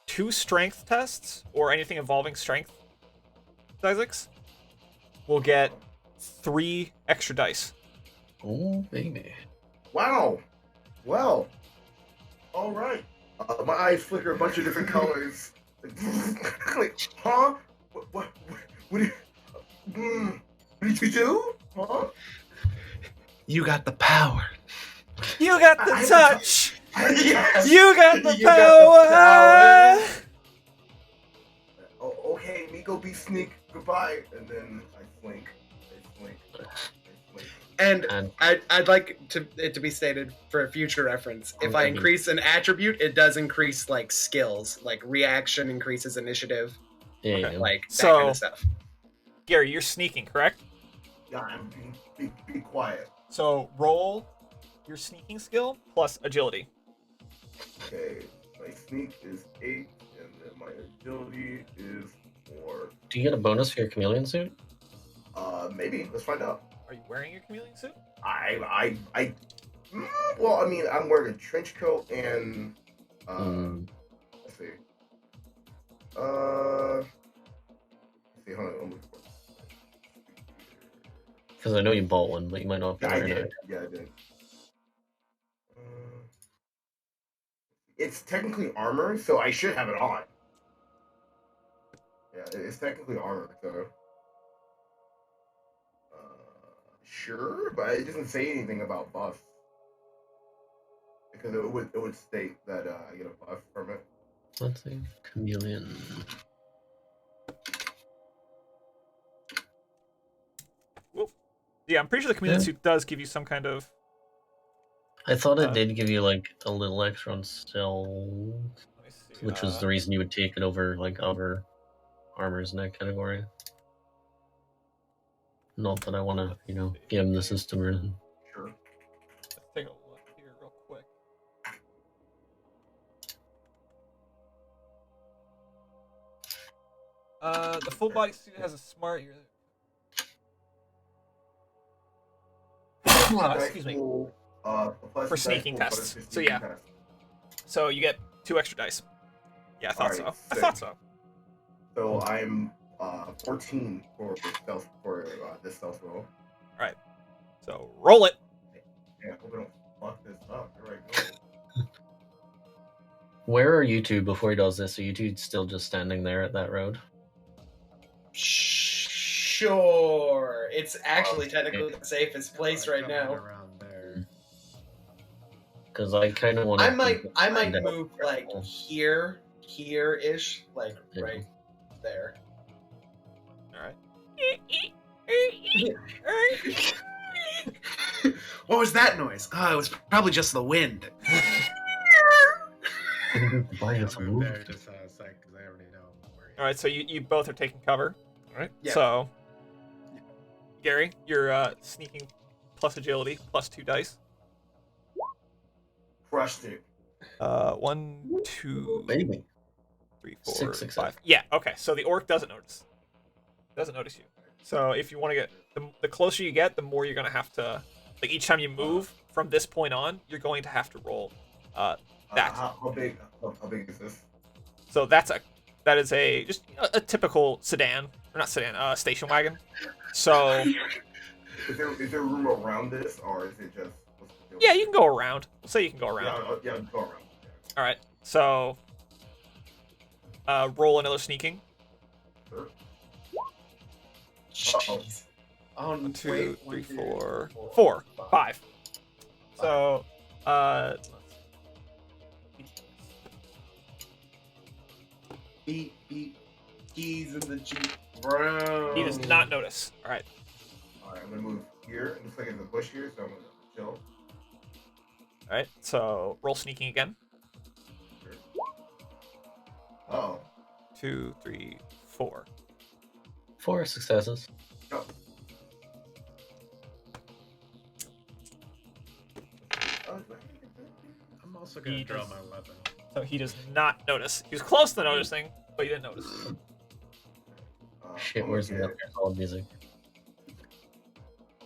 2 strength tests or anything involving strength, Isaacs, will get 3 extra dice.
Oh, baby.
Wow. Well. All right. My eyes flicker a bunch of different colors. Like, huh? What did you do? Huh?
You got the power.
You got the
I-
touch!
Yes.
You got the
You got
power!
the power. Oh, okay, Miko be sneak. Goodbye. And then I slink.
And
And
I'd like it to be stated for future reference. If I
Okay.
increase an attribute, it does increase like skills, like reaction increases initiative,
yeah,
Okay.
yeah.
like that
So-
kind of stuff.
Gary, you're sneaking, correct?
Yeah, I'm be quiet.
So roll your sneaking skill plus agility.
Okay, my sneak is 8, and then my agility is 4.
Do you get a bonus for your chameleon suit?
Maybe. Let's find out.
Are you wearing your chameleon suit?
Well, I mean, I'm wearing a trench coat and, let's see. Let's see, hold on, I'm looking for it.
Because I know you bought one, but you might not be
Yeah, I
wearing
did.
it.
Yeah, I did. It's technically armor, so I should have it on. Yeah, it's technically armor, so. Sure, but it doesn't say anything about buff. Because it would state that I get a buff from it.
Let's see. Chameleon.
Yeah, I'm pretty sure the chameleon
Yeah.
suit does give you some kind of.
I thought it
Uh,
did give you like a little extra on stealth,
Let me see.
which was the reason you would take it over like other armors in that category. Not that I want to, game the system or anything.
Sure.
Let's take a look here real quick. The full body suit has a smart. Excuse me. For sneaking tests. So, yeah. So you get 2 extra dice. Yeah, I thought
Alright,
so. I
sick.
thought so.
So I'm 14 for stealth for this stealth roll.
So roll it.
Yeah, hope I don't fuck this up. Here I go.
Where are you two before he does this? Are you two still just standing there at that road?
Sure, it's actually technically the safest place right
Somewhere
now.
around there.
Because I kind of want to.
I might move like here-ish, like
Yeah.
right there.
Alright.
What was that noise? Oh, it was probably just the wind.
Buy
Yeah,
us a
move
move.
there just out of sight because I already know where he
Alright, so you both are taking cover. Alright.
Yeah.
So Gary, you're sneaking plus agility plus 2 dice.
Crushed it.
1, 2,
Baby.
3, 4,
6 success.
5. Yeah, okay. So the orc doesn't notice. Doesn't notice you. So if you want to get the closer you get, the more you're gonna have to like each time you move from this point on, you're going to have to roll that.
How big is this?
So that is a just a typical sedan or not sedan, station wagon. So
Is there room around this, or is it just? what's the deal?
yeah, you can go around. We'll say you can go around.
Yeah, go around. Yeah.
All right. So roll another sneaking.
Sure.
Jeez. Oh,
1, 2,
wait,
3,
1, 2,
4,
4,
4, 5. So
Beep, beep. Keys in the Jeep. Bro.
he does not notice. All right.
All right, I'm gonna move here. It looks like there's a bush here, so I'm gonna chill.
All right. So roll sneaking again.
Sure. Oh,
2, 3, 4.
4 successes.
no.
I'm also gonna
He
draw
does-
my weapon.
So he does not notice. He was close to noticing, but he didn't notice.
Shit,
I'm
where's
gonna
the
get-
solid music?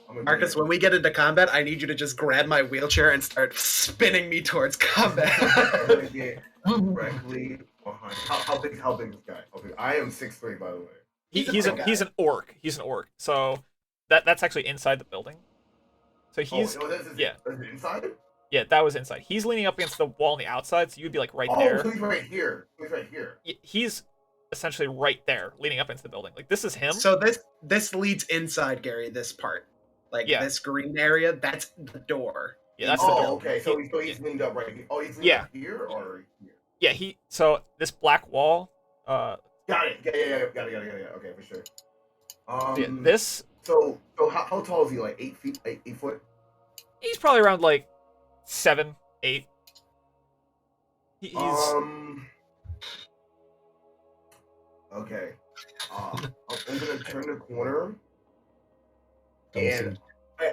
I'm gonna
Marcus,
get-
when we get into combat, I need you to just grab my wheelchair and start spinning me towards combat.
I'm gonna get directly behind How big? How big is this guy? How big? I am 6'3", by the way.
He's an orc. He's an orc. So that's actually inside the building. So he's
This is
yeah.
Is it inside?
Yeah, that was inside. He's leaning up against the wall on the outside, so you'd be like right
Oh,
there.
so he's right here. He's right here.
He's essentially right there, leaning up into the building. Like this is him.
So this leads inside, Gary. This part, like this green area, that's the door.
Yeah, that's the door.
Okay. So he's leaned up right here. Oh, he's leaned up here or here?
Yeah, so this black wall.
Got it. Yeah. Got it. Okay, for sure.
This.
So how tall is he? Like 8 feet? 8 foot?
He's probably around like 7, 8. He's.
Okay. I'm gonna turn the corner, and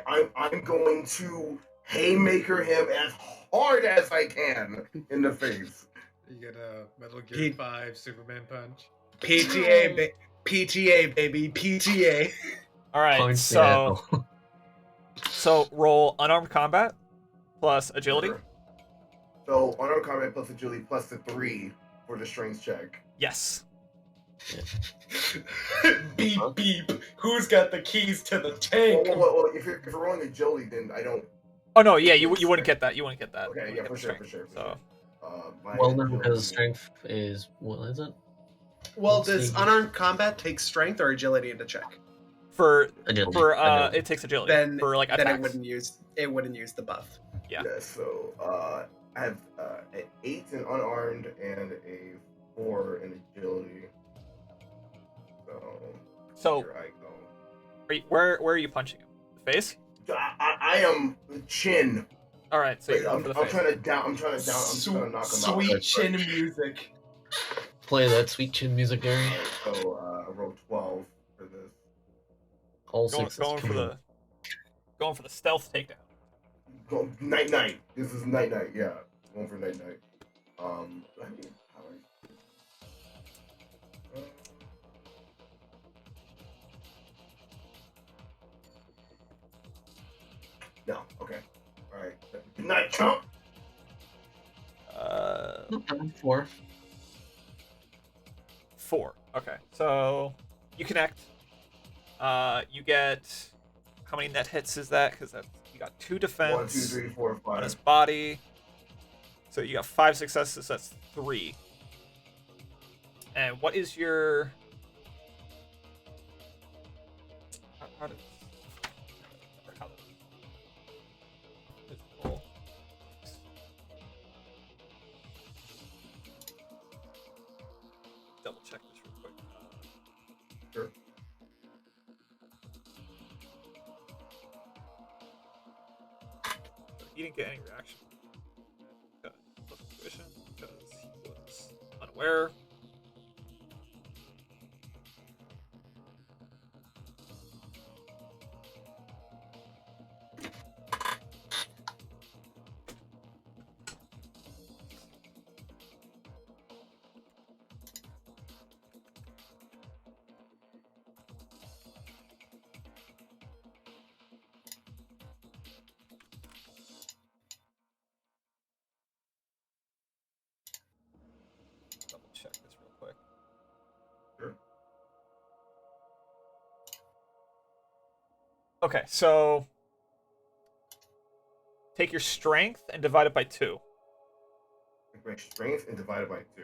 I'm going to haymaker him as hard as I can in the face.
You get a Metal Gear 5 Superman punch.
PTA, baby, PTA.
All right, so roll unarmed combat plus agility.
So unarmed combat plus agility plus the 3 for the strength check.
Yes.
Beep beep. Who's got the keys to the tank?
Well, if you're rolling agility, then I don't.
Oh no, yeah, you wouldn't get that. You wouldn't get that.
Okay, yeah, for sure.
So.
Well, then because strength is what is it?
Well, does unarmed combat take strength or agility into check?
For
agility.
It takes agility.
Then
for like attacks.
Then it wouldn't use the buff.
Yeah.
So I have an 8 in unarmed and a 4 in agility. So here I go.
Where are you punching him? The face?
I am chin.
All right, so you're
I'm
face.
trying to knock him out.
Sweet chin music.
Play that sweet chin music, Gary.
So I rolled 12 for this.
All sixes.
Going for the stealth takedown.
Night. This is night. Yeah, going for night. No. Okay. All right. Good night, chump.
4. Okay. So you connect. You get how many net hits is that? Because you got 2 defense.
1, 2, 3, 4, 5.
On his body. So you got 5 successes. That's 3. And what is your? How did? Double check this real quick.
Sure.
He didn't get any reaction. Plus intuition because he was unaware. Double check this real quick.
Sure.
Okay, so take your strength and divide it by 2.
Take my strength and divide it by 2.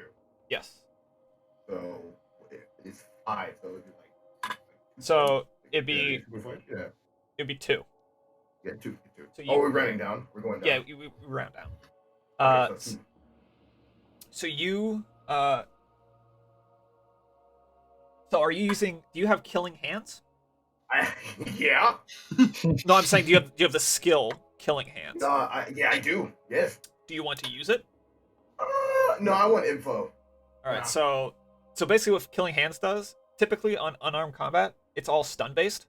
Yes.
So it's 5. So it'd be like.
So it'd be.
Yeah.
It'd be 2.
Yeah, 2.
So
we're running down. We're going down.
Yeah, we round down.
Okay,
so you. So are you using? Do you have killing hands?
Yeah.
No, I'm saying do you have the skill killing hands?
Yeah, I do. Yes.
Do you want to use it?
No, I want info.
All right. So basically, what killing hands does, typically on unarmed combat, it's all stun based.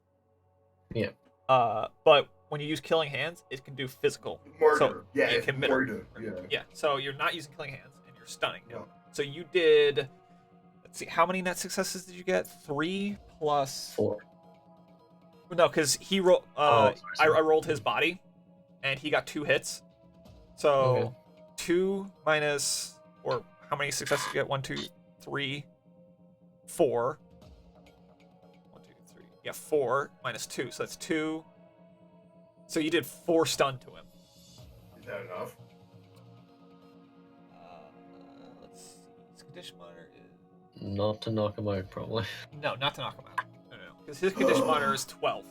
Yeah.
But when you use killing hands, it can do physical.
Murder.
So
yeah,
it can
murder.
Yeah. So you're not using killing hands, and you're stunning him.
No.
So you did. Let's see. How many net successes did you get? 3 plus
4.
No, because he rolled.
Sorry.
I rolled his body, and he got 2 hits. So 2 minus, or how many successes you get? 1, 2, 3, 4. 1, 2, 3. Yeah, 4 minus 2, so that's 2. So you did 4 stun to him.
Is that enough?
Let's see. His condition monitor is
Not to knock him out, probably.
no, not to knock him out. No, because his condition monitor is 12.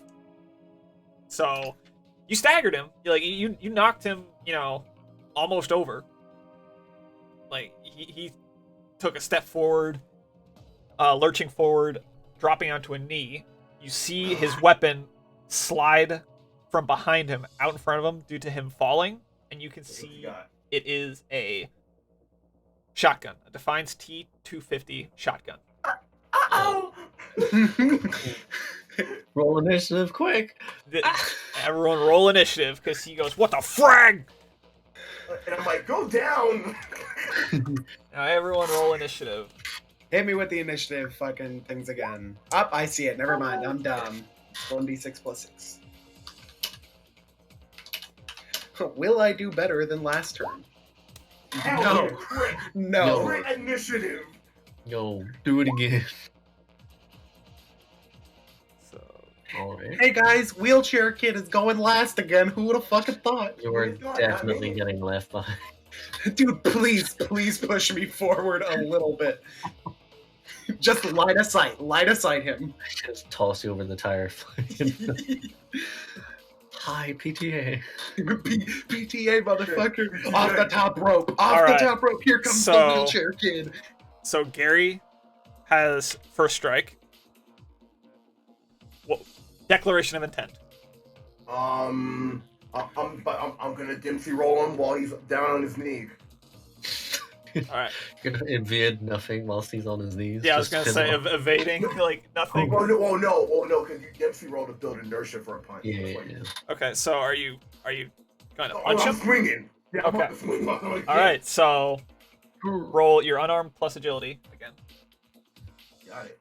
So you staggered him. You knocked him. Almost over. Like he took a step forward, lurching forward, dropping onto a knee. You see his weapon slide from behind him out in front of him due to him falling, and you can see it is a shotgun, a Defiance T250 shotgun.
Oh!
Roll initiative, quick!
Everyone roll initiative, because he goes, "What the frag?"
And I'm like, go down!
Now everyone roll initiative.
Hit me with the initiative fucking things again. Up, I see it. Never mind. I'm dumb. 1d6 plus 6. Will I do better than last turn?
Hell
No.
yeah, crit!
No.
Crit initiative!
Yo, do it again.
So
Alright.
Hey guys, wheelchair kid is going last again. Who would have fucking thought?
You are
It's not
definitely
me.
getting left behind.
Dude, please push me forward a little bit. Just line of sight him.
Just toss you over the tire. Hi, PTA.
PTA, motherfucker. Off the top rope. Off
All
the
right.
top rope. Here comes the
So-
wheelchair kid.
So Gary has first strike. Well, declaration of intent.
I'm gonna Dempsey roll him while he's down on his knee.
All right.
You're gonna evade nothing whilst he's on his knees.
Yeah, I was
just
gonna
pin
say
him.
evading like nothing.
Oh no, because you Dempsey rolled to build inertia for a punch.
Yeah,
It's
yeah,
like,
yeah.
Okay, so are you going to
oh,
punch
I'm
him?
swinging. Yeah, I'm
Okay.
about to swing on him again.
All right, so roll your unarmed plus agility again.
Got it.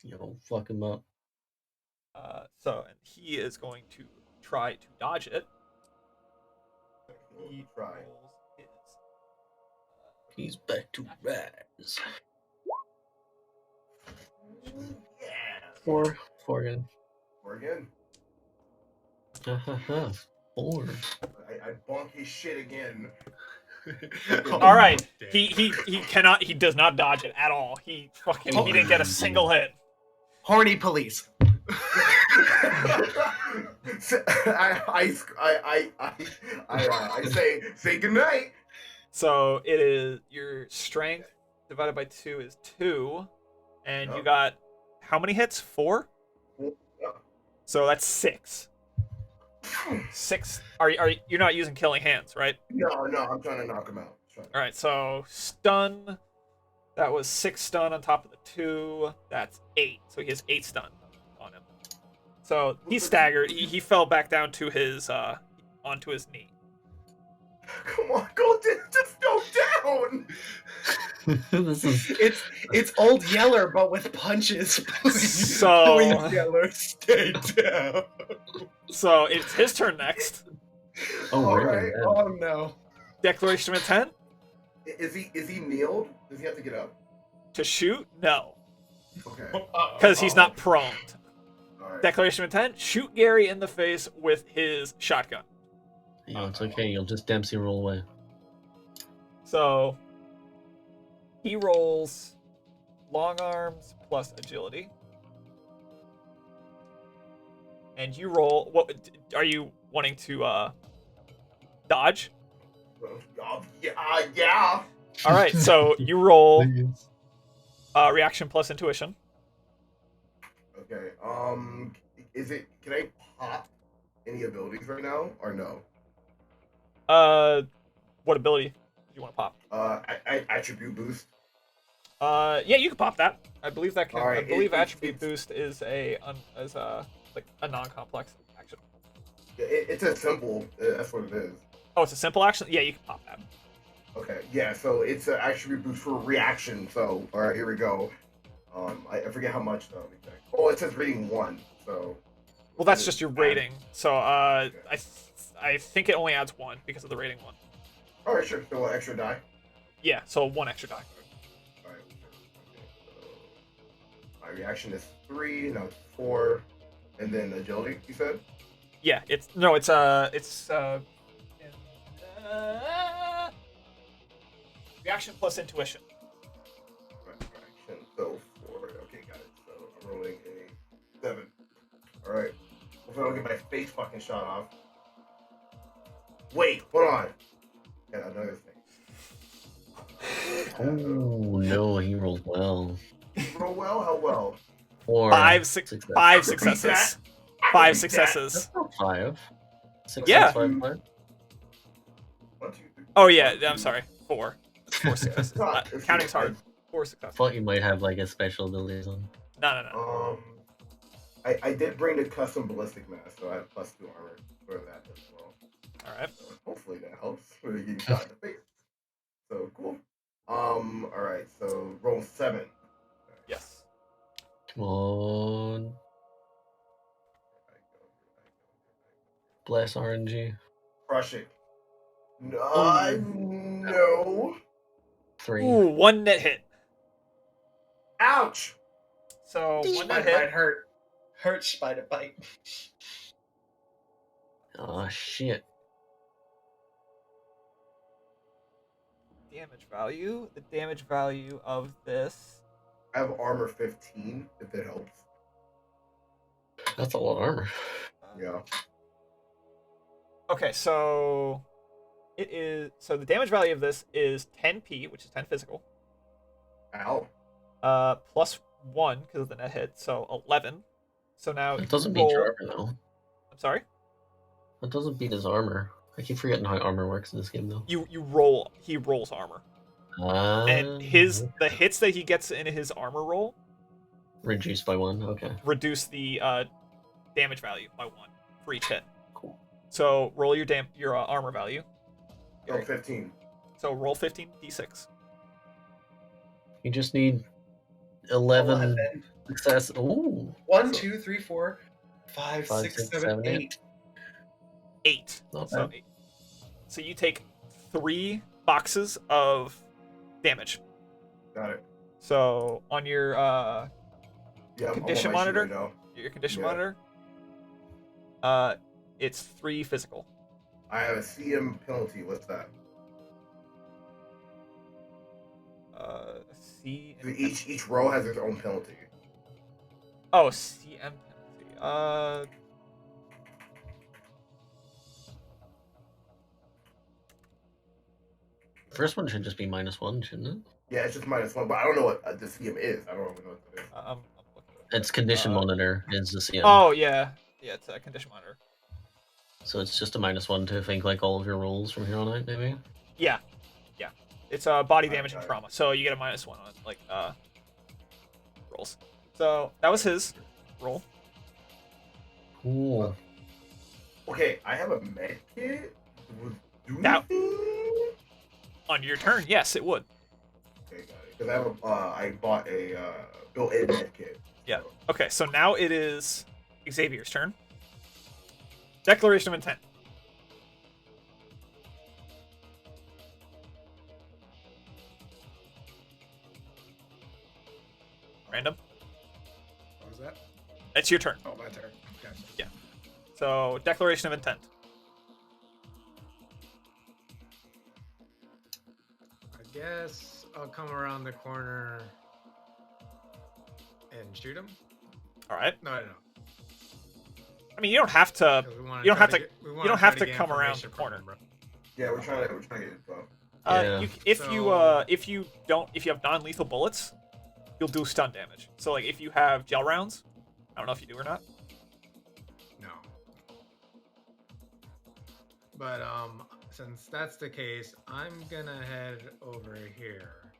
Yo, fuck him up.
And he is going to try to dodge it. He
Try.
rolls his
He's back to rise.
Yeah.
4 again.
Or again.
Ha ha ha. 4.
I bonk his shit again.
All right,
Damn.
he does not dodge it at all. He didn't get a single hit.
Horny police.
I say goodnight.
So it is your strength divided by 2 is 2, and you
Yep.
got how many hits? 4.
Yeah.
So that's 6. 6. Are you're not using killing hands, right?
No, I'm trying to knock him out.
All right. So stun. That was 6 stun on top of the 2. That's 8. So he has 8 stun on him. So he's staggered. He fell back down to his onto his knee.
Come on, just go down.
This is
It's old Yeller, but with punches. Please,
So-
please, Yeller, stay down.
So it's his turn next.
oh,
All
really?
right.
Man.
Oh no.
Declaration of intent
Is he kneeled? Does he have to get up?
to shoot? No,
Okay.
because he's not prone.
All right.
Declaration of intent: shoot Gary in the face with his shotgun.
Yo, it's okay. You'll just Dempsey roll away.
So he rolls long arms plus agility, and you roll. What are you wanting to dodge?
Yeah.
All right, so you roll
Please.
reaction plus intuition.
Okay. Can I pop any abilities right now or no?
What ability do you want to pop?
Attribute boost.
Yeah, you can pop that. I believe that can.
All right,
I believe
it's-
attribute boost is a like a non-complex action.
It's a simple. That's what it is.
Oh, it's a simple action. Yeah, you can pop that.
Okay. Yeah. So it's an attribute boost for reaction. So all right, here we go. I forget how much though. Oh, it says rating 1. So.
Well, that's just your rating. So I think it only adds 1 because of the rating 1.
All right, sure. So extra die.
Yeah, so 1 extra die.
Alright. Okay, so my reaction is 3, no, it's 4, and then agility, you said?
Yeah, it's reaction plus intuition.
Right, reaction. So 4. Okay, got it. So I'm rolling a 7. Alright. Hopefully I don't get my face fucking shot off. Wait, hold on. Got another thing.
Oh no, he rolled well.
Roll well? How well?
4.
5
success.
5
Repeat
successes.
that.
5
Repeat
successes.
That's not 5. 6,
Yeah.
6, 5, 5.
1, 2, 3.
Oh yeah, I'm sorry. 4. 4 successes.
God,
Counting's hard. 4 successes.
Thought you might have like a special ability or something.
No.
I did bring the custom ballistic mask, so I have +2 armor for that as well.
All right.
So hopefully that helps for getting shot in the face. So cool. All right. So roll 7.
Yes.
Come on. Bless RNG.
Crush it. No.
Oh.
No.
3.
Ooh, 1 net hit.
Ouch.
So 1 net
Spider
hit.
bite hurt. Hurt spider bite.
Oh shit.
Damage value. The damage value of this.
I have armor 15. If it helps.
That's a lot of armor.
Yeah.
Okay, so it is. So the damage value of this is 10p, which is 10 physical.
Ow.
Plus 1 because of the net hit, so 11. So now
It doesn't
you
beat your
roll-
armor though.
I'm sorry.
It doesn't beat his armor. I keep forgetting how armor works in this game though.
You roll. He rolls armor, and the hits that he gets in his armor roll
reduced by 1. Okay.
reduce the damage value by 1 for each hit.
Cool.
So roll your armor value.
Roll 15.
So roll 15 d6.
You just need 11
11.
success. Ooh.
1, 2, 3, 4, 5,
5,
6,
6,
7,
7,
8.
8.
Not
So
bad.
8. So you take 3 boxes of damage.
Got it.
So on your
Yeah. I'm
condition
on my sheet
monitor?
right now.
your condition
Yeah.
monitor, it's 3 physical.
I have a CM penalty. What's that?
C.
So each row has its own penalty.
Oh, CM penalty.
First one should just be -1, shouldn't it?
Yeah, it's just -1, but I don't know what the CM is. I don't even know what it is.
I'm looking.
It's condition monitor is the CM.
Oh yeah, it's a condition monitor.
So it's just a -1 to think like all of your rolls from here on out, maybe.
Yeah. It's body
Alright,
damage and
got it.
trauma, so you get a -1 on like rolls. So that was his roll.
Cool.
Okay, I have a med kit. Would do
Now-
anything?
On your turn, yes, it would.
Okay, got it. Because I have I bought a built-in med kit.
Yeah.
So.
Okay, so now it is Xavier's turn. Declaration of intent. Random.
What was that?
It's your turn.
Oh, my turn. Gotcha.
So, declaration of intent.
I guess I'll come around the corner and shoot him.
All right.
No.
I mean, you don't have to.
'Cause we wanna
you don't
try
have to-
get- we
you
wanna
don't
try
have to
get
come around
information
the
from
corner.
him, bro.
Yeah, we're trying to get it, bro.
Yeah.
If
So-
if you have non-lethal bullets, you'll do stun damage. So like if you have gel rounds, I don't know if you do or not.
No. But since that's the case, I'm gonna head over here.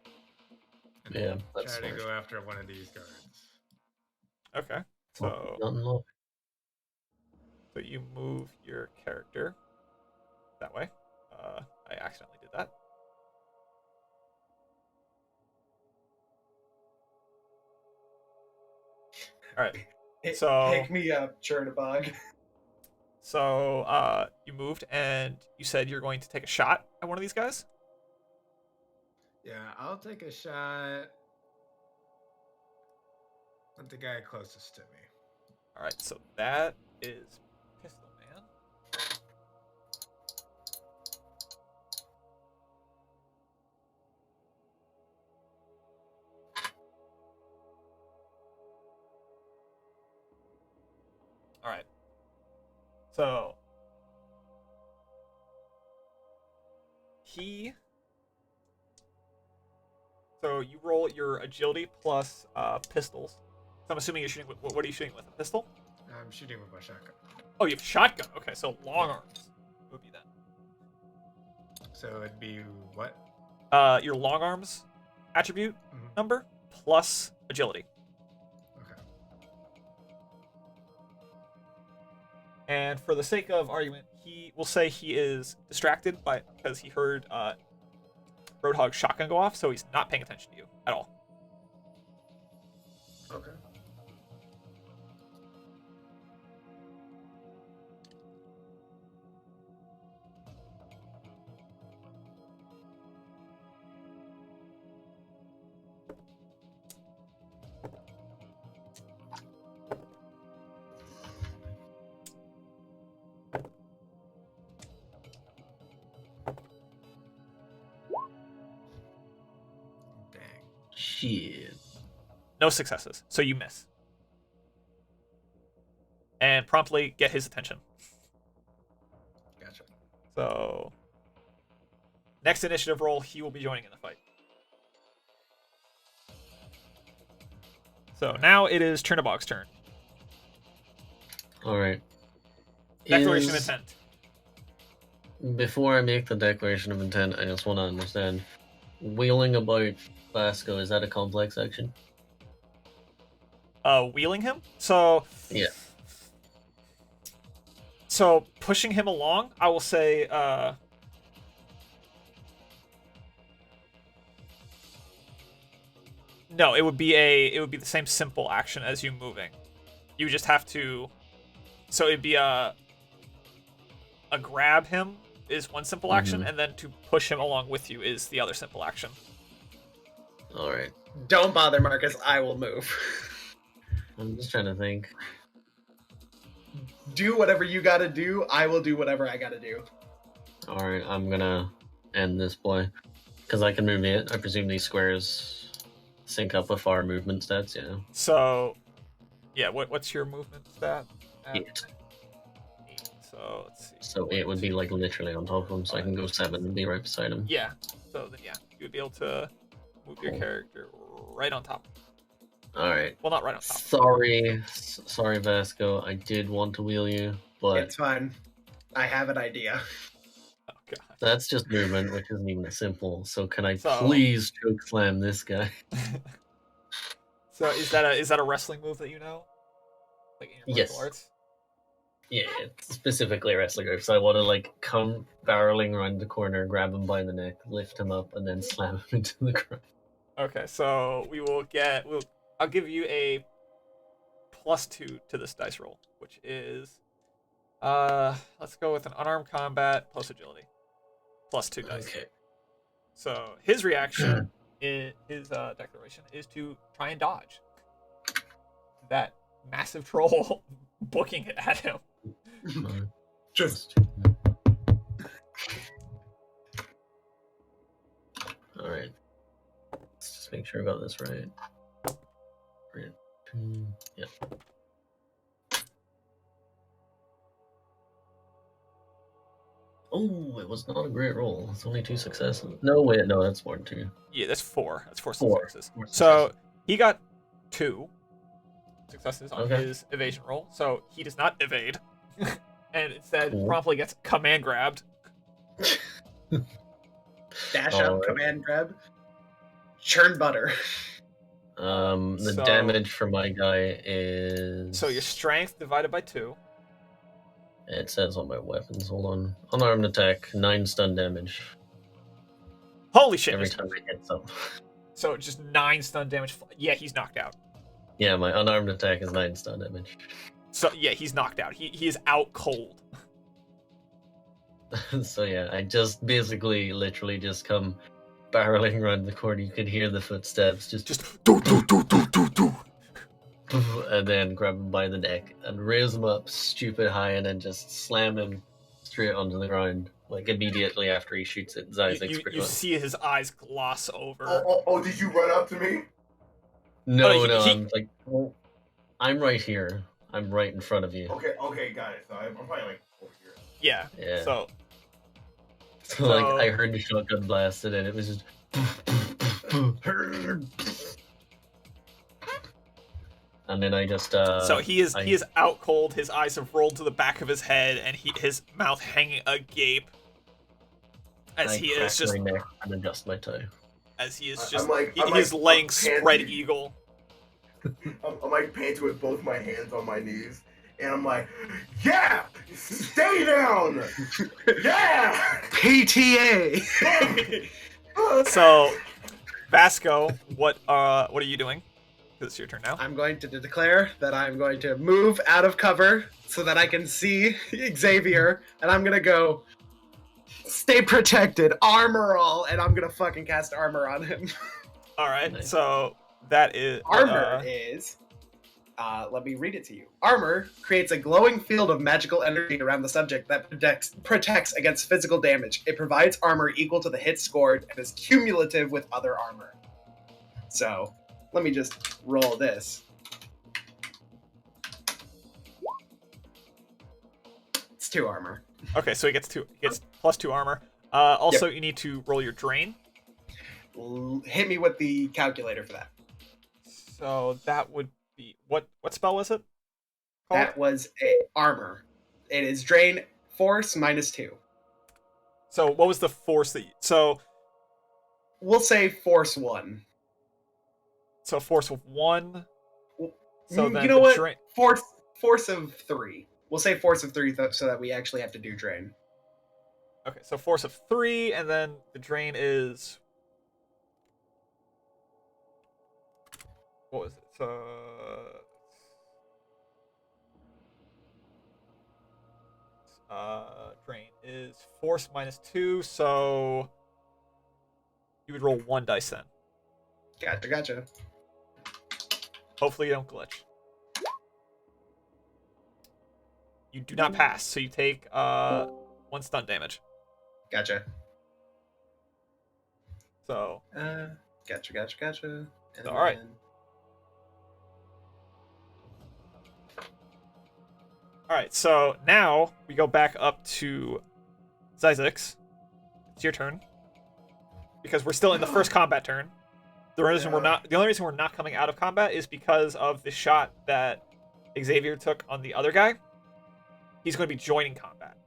And
Yeah, that's
try to
smart.
go after one of these guards.
Okay. So
Nothing.
so you move your character that way. I accidentally did that. All right. So-
Pick me up, Chernabog.
So you moved and you said you're going to take a shot at one of these guys.
Yeah, I'll take a shot at the guy closest to me.
All right, so that is Pistol Man. All right. So So you roll your agility plus pistols. So I'm assuming you're shooting with what are you shooting with? A pistol?
I'm shooting with my shotgun.
Oh, you have shotgun. Okay, so long arms would be that.
So it'd be what?
Your long arms attribute
Mhm.
number plus agility.
Okay.
And for the sake of argument, he will say he is distracted because he heard Roadhog's shotgun go off, so he's not paying attention to you at all.
Okay. Dang.
Shit.
No successes, so you miss. And promptly get his attention.
Gotcha.
So, next initiative roll, he will be joining in the fight. So now it is Chernobog's turn.
Alright.
Declaration of intent.
Before I make the declaration of intent, I just want to understand. Wheeling about Vasco, is that a complex action?
Wheeling him? So...
Yeah.
So, pushing him along, I will say, no, it would be the same simple action as you moving. You just have to, so it'd be a grab him is one simple action, and then to push him along with you is the other simple action.
Alright.
Don't bother, Marcus. I will move.
I'm just trying to think.
Do whatever you gotta do. I will do whatever I gotta do.
Alright, I'm gonna end this play. Because I can move it. I presume these squares sync up with our movement stats, yeah.
So, yeah, what's your movement stat? At
8.
8. So, let's see.
So 8 would be like literally on top of him, so I can go 7 and be right beside him.
Yeah. So then, yeah, you would be able to move your character right on top.
Alright.
Well, not right on top.
Sorry, Vasco. I did want to wheel you, but
It's fine. I have an idea.
Oh god.
that's just movement, which isn't even simple. So can I
So-
please choke slam this guy?
So is that a wrestling move that you know? Like in your
Yes.
martial arts?
Yeah, it's specifically a wrestling move. So I want to like come barreling around the corner, grab him by the neck, lift him up, and then slam him into the ground.
Okay, so I'll give you a +2 to this dice roll, which is let's go with an unarmed combat plus agility. +2 dice.
Okay.
So his reaction his declaration is to try and dodge that massive troll booking it at him.
Just
All right. Let's just make sure I got this right. Right. Yeah. Oh, it was not a great roll. It's only 2 successes. No, wait, no, that's more than 2.
Yeah, that's 4. That's 4
Four.
successes.
4
So he got 2 successes on
Okay.
his evasion roll. So he does not evade, and instead
Cool.
promptly gets command grabbed.
dash
All
up,
right.
command grab, churn butter.
The
So-
damage for my guy is.
So your strength divided by 2.
It says on my weapons. Hold on. Unarmed attack, 9 stun damage
Holy shit!
every time I hit something.
So just 9 stun damage. Yeah, he's knocked out.
Yeah, my unarmed attack is 9 stun damage.
So yeah, he's knocked out. He is out cold.
So yeah, I just basically literally just come barreling around the corner. You could hear the footsteps just
do do do do do do.
and then grab him by the neck and raise him up stupid high and then just slam him straight onto the ground, like immediately after he shoots it.
You see his eyes gloss over.
Oh, did you run up to me?
No,
he-
I'm like, well, I'm right here. I'm right in front of you.
Okay, got it. So I'm probably like over here.
Yeah.
Yeah.
So
So like I heard the shotgun blast and then it was just and then I just
so he is out cold. His eyes have rolled to the back of his head, and his mouth hanging agape as he is just
my neck and adjust my toe.
as he is just
I'm
he's laying
panting.
spread eagle.
I'm like panting with both my hands on my knees, and I'm like, yeah, stay down, yeah.
PTA.
So, Vasco, what are you doing? 'Cause it's your turn now.
I'm going to declare that I'm going to move out of cover so that I can see Xavier, and I'm gonna go stay protected, armor all, and I'm gonna fucking cast armor on him.
All right.
Nice.
So that is
Armor is. Let me read it to you. Armor creates a glowing field of magical energy around the subject that protects against physical damage. It provides armor equal to the hit scored and is cumulative with other armor. So, let me just roll this. It's 2 armor.
Okay, so he gets plus 2 armor. Also, you need to roll your drain.
Hit me with the calculator for that.
So that would be what spell was it called?
That was a armor. It is drain force -2.
So what was the force so
We'll say force 1.
force of 1. So then
you know what?
drain.
Force of 3. We'll say force of 3 so that we actually have to do drain.
Okay, so force of 3, and then the drain is what was it? So drain is force -2, so you would roll 1 dice then.
Gotcha.
Hopefully you don't glitch. You do not pass, so you take 1 stun damage.
Gotcha.
So
Gotcha. And
All right.
then-
Alright, so now we go back up to Zyzix. It's your turn. Because we're still in the first combat turn. The only reason we're not coming out of combat is because of the shot that Xavier took on the other guy. He's going to be joining combat.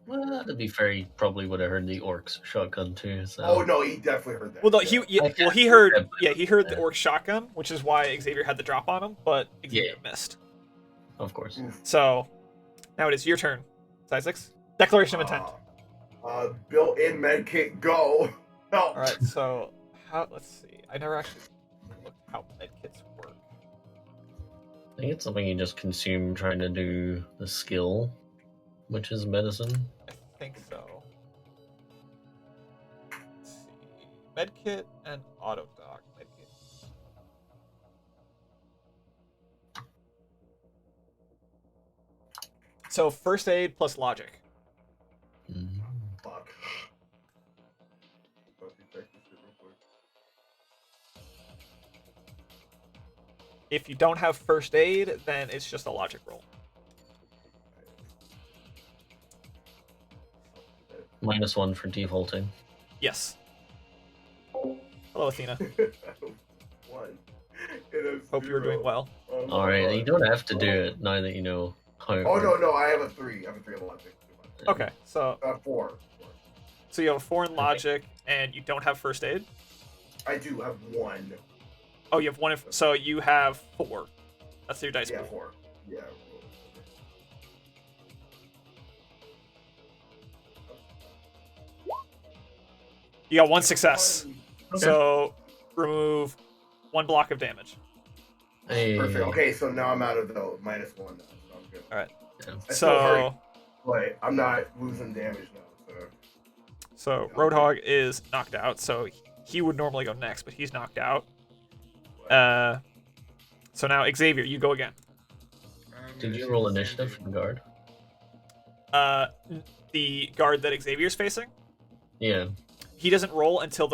Well, to be fair, he probably would have heard the orc's shotgun too. So.
Oh no, he definitely heard that.
Well, no,
yeah.
he heard the orc shotgun, which is why Xavier had the drop on him, but Xavier missed.
Of course.
So now it is your turn, Zyzix. Declaration of intent.
Built-in medkit, go. Help.
All right, so let's see. I never actually looked how medkits work.
I think it's something you just consume trying to do the skill, which is medicine.
I think so. Let's see. Medkit and autodoc. Medkit. So first aid plus logic.
Mhm.
Fuck.
If you don't have first aid, then it's just a logic roll.
-1 for defaulting.
Yes. Hello, Athena.
One.
Hope you were doing well.
Alright, you don't have to do it now that you know how it
Oh
works.
no, I have a 3. I have a 3 on logic.
Okay, so
4.
you have a 4 in logic, and you don't have first aid.
I do have 1.
Oh, you have 1. So you have 4. That's your dice
Yeah,
pool.
4. Yeah.
You got 1 success.
Okay.
So remove 1 block of damage.
Hey.
Perfect. Okay, so now I'm out of the -1 now, so I'm good.
All right.
Yeah.
I still hurt,
So
but I'm not losing damage now.
So Roadhog is knocked out, so he would normally go next, but he's knocked out. So now Xavier, you go again.
I'm
Did
gonna
you
shoot
roll
the same
initiative
dude.
from guard?
The guard that Xavier's facing,
Yeah.
he doesn't roll until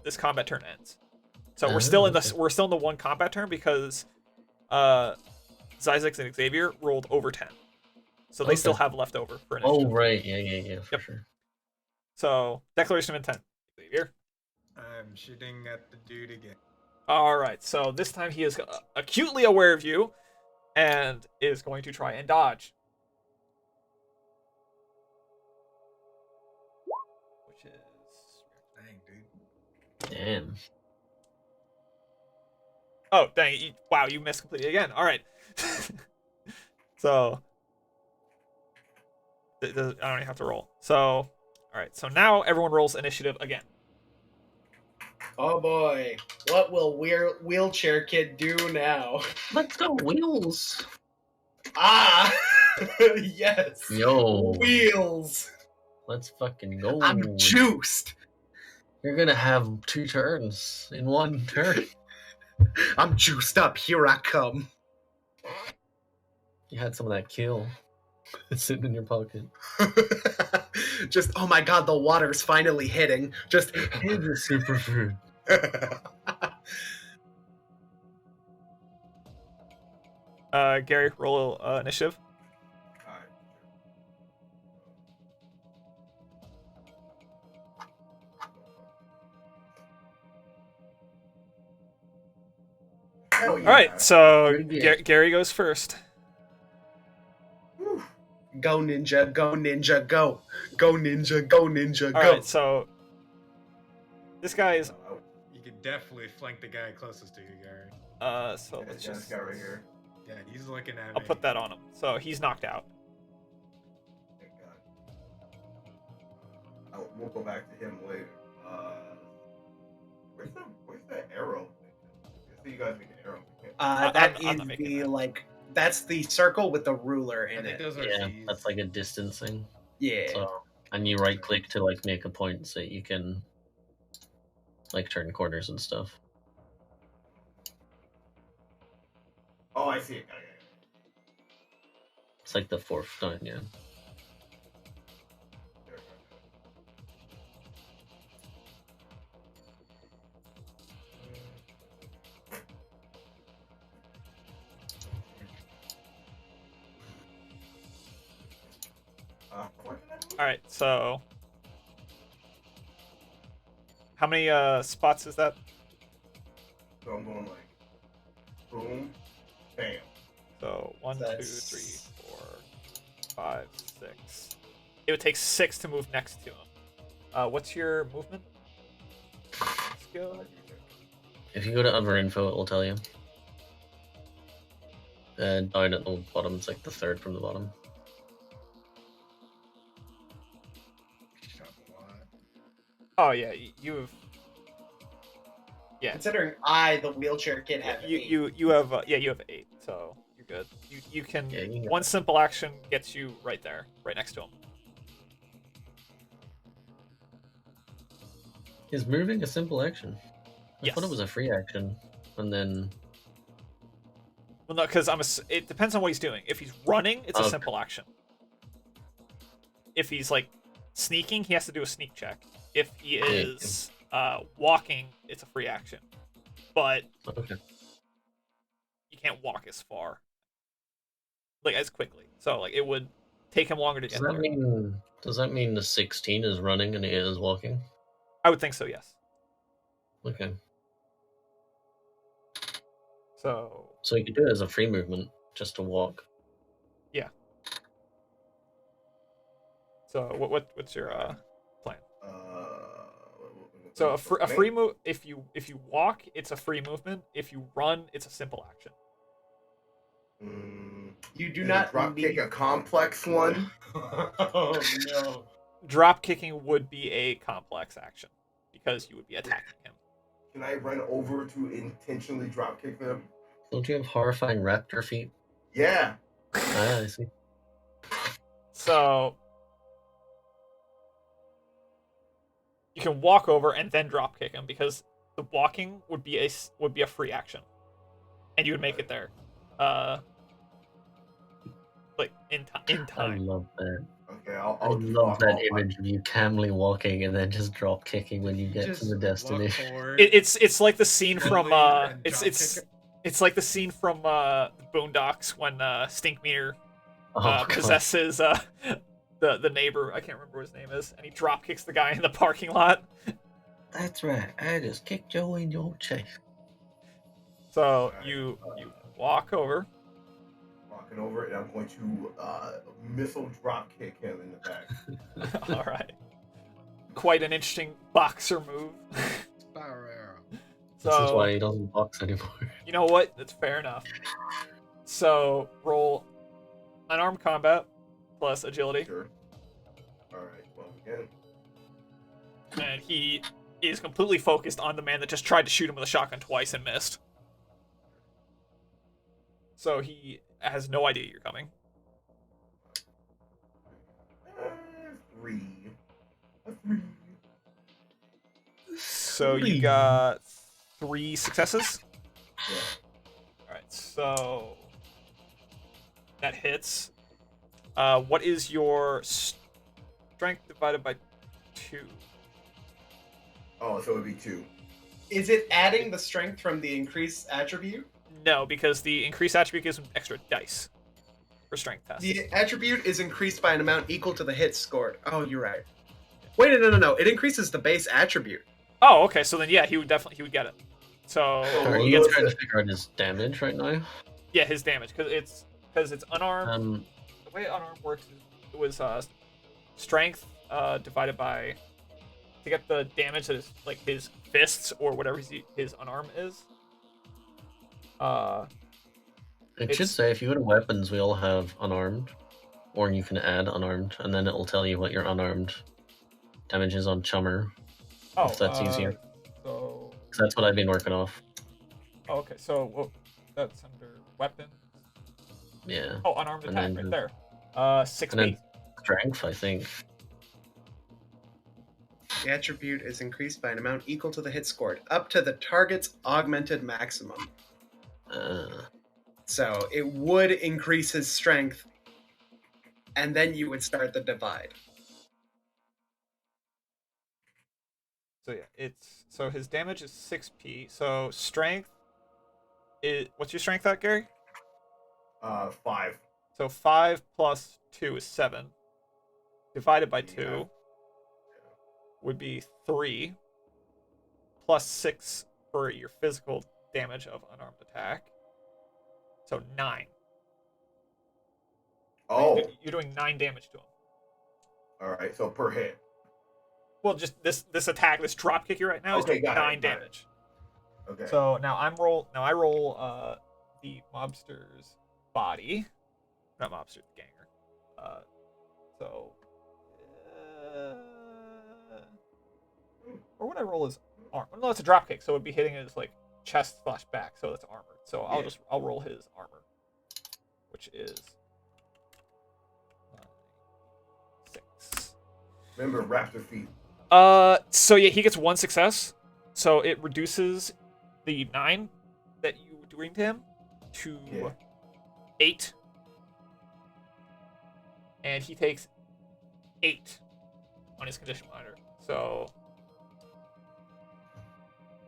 this combat turn ends. So we're
Oh,
still in
okay.
the one combat turn because Zyzix and Xavier rolled over 10. So they still
Okay.
have left over for initiative.
Oh, right. Yeah, for
Yep.
sure.
So declaration of intent, Xavier.
I'm shooting at the dude again.
All right. So this time he is acutely aware of you, and is going to try and dodge. Which is
Dang, dude.
Damn.
oh dang! Wow, you missed completely again. All right. So I don't even have to roll. So all right. So now everyone rolls initiative again.
Oh boy, what will wheelchair kid do now?
Let's go, wheels.
Ah, yes.
Yo.
Wheels.
Let's fucking go.
I'm juiced.
You're gonna have 2 turns in 1 turn.
I'm juiced up. Here I come.
You had some of that kill sitting in your pocket.
Just oh my god, the water's finally hitting. Just
Here's your superfood.
Gary, roll initiative.
Hell
All right. So
Yeah.
Gary goes first.
go ninja, go ninja, go. Go ninja, go ninja,
All
go.
right. So this guy is
You could definitely flank the guy closest to you, Gary.
so let's
This
just
guy right here.
Yeah, he's looking at
I'll
me.
put that on him. So he's knocked out.
Thank God. We'll go back to him later. Where's the arrow? I see you guys make an arrow.
That
I'm not
is
making
the
that.
like that's the circle with the ruler
I
in
think
it.
those are
Yeah,
C's.
that's like a distancing.
Yeah.
So, and you right click to like make a point so you can like turn corners and stuff.
Oh, I see it. Got it.
It's like the 4th time, yeah.
There we go.
All right. So how many spots is that?
So I'm going like, boom, bam.
So 1, 2,
That's-
3, 4, 5, 6. It would take 6 to move next to him. What's your movement skill?
If you go to other info, it will tell you. And down at the bottom, it's like the 3rd from the bottom.
Shot a lot.
Oh yeah, you have. Yeah,
Considering the wheelchair kid, have
you
8.
you have you have 8, so you're good. You can
Yeah, you got
one simple action gets you right there, right next to him.
Is moving a simple action? I
Yes.
thought it was a free action. And then
Well, no, because it depends on what he's doing. If he's running, it's a
Okay.
simple action. If he's like sneaking, he has to do a sneak check. If he is walking, it's a free action. But
okay.
you can't walk as far, like as quickly. So like it would take him longer to
Does
get
that
there.
mean the 16 is running and 8 is walking?
I would think so. Yes.
Okay.
So
So you could do it as a free movement, just to walk.
so what's your plan? So a
a
free move. If you walk, it's a free movement. If you run, it's a simple action.
You do
Is
not
a drop
need...
kick a complex one.
Oh no.
Drop kicking would be a complex action because you would be attacking him.
Can I run over to intentionally drop kick them?
Don't you have horrifying raptor feet?
Yeah.
Ah, I see.
So you can walk over and then drop kick him because the walking would be a free action, and you would make it there, like in
I
time.
love that.
Okay,
I
I'll just
love
walk
that
off.
image of you calmly walking and then just drop kicking when you get to
Just
the
walk
destination.
forward,
It's like the scene from
slowly, and
it's
drop
it's
kick it.
it's like the scene from the Boondocks when Stinkmeaner
Oh god.
possesses the neighbor. I can't remember what his name is, and he drop kicks the guy in the parking lot.
That's right. I just kicked you in your chest.
So you walk over.
Walking over, and I'm going to missile drop kick him in the back.
All right. Quite an interesting boxer move.
Sparrow.
This is why
So
he doesn't box anymore.
you know what? That's fair enough. So roll unarmed combat plus agility,
Sure. All right. Well, again.
and he is completely focused on the man that just tried to shoot him with a shotgun twice and missed. So he has no idea you're coming.
3. A 3.
So you got 3 successes.
Yeah.
All right. So that hits. What is your strength divided by 2?
Oh, so it would be 2.
Is it adding the strength from the increased attribute?
No, because the increased attribute gives him extra dice for strength tests.
The attribute is increased by an amount equal to the hit scored. Oh, you're right. Wait, no. It increases the base attribute.
Oh, okay. So then, yeah, he would get it. So
Are
he
you
gets,
trying to figure out his damage right now?
yeah, his damage because it's unarmed. The way unarmed works is it was strength divided by to get the damage that is like his fists or whatever his unarmed is.
It should say if you go to weapons, we all have unarmed, or you can add unarmed, and then it'll tell you what your unarmed damage is on Chummer.
Oh,
If that's easier.
So
'Cause that's what I've been working off.
okay, so that's under weapon.
Yeah.
Oh, unarmed
And
attack
then
right
just-
there. 6
And then
feet.
strength, I think.
The attribute is increased by an amount equal to the hit scored, up to the target's augmented maximum. So it would increase his strength, and then you would start the divide.
So yeah, so his damage is 6p. So strength is what's your strength at, Gary?
5.
So 5 plus 2 is 7. Divided by 2
Yeah.
would be 3. Plus 6 for your physical damage of unarmed attack. So 9.
Oh,
You're doing 9 damage to him.
all right. So per hit.
Well, just this attack, this drop kick you right now is
Okay,
doing
got it,
9
got it.
damage.
Okay.
So now I roll the mobster's body. Not mobster, the ganger. So or would I roll his arm? No, it's a drop kick, so it would be hitting his like chest / back, so that's armored. So I'll roll his armor, which is 6.
Remember, raptor feet.
So yeah, he gets 1 success, so it reduces the 9 that you were doing to him to
Yeah.
8, and he takes 8 on his condition monitor. So,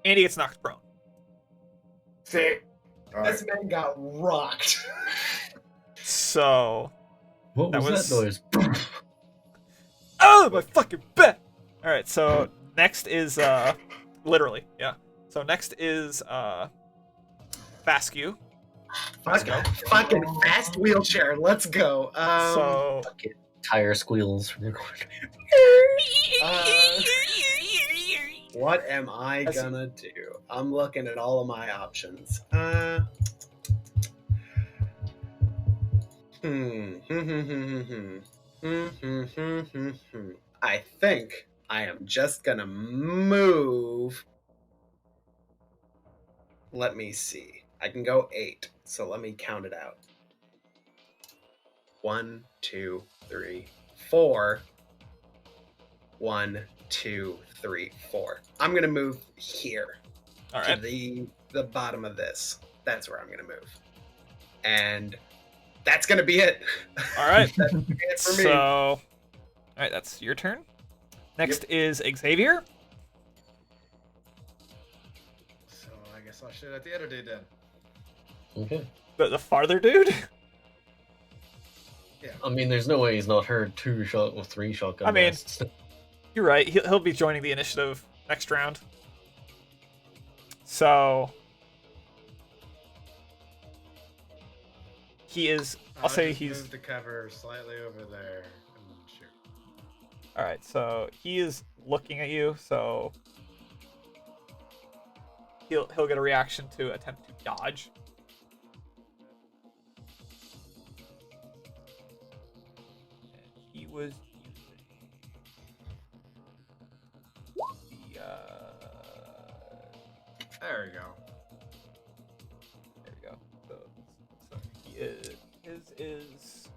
and he gets knocked prone.
Sick. All right.
This man got rocked.
So,
What
That
was
was-
that noise?
oh my fucking bet! All right, so next is literally, yeah. So next is Fascu.
Fucking fast wheelchair. Let's go.
So
Tire squeals from your corner.
What am I
That's-
gonna do? I'm looking at all of my options. I think I am just gonna move. Let me see. I can go 8, so let me count it out. 1, 2, 3, 4. 1, 2, 3, 4. I'm gonna move here
All
to
right.
the bottom of this. That's where I'm gonna move, and that's gonna be it.
All right.
That's gonna be it for me.
So, all right, that's your turn. Next is Xavier.
So I guess I'll shoot at the other dude then.
Okay.
The farther dude.
Yeah.
I mean, there's no way he's not heard 3 shotgun
I mean-
blasts.
You're right. He'll be joining the initiative next round. So he is. I'll say
just
he's.
move the cover slightly over there and shoot.
All right. So he is looking at you. So he'll get a reaction to attempt to dodge. And he was using the
There we go.
there we go. So he is his is.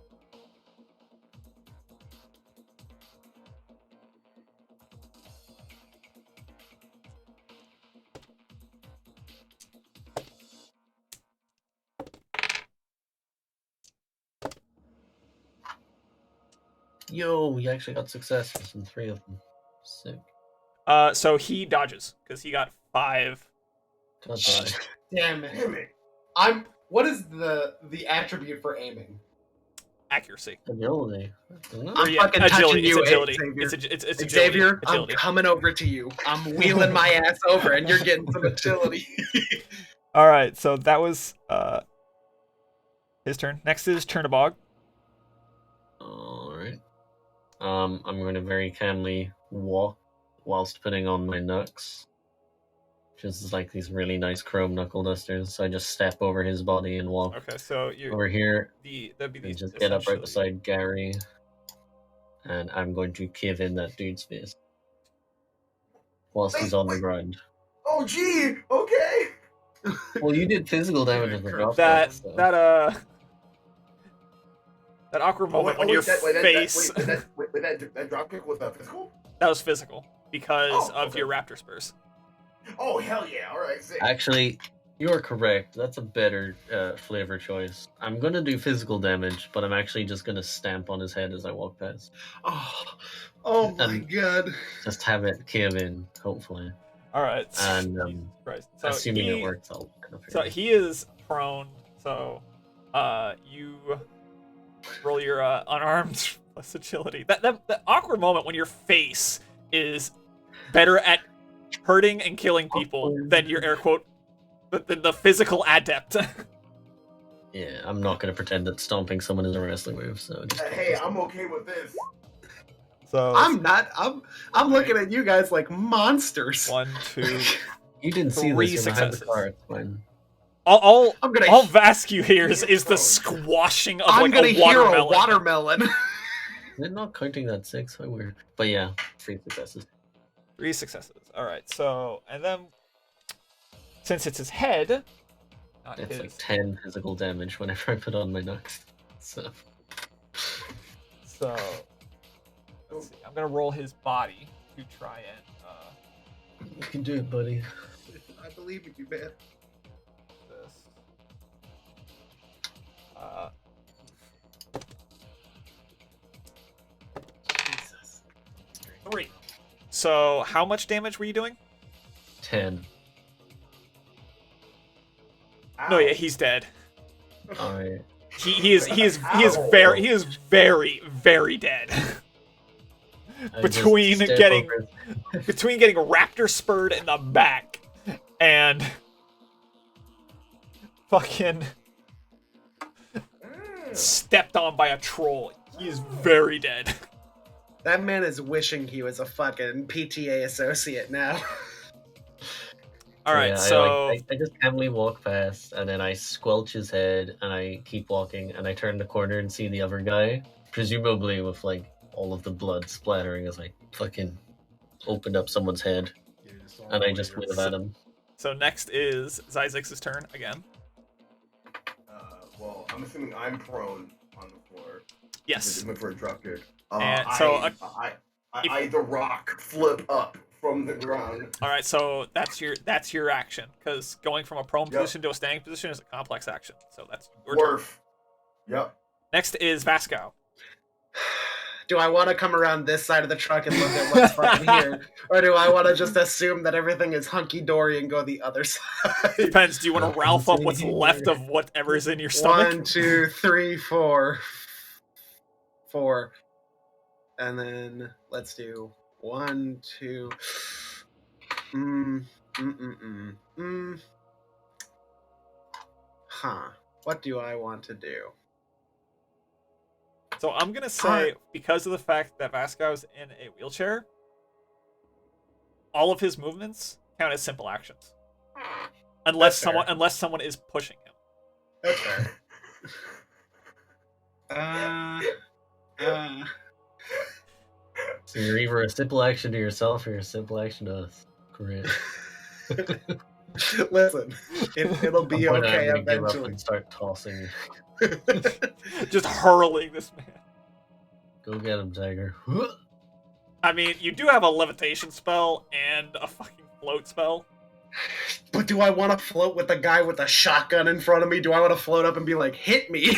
Yo, you actually got successes in 3 of them. Sick.
So he dodges because he got 5.
God die.
Damn it!
Damn it.
What is the attribute for aiming?
Accuracy.
Agility. Isn't it?
I'm
yeah,
fucking
agility.
touching you,
It's agility.
Xavier.
It's agility.
Xavier,
Agility.
I'm coming over to you. I'm wheeling my ass over, and you're getting some agility.
All right, so that was his turn. Next is Chernabog.
Alright. I'm going to very calmly walk whilst putting on my knucks. Just like these really nice chrome knuckle dusters. So I just step over his body and walk
Okay, so you're
over here
that'd be the
and just get up right
essentially-
beside Gary. And I'm going to cave in that dude's face. Whilst he's on the ground.
Oh, gee. Okay.
Well, you did physical damage with the drop
that
so.
that awkward moment when your face
That drop kick was physical?
that was physical because
Oh,
of
okay.
your raptor spurs.
Oh, hell yeah. All right, sick.
Actually, you are correct. That's a better flavor choice. I'm gonna do physical damage, but I'm actually just gonna stamp on his head as I walk past.
Oh my
And-
god!
Just have it cave in, hopefully.
All right,
And
Jesus Christ. So
assuming
he,
it works, I'll kind of
So he is prone. So you roll your unarmed plus agility. That awkward moment when your face is better at hurting and killing people than your air quote the physical adept.
Yeah, I'm not gonna pretend that stomping someone is a wrestling move. So just,
Hey, I'm okay with this.
So
I'm not. I'm looking at you guys like monsters.
1, 2.
you didn't see
3
this. You're behind the
successes.
car. It's fine.
All
I'm gonna.
Vascu hears is the squashing of
I'm
like
gonna
a
hear
watermelon.
a watermelon.
They're not counting that 6. How weird. But yeah, 3 successes.
3 successes. All right. So and then since it's his head, not
It's
his.
like 10 physical damage whenever I put on my knucks. So
So let's see. I'm gonna roll his body to try and
you can do it, buddy.
I believe you, man.
this. 3. So how much damage were you doing?
10.
No, yeah, he's dead.
Alright.
He is very dead.
I
Between
just step
getting-
over-
Between getting raptor spurred in the back and fucking stepped on by a troll, he is very dead.
That man is wishing he was a fucking PTA associate now.
All right,
yeah,
so
I just calmly walk past, and then I squelch his head, and I keep walking, and I turn the corner and see the other guy, presumably with like all of the blood splattering as I fucking opened up someone's head, and I just wave at him.
so next is Zizix's turn again.
Well, I'm assuming I'm prone on the floor.
Yes.
Looking for a drop kick.
And so
The rock flip up from the ground.
All right, so that's your action, because going from a prone
Yep.
position to a standing position is a complex action. So that's your turn.
Worf. Yep.
Next is Vasco.
Do I want to come around this side of the truck and look at what's fucking here? Or do I want to just assume that everything is hunky-dory and go the other side?
Depends. Do you want to Ralph up what's left of whatever's in your stomach?
1, 2, 3, 4. 4. And then let's do 1, 2. Huh. What do I want to do?
So I'm gonna say, because of the fact that Vasco's in a wheelchair, all of his movements count as simple actions, unless someone is pushing him.
That's fair.
So you're either a simple action to yourself or you're a simple action to us. Correct.
Listen, it'll be
At one point,
okay
I'm gonna give up
eventually.
and start tossing.
Just hurling this man.
Go get him, Tiger.
I mean, you do have a levitation spell and a fucking float spell.
But do I want to float with the guy with a shotgun in front of me? Do I want to float up and be like, hit me?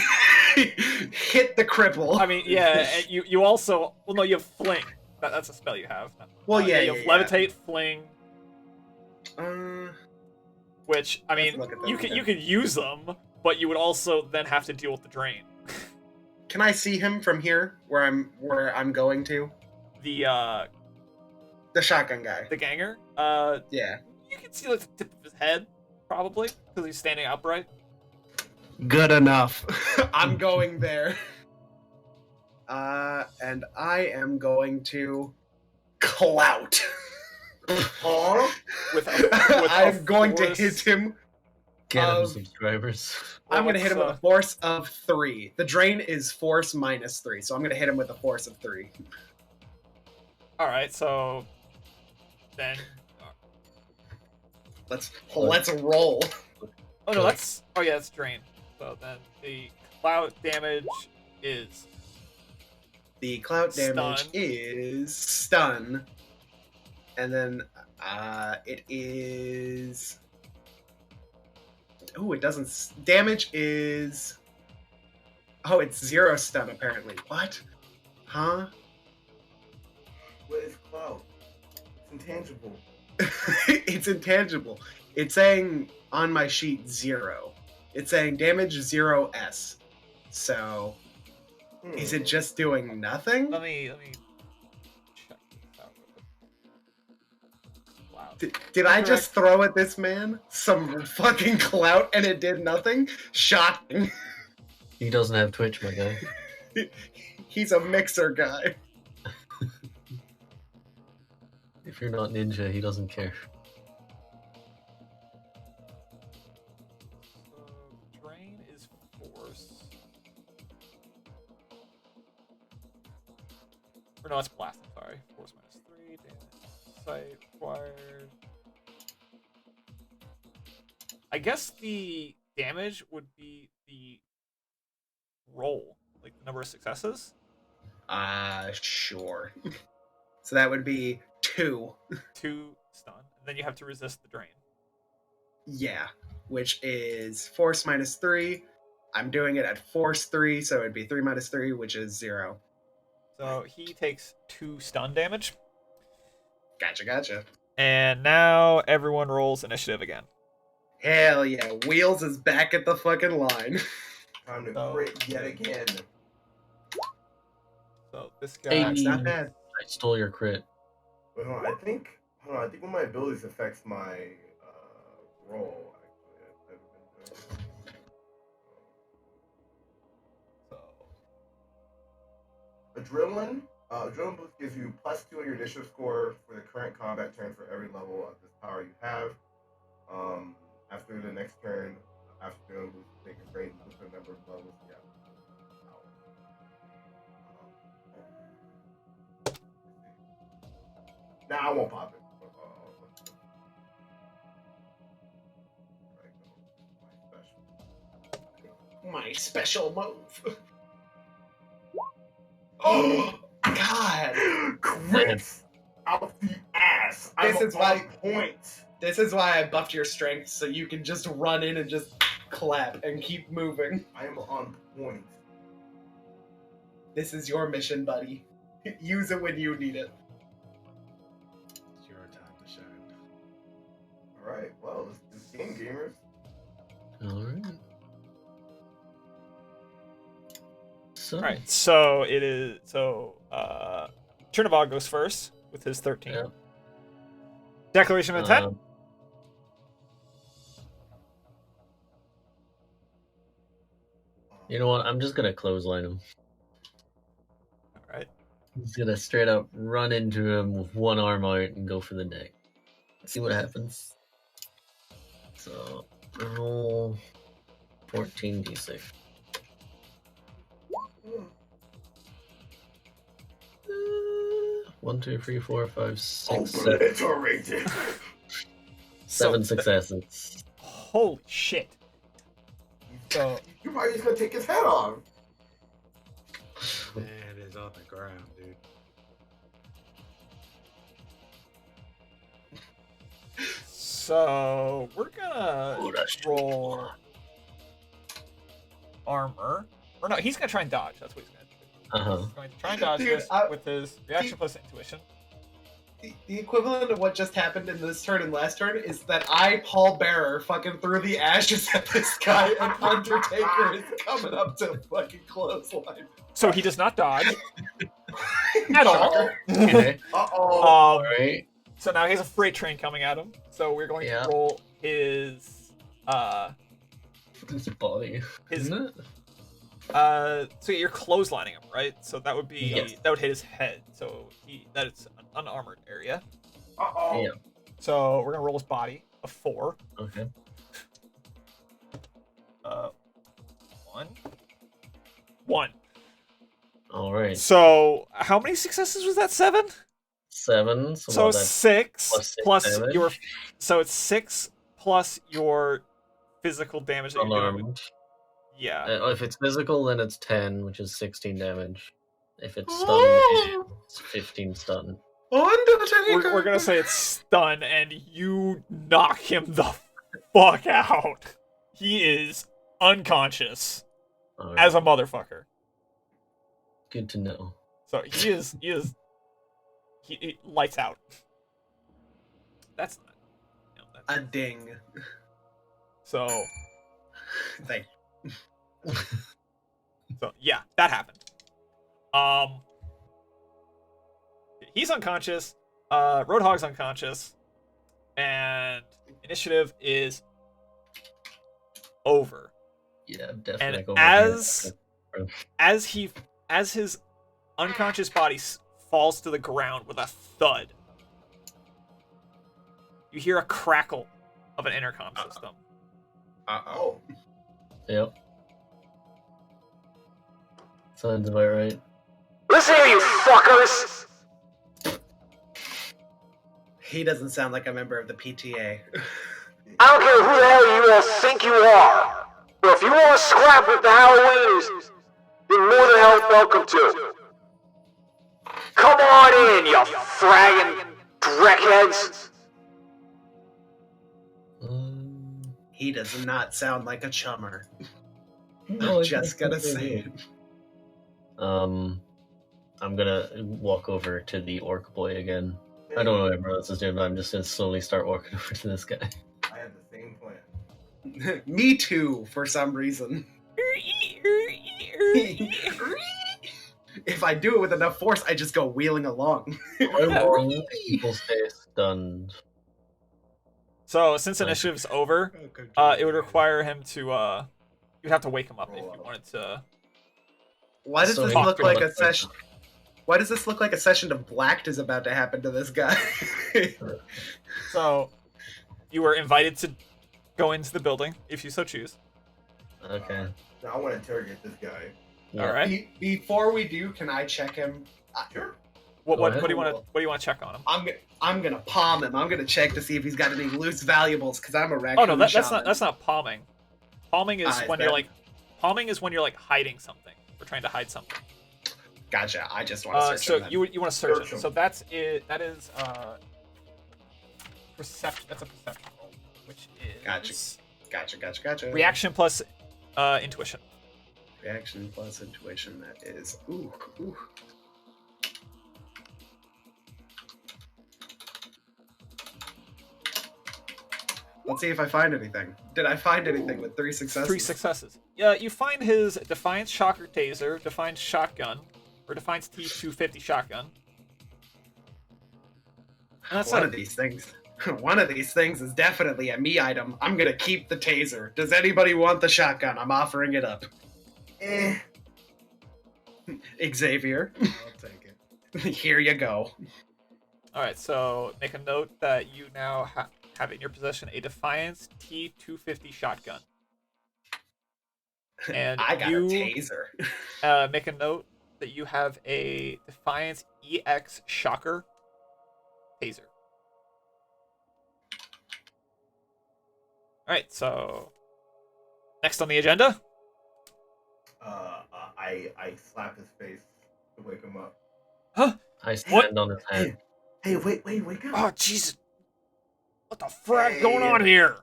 Hit the cripple.
I mean, yeah, and you also... Well, no, you have fling. That's a spell you have.
Well, yeah,
you have levitate, fling, which, I mean,
look at them
you
again.
could use them, but you would also then have to deal with the drain.
Can I see him from here, where I'm going to?
The
shotgun guy.
the ganger.
Yeah.
You can see like the tip of his head, probably, because he's standing upright.
Good enough. I'm going there. And I am going to clout.
Huh?
With a
I'm going to
force-
hit him.
Get him,
Of-
subscribers.
I'm going to
what's,
hit him with a force of 3. The drain is force minus 3, so I'm going to hit him with a force of 3.
All right, so then.
Let's roll.
Oh no, that's. Oh yeah, that's drain. So then the cloud damage is.
The clout damage
Stun.
is stun. And then it is... Ooh, it doesn't... Damage is... Oh, it's 0 stun, apparently. What? Huh?
What is cloud? It's intangible.
It's intangible. It's saying on my sheet 0. It's saying damage 0s. So, is it just doing nothing?
Let me check this out. Wow.
Did I just throw at this man some fucking clout and it did nothing? Shocking.
He doesn't have Twitch, my guy.
He's a mixer guy.
If you're not ninja, he doesn't care.
So drain is force. Or no, it's blast. I'm sorry. Force minus 3. Damage. Sight required. I guess the damage would be the roll, like the number of successes.
Sure. So that would be 2.
2 stun, and then you have to resist the drain.
Yeah, which is force minus 3. I'm doing it at force 3, so it'd be 3 minus 3, which is 0.
So he takes 2 stun damage,
Gotcha.
and now everyone rolls initiative again.
Hell yeah, Wheels is back at the fucking line.
Time to
So-
crit yet again.
So this guy.
Hey.
It's not bad.
I stole your crit.
Wait, hold on. I think one of my abilities affects my roll. Actually,
So
Adrenaline. Adrenaline boost gives you +2 on your initiative score for the current combat turn for every level of this power you have. After the next turn, after adrenaline boost, take a great boost the number of levels you have. Nah, I won't pop it.
My special move. Oh, God God.
Crits out the ass.
This
I'm
is why-
on point.
This is why I buffed your strength, so you can just run in and just clap and keep moving.
I am on point.
This is your mission, buddy. Use it when you need it.
It's your time to shine.
All right. Well, this game, gamers.
All right. So,
All right, so it is Chernobog goes first with his 13.
Yeah.
Declaration of intent.
um, you know what? I'm just gonna clothesline him.
All right.
He's gonna straight up run into him with one arm out and go for the neck. See what happens. So roll 14d6. 1, 2, 3, 4, 5, 6, 7.
Obliterated.
Seven
So-
successes.
Holy shit. So
You're probably just gonna take his head off.
Man, it's on the ground, dude.
So we're gonna
Oh, that's
roll armor. Or no, he's gonna try and dodge. That's what he's gonna do.
Uh-huh.
He's going to try and dodge
Dude,
this
I-
with his reaction plus intuition.
The equivalent of what just happened in this turn and last turn is that I, Paul Bearer, fucking threw the ashes at this guy, and Undertaker is coming up to fucking clothesline.
So he does not dodge at all.
Okay.
Uh-oh.
All right.
So now he has a freight train coming at him. So we're going
Yeah.
to roll his
His body.
His-
Isn't it?
so you're clotheslining him, right? So that would be
Yes.
that would hit his head. So that is an unarmored area.
Uh-oh.
Yeah.
So we're gonna roll his body a 4.
Okay.
1.
All right.
So how many successes was that? 7.
7. So,
So
what, that's
6
plus 6
plus
damage?
your. So it's 6 plus your physical damage that you're doing.
unarmed.
Yeah.
If it's physical, then it's 10, which is 16 damage. If it's stun, it's 15 stun.
Undertaker!
We're gonna say it's stun, and you knock him the fuck out. He is unconscious
All right.
as a motherfucker.
Good to know.
So he lights out. That's not. You know, that's,
A ding.
so
Thank
so yeah, that happened. He's unconscious. Roadhog's unconscious, and initiative is over.
Yeah, definitely.
And
go
as his unconscious body falls to the ground with a thud, you hear a crackle of an intercom system.
Uh-oh.
Yep. Sounds about right.
Listen here, you fuckers!
He doesn't sound like a member of the PTA.
I don't care who the hell you all think you are. But if you want to scrap with the Halloweenies, you're more than hell welcome to. Come on in, you fragging dreckheads.
He does not sound like a chummer.
No,
I'm just gonna say it.
I'm gonna walk over to the orc boy again. I don't know what everyone else is doing, but I'm just gonna slowly start walking over to this guy.
I have the same plan.
Me too, for some reason. If I do it with enough force, I just go wheeling along.
People stay stunned.
So since initiative's over, it would require him to you'd have to wake him up if you wanted to.
Why does
So
this
he
look
can
like
look
a session? Why does this look like a session of Blacked is about to happen to this guy?
So you were invited to go into the building if you so choose.
Okay.
Now I want to interrogate this guy.
Yeah.
All right.
Before we do, can I check him?
Sure.
What
Go ahead.
do you want to check on him?
I'm gonna palm him. I'm gonna check to see if he's got any loose valuables because I'm a raccoon.
Oh no, that's
shaman.
not palming. Palming is
Is
when
that-
you're like hiding something. We're trying to hide something.
Gotcha. I just want to search
So
him.
you want to search
Search
it.
him.
So that's it. That is perception. That's a perception roll, which is
Gotcha.
reaction plus intuition.
Reaction plus intuition. That is. Ooh. Let's see if I find anything. Did I find anything with 3 successes?
3 successes. Yeah, you find his Defiance Shocker Taser, Defiance Shotgun, or Defiance T250 Shotgun. And that's
One
it.
of these things. One of these things is definitely a me item. I'm gonna keep the taser. Does anybody want the shotgun? I'm offering it up. Xavier,
I'll take it.
here you go.
Alright, so make a note that you now have in your possession a Defiance T250 Shotgun. And
I got
you
a taser.
make a note that you have a Defiance EX Shocker Taser. Alright, so next on the agenda.
I slap his face to wake him up.
Huh?
I stand on his head.
Hey, wait, wake up!
Oh, Jesus. What the frack going on here?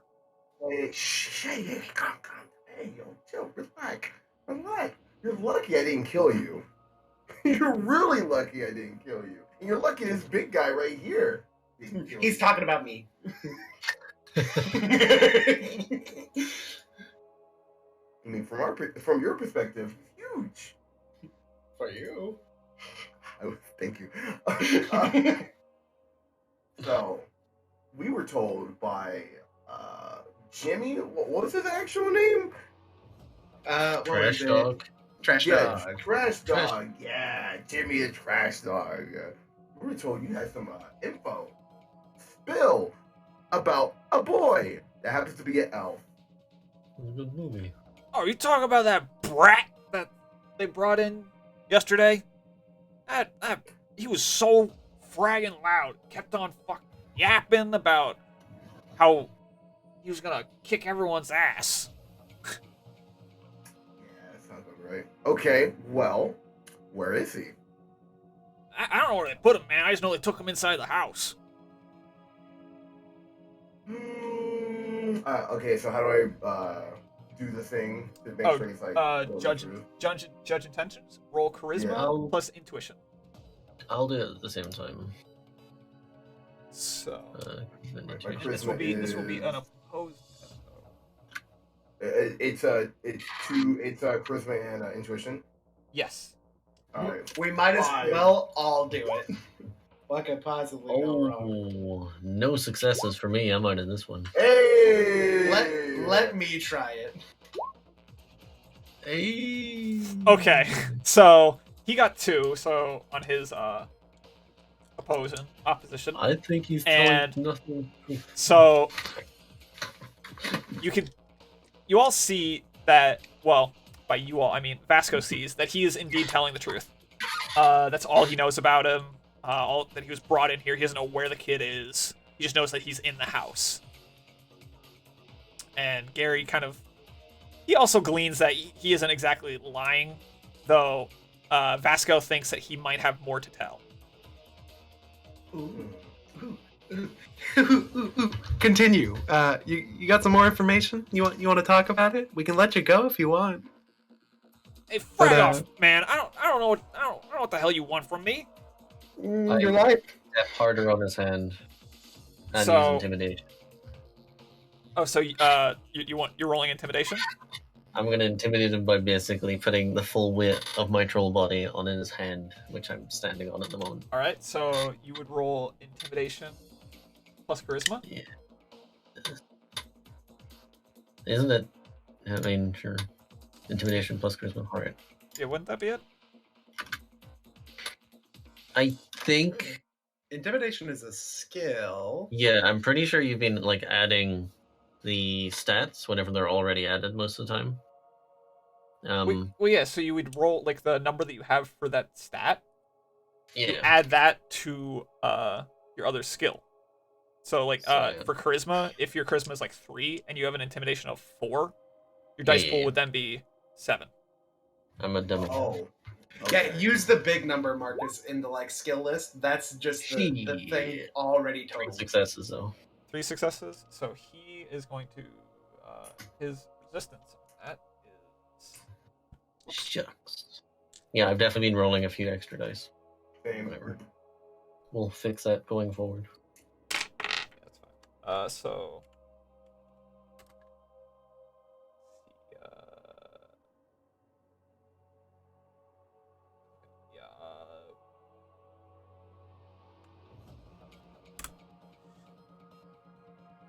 Hey, hey, calm. Hey, yo, chill, relax. You're lucky I didn't kill you. You're really lucky I didn't kill you. And you're lucky this big guy right here didn't kill
He's
you.
talking about me.
I mean, from your perspective, huge.
For you.
Thank you. So, we were told by Jimmy. What was his actual name?
What
Trash
was it?
dog.
Trash
Yeah,
dog.
Trash Dog. Yeah, Jimmy the Trash Dog. We were told you had some info. Spill about a boy that happens to be an elf.
It was a good movie.
Oh, you talking about that brat that they brought in yesterday? That he was so fragging loud. Kept on fucking yapping about how he was gonna kick everyone's ass.
Yeah, that sounds about right. Okay, well, where is he?
I don't know where they put him, man. I just know they took him inside the house.
Okay, so how do I do the thing to make sure he's like
Judge intentions. Roll charisma
Yeah.
plus intuition.
I'll do it at the same time.
So
Intuition.
this will be unopposed.
It's charisma and intuition.
Yes.
All right.
We might as
Five.
well all do it. What could possibly go wrong?
Oh, no successes for me. I'm out of this one.
Hey.
Let me try it.
Hey.
Okay, so he got 2. So on his opposition.
I think he's
And-
telling nothing.
So you all see that. Well, by you all, I mean Vasco sees that he is indeed telling the truth. That's all he knows about him. All that he was brought in here. He doesn't know where the kid is. He just knows that he's in the house. And Gary he also gleans that he isn't exactly lying, though Vasco thinks that he might have more to tell.
Continue. You got some more information? You want to talk about it? We can let you go if you want.
Hey,
But,
frag off, man! I don't know what the hell you want from me.
You're right.
Step harder on his hand. And
So-
use intimidation.
Oh, so you're rolling intimidation?
I'm gonna intimidate him by basically putting the full weight of my troll body on his hand, which I'm standing on at the moment.
All right, so you would roll intimidation plus charisma.
Isn't it? I mean, sure. Intimidation plus charisma. All right.
Yeah, wouldn't that be it?
I think.
Intimidation is a skill.
Yeah, I'm pretty sure you've been like adding the stats whenever they're already added most of the time.
Well, yeah. So you would roll like the number that you have for that stat. You
Yeah.
add that to your other skill. So like
So, yeah.
for charisma, if your charisma is like 3 and you have an intimidation of 4, your dice
Yeah,
pool
yeah.
would then be 7.
I'm a dummy.
Oh,
Yeah,
Okay.
use the big number, Marcus, in the like skill list. That's just the thing
Shit.
already
3
total.
successes though.
3 successes. So he is going to his resistance on that is
Shucks. Yeah, I've definitely been rolling a few extra dice.
Same.
Whatever. We'll fix that going forward.
that's fine. So yeah.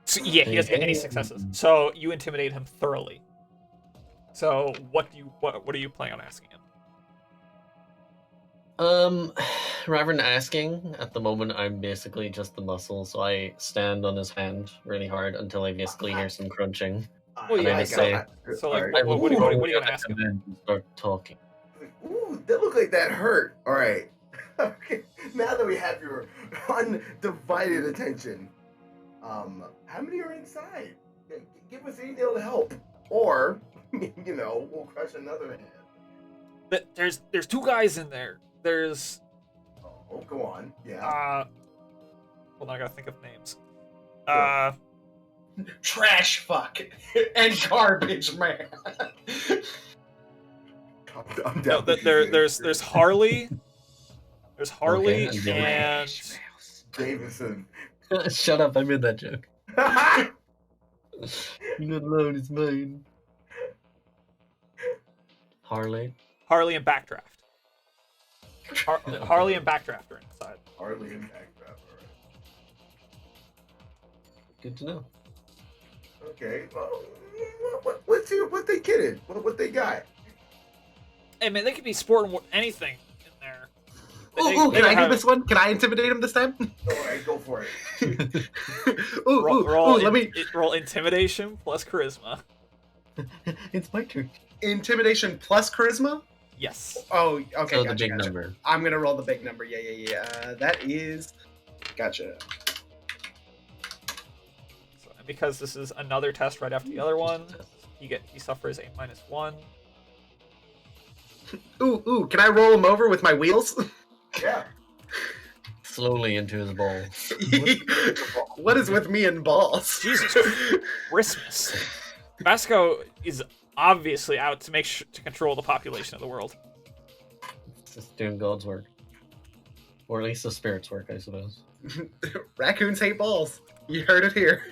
So, yeah, he doesn't get any successes. So you intimidate him thoroughly. So what are you planning on asking him?
Rather than asking, at the moment I'm basically just the muscle, so I stand on his hand really hard until I basically hear some crunching.
Well,
And
yeah,
I
so-
say,
So like,
Alright.
what are you gonna ask him?
and start talking.
Ooh, that looked like that hurt. All right. Okay. Now that we have your undivided attention, how many are inside? Give us any deal to help, or we'll crush another hand.
There's 2 guys in there. There's
Oh, go on. Yeah.
hold on, I gotta think of names.
Trash fuck and garbage man.
I'm
No,
down with
there's Harley. There's Harley
Okay,
and
Davison.
Shut up, I made that joke. You're not alone, it's mine. Harley.
Harley and Backdraft. Harley and Backdraft are inside.
Hardly impact that.
Good to know.
Okay. Well, let's see what they kidding. What they got.
Hey man, they could be sporting anything in there.
Ooh,
They
can I
have-
do this one? Can I intimidate him this time?
All right, go for it.
Let me
roll intimidation plus charisma.
It's my turn.
intimidation plus charisma.
Yes.
Oh, okay.
So
Gotcha,
the big
gotcha.
number.
I'm gonna roll the big number. Yeah. That is. Gotcha.
So, and because this is another test right after the other one, he suffers a -1.
Ooh, can I roll him over with my wheels?
Yeah.
Slowly into his balls.
What is with me and balls?
Jesus Christmas. Vasco is obviously out to to control the population of the world.
It's just doing God's work. Or at least the spirit's work, I suppose.
Raccoons hate balls. You heard it here.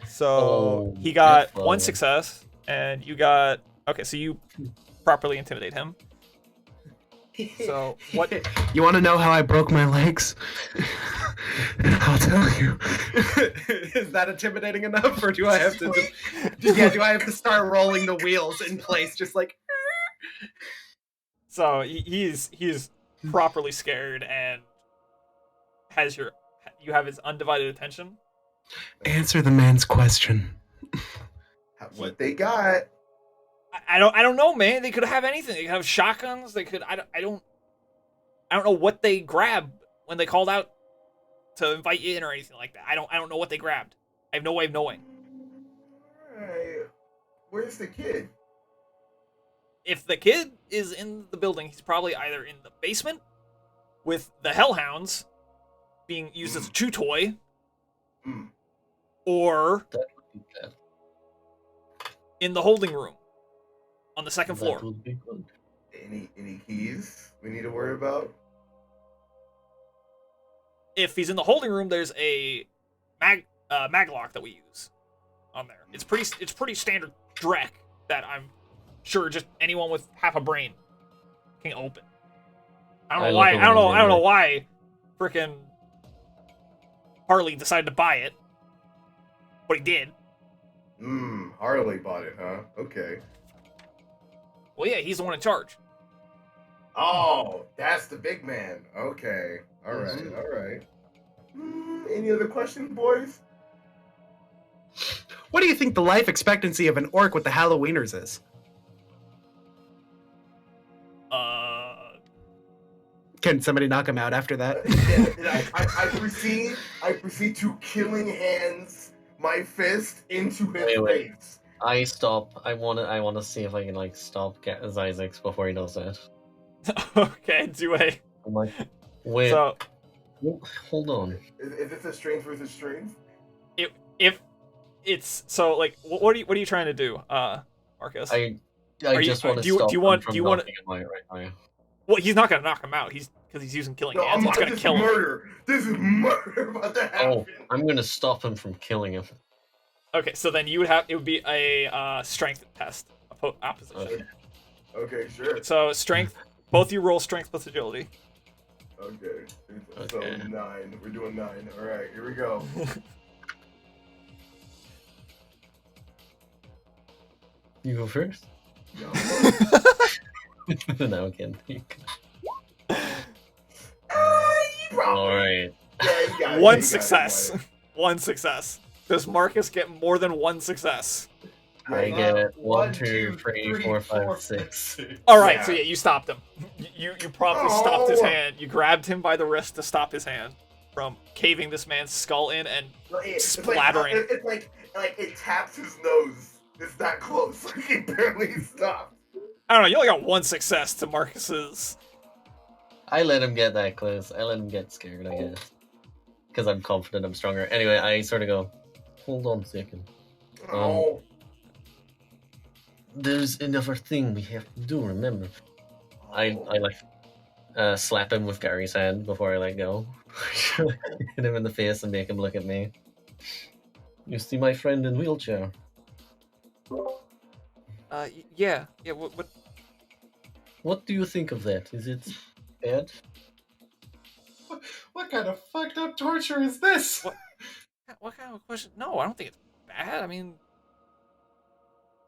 So
Oh,
he got
that's
1
fun.
success, and you got okay. So you properly intimidate him. So what?
You want to know how I broke my legs? I'll tell you. Is that intimidating enough, or do I have to? Do I have to start rolling the wheels in place, just like?
So he's properly scared and you have his undivided attention.
Answer the man's question.
What they got?
I don't know, man. They could have anything. They could have shotguns. They could. I don't know what they grabbed when they called out to invite you in or anything like that. I don't know what they grabbed. I have no way of knowing.
Alright. Where's the kid?
If the kid is in the building, he's probably either in the basement with the hellhounds being used as a chew toy,
Hmm.
or
That would be bad.
in the holding room on the second floor.
That would be good.
Any keys we need to worry about?
If he's in the holding room, there's a maglock that we use on there. It's pretty standard Drek that I'm sure just anyone with half a brain can open. I don't know why frickin' Harley decided to buy it, but he did.
Harley bought it, huh? Okay.
Well, yeah, he's the one in charge.
Oh, that's the big man. Okay. All right.
Mhm.
All right. Any other questions, boys?
What do you think the life expectancy of an orc with the Halloweeners is? Can somebody knock him out after that?
I proceed to killing hands my fist into his
Wait.
face.
I stop. I wanna see if I can stop Isaacs before he does that.
Okay, do a.
I'm like, wait,
So
hold on.
Is this a strength versus strength?
if it's so like, what are you trying to do, Marcus?
I
Are you-
just want to
do you-
stop
do you
him
want-
from
do you want-
knocking him out right now.
Well, he's not gonna knock him out. Because he's using killing
No,
hands. He's gonna
this
kill
is
him.
murder. This is murder about to happen.
Oh, I'm gonna stop him from killing him.
Okay, so then it would be a strength test, opposition.
Okay, sure.
So strength, both you roll strength plus agility.
Okay. So
Okay.
9. We're doing 9. All right, here we go.
You go first.
No.
No, again.
Probably.
All right.
Yeah, you got it,
One
you got
success.
it.
One success. Does Marcus get more than one success?
I
Yeah.
get 1,
1,
2, 3, 4, 5, 6.
All right,
Yeah.
so yeah, you stopped him. You promptly stopped his
Oh.
hand. You grabbed him by the wrist to stop his hand from caving this man's skull in and splattering.
It's like it taps his nose. It's that close. Like he barely stopped.
I don't know. You only got one success to Marcus's.
I let him get that close. I let him get scared, I guess. Because I'm confident I'm stronger. Anyway, I sort of go, hold on a second.
Oh.
There's another thing we have to do, remember? I like slap him with Gary's hand before I let go. Hit him in the face and make him look at me. You see my friend in wheelchair?
Yeah. What?
What do you think of that? Is it bad?
What kind of fucked up torture is this?
What kind of question? No, I don't think it's bad. I mean,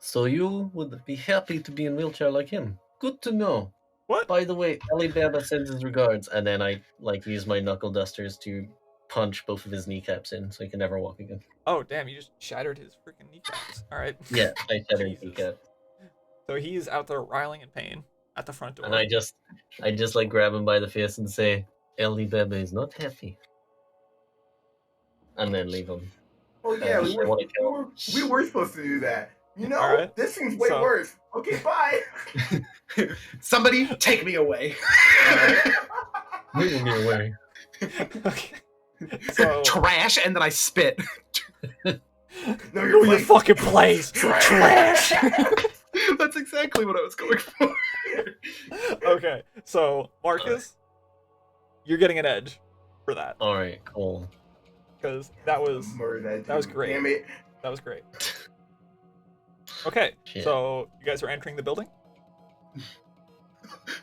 So you would be happy to be in wheelchair like him? Good to know.
what?
By the way, Alibaba sends his regards, and then I use my knuckle dusters to punch both of his kneecaps in, so he can never walk again.
Oh, damn! You just shattered his freaking kneecaps. All right.
Yeah, I shattered his
Jesus.
kneecap,
So he's out there wriling in pain at the front door.
and I just like grab him by the face and say, Alibaba is not happy, and then leave him.
Oh yeah, we
I wanna
were,
kill him.
we were supposed to do that. You know,
Alright,
this seems way
so-
worse. Okay, bye.
Somebody take me away.
Move me away.
Okay. So
Trash, and then I spit.
No,
who
you're
you
playing
fucking plays? Trash.
That's exactly what I was going for.
Okay, so Marcus, you're getting an edge for that
All right, cool.
because that was
Murder
that was
dude.
great.
Damn it.
great. Okay,
Shit.
so you guys are entering the building.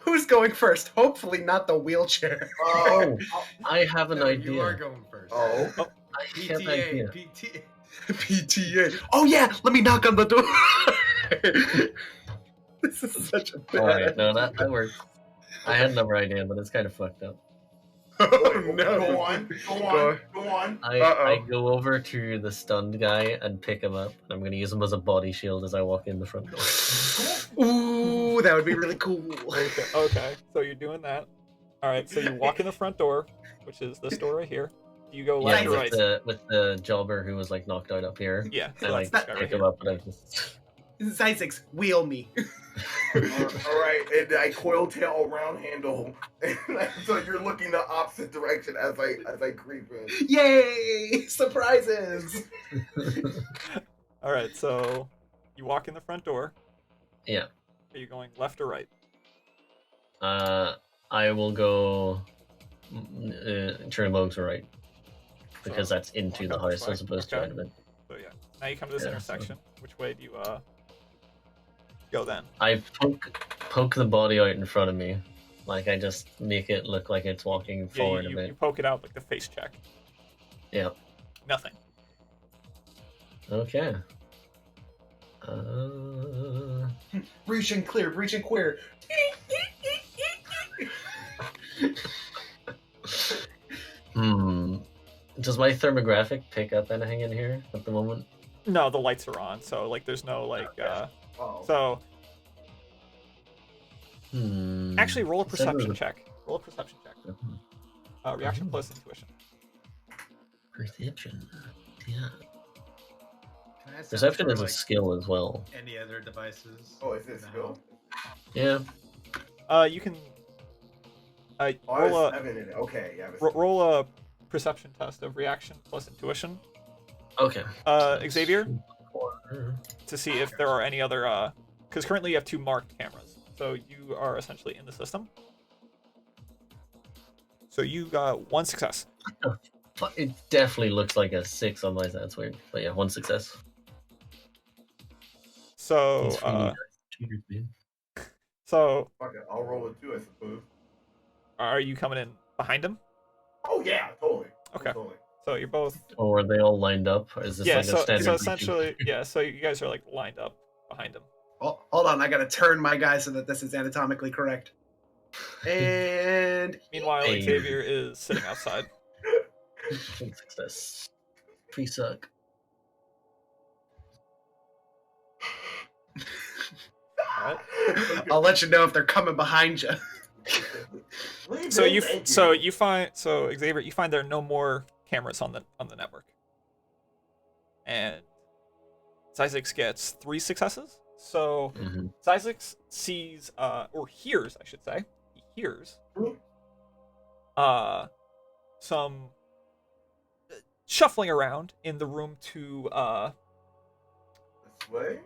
Who's going first? Hopefully not the wheelchair.
Oh.
I have an
No,
idea.
you are going first.
Oh.
I have an idea.
PTA.
PTA. Oh yeah, let me knock on the door. This is such a bad.
All right, no, that works. I had another idea, but it's kind of fucked up.
Oh no.
Go on. Go on. Go on.
I go over to the stunned guy and pick him up, and I'm going to use him as a body shield as I walk in the front door.
Ooh, that would be really cool.
Okay, so you're doing that. All right, so you walk in the front door, which is this door right here. Do you go left
Yeah,
or right?
with the jobber who was like knocked out up here.
Yeah,
I
so
like
that's this guy
pick
right
him
here.
up, and I just
This is Isaacs. Wheel me.
All right, and I coil tail around handle, so you're looking the opposite direction as I creep in.
Yay! Surprises.
All right, so you walk in the front door.
Yeah.
Are you going left or right?
I will go turn bugs right because
So,
that's into
walk
the
up this
house
way.
as opposed
Okay.
to out of it.
So yeah, now you come to this
Yeah, so-
intersection. Which way do you go then?
I poke the body out in front of me, like I just make it look like it's walking
Yeah,
forward a
you
bit.
poke it out like the face check.
Yeah.
Nothing.
Okay.
Breach and clear. Breach and queer.
Does my thermographic pick up anything in here at the moment?
No, the lights are on, so like there's no like.
Oh.
So actually, roll a
Said there was
perception
a-
check. Roll a perception check. Reaction plus intuition.
Perception. Yeah.
Can I ask
Perception
for,
is a
like,
skill as well.
Any other devices?
Oh, is this
in the
skill?
house?
Yeah.
You can
Oh,
roll
there's
a
7 in it. Okay, yeah.
roll a perception test of reaction plus intuition,
Okay.
Xavier,
Four.
to see if there are any other. Because currently you have 2 marked cameras, so you are essentially in the system. So you got 1 success.
It definitely looks like a 6 on my side. That's weird. But yeah, 1 success.
So
These freaking cheaters, man.
so
Fuck it, I'll roll it too, I suppose.
are you coming in behind him?
Oh yeah, totally.
Okay.
Totally.
So you're both.
Or are they all lined up? Or is this
Yeah.
like a
So
standard?
so essentially, yeah. So you guys are like lined up behind him.
Oh, hold on, I gotta turn my guy so that this is anatomically correct. And
Meanwhile,
Hey.
Xavier is sitting outside.
1 success. Free suck.
All right.
I'll let you know if they're coming behind you.
So you find Xavier, you find there are no more cameras on the network, and Zyzix gets 3 successes. So
Mhm.
Zyzix sees or hears, I should say, he hears some shuffling around in the room to
This way?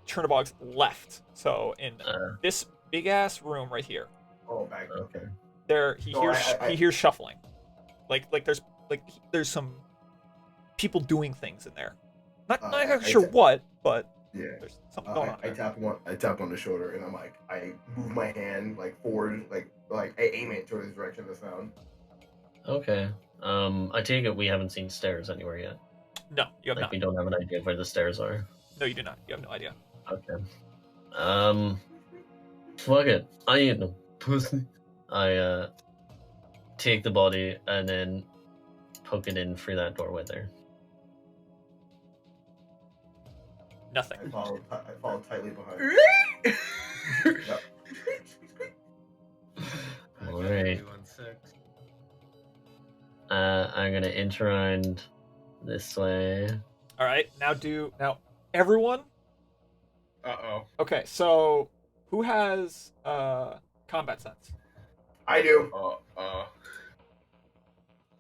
Chernobog's left. So in
Uh,
this big ass room right here,
Oh, back.
okay.
there he
No,
hears
I-
he hears shuffling, like there's some people doing things in there. Not
I-
exactly sure what, but
Yeah.
there's something going on
I
there.
tap on the shoulder, and I'm like, I move my hand like forward, like I aim it towards the direction of the sound.
Okay. I take it we haven't seen stairs anywhere yet.
No, you have
Like
not.
we don't have an idea of where the stairs are.
No, you do not. You have no idea.
Okay. Fuck it. I ain't no pussy. I take the body and then poke it in through that doorway there.
Nothing.
I follow tightly behind. Yep.
I got
Alright.
2 on 6.
I'm gonna enter around this way.
All right. Now everyone.
Uh-oh.
Okay, so who has combat sense?
I do. I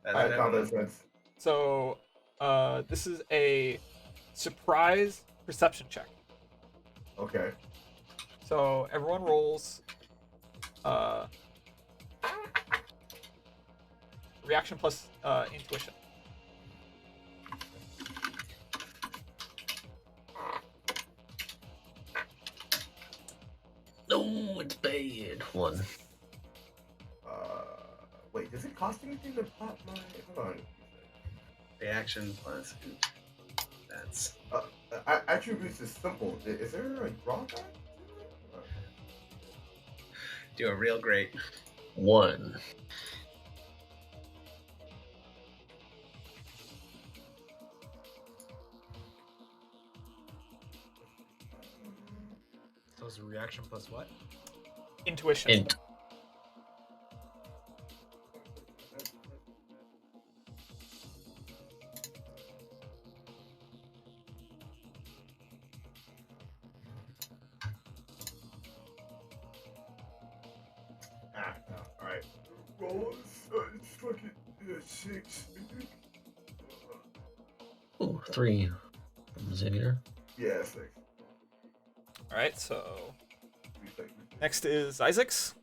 have combat sense.
So this is a surprise perception check.
Okay.
So everyone rolls reaction plus intuition.
No, it's bad. 1.
Wait, does it cost anything to pop my? Hold on.
The action plus. That's.
Attributes is simple. Is there a drawback?
Do a real great.
1.
So it's a reaction plus what?
Intuition.
Int.
No. All right. Roll fucking 6.
Ooh, 3 from Xavier.
Yeah, 6.
All right. So next is Isaac's.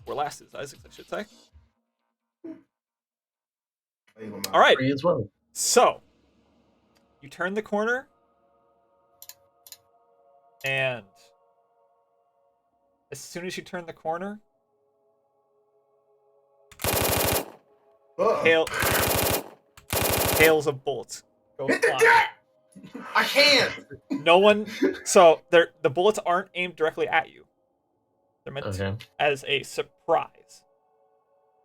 Or last is Isaac's, I should say. All right.
3 as well.
So you turn the corner, and as soon as you turn the corner, hails of bullets go flying.
I can't.
No one. So the bullets aren't aimed directly at you. They're meant
Okay.
as a surprise.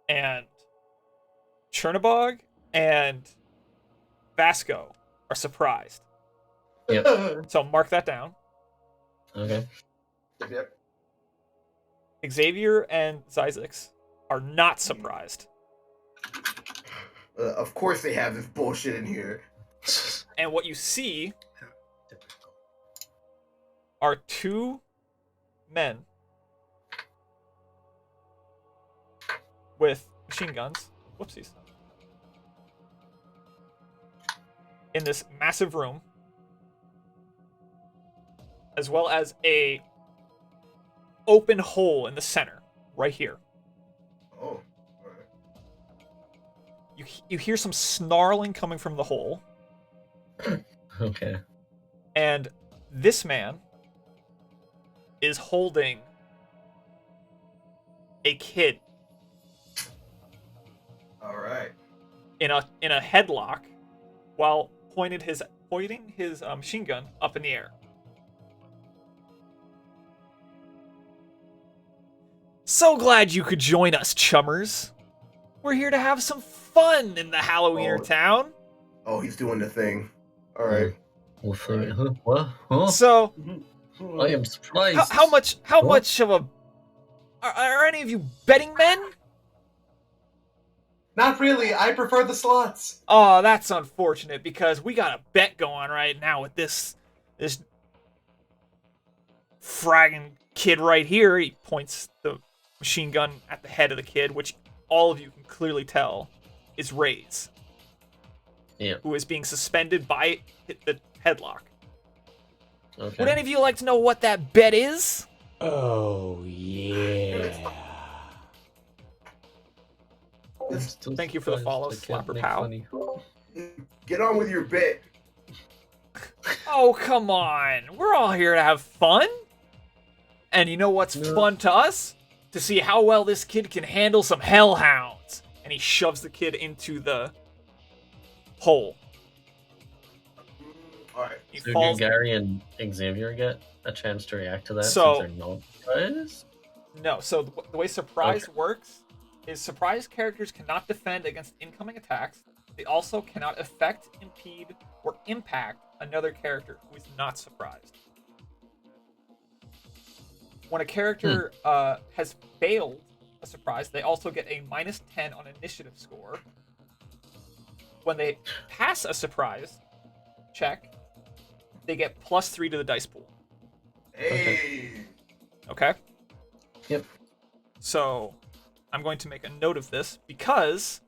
And Chernobog and Vasco are surprised. So mark that down.
Okay.
Yep.
Xavier and Zyzix are not surprised.
Of course they have this bullshit in here.
And what you see
Typical.
are 2 men with machine guns. Whoopsies. In this massive room, as well as a open hole in the center, right here.
Oh, alright.
You hear some snarling coming from the hole,
Okay.
and this man is holding a kid
Alright.
in a headlock, while pointing his machine gun up in the air. So glad you could join us, chummers. We're here to have some fun in the Halloweener
Oh.
town.
Oh, he's doing the thing. Alright.
We'll figure. Huh? What? Huh?
So,
I am surprised.
how much
What?
much of a are any of you betting men?
Not really. I prefer the slots.
Oh, that's unfortunate because we got a bet going right now with this fragging kid right here. He points the machine gun at the head of the kid, which all of you can clearly tell is Ray's.
Yeah.
Who is being suspended by the headlock.
Okay.
Would any of you like to know what that bet is?
Oh, yeah.
I'm still
Thank you for the
surprised
follow,
I can't
Slapper
make
Pow.
funny.
Get on with your bit.
Oh, come on. We're all here to have fun. And you know what's
No.
fun to us? To see how well this kid can handle some hellhounds. And he shoves the kid into the hole.
Alright.
He
So do
falls.
Gary and Xavier get a chance to react to that
So-
since they're not surprised?
No, so the way surprise works is surprise characters cannot defend against incoming attacks. They also cannot affect, impede, or impact another character who is not surprised. When a character has failed a surprise, they also get a -10 on initiative score. When they pass a surprise check, they get +3 to the dice pool.
Hey.
Okay?
Yep.
So, I'm going to make a note of this because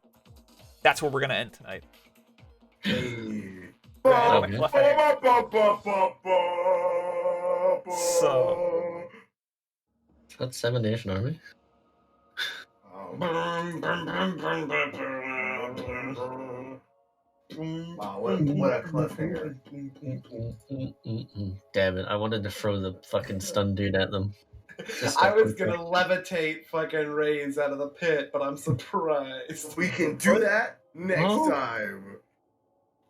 that's where we're going to end tonight.
Hey.
We're gonna end on a
Okay.
cliffhanger. So-
That's 7 Nation Army.
Wow, what a cliffhanger.
Damn it, I wanted to throw the fucking stun dude at them. Just
I
that
was
quickly.
gonna levitate fucking Rays out of the pit, but I'm surprised.
We can do that next
Oh.
time.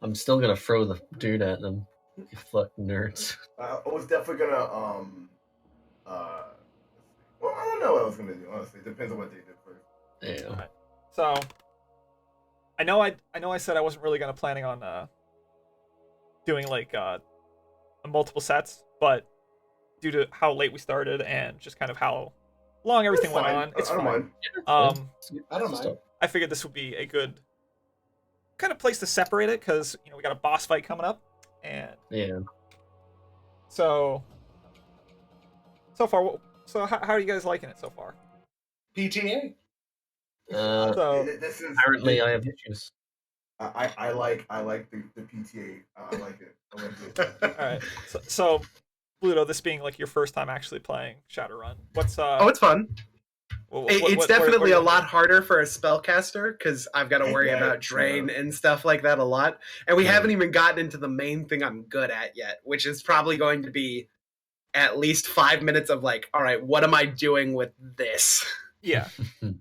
I'm still gonna throw the dude at them. You fucking nerds.
I was definitely gonna well, I don't know what I was gonna do. Honestly, depends on what they did first.
Yeah.
So, I know I said I wasn't really planning on doing like multiple sets, but due to how late we started and just kind of how long everything went on, it's
I don't
fine.
mind.
I don't mind.
I figured this would be a good kind of place to separate it because we got a boss fight coming up, and
Yeah.
so far, so how are you guys liking it so far?
PTA.
So
This is
Apparently, I have issues.
I like the PTA. I like it. I like it.
all right, so Pluto, this being like your first time actually playing Shadowrun, what's
Oh, it's fun. It's definitely a lot harder for a spellcaster because I've got to worry
Yeah,
about drain and stuff like that a lot. And we haven't even gotten into the main thing I'm good at yet, which is probably going to be at least 5 minutes of like, all right, what am I doing with this?
Yeah.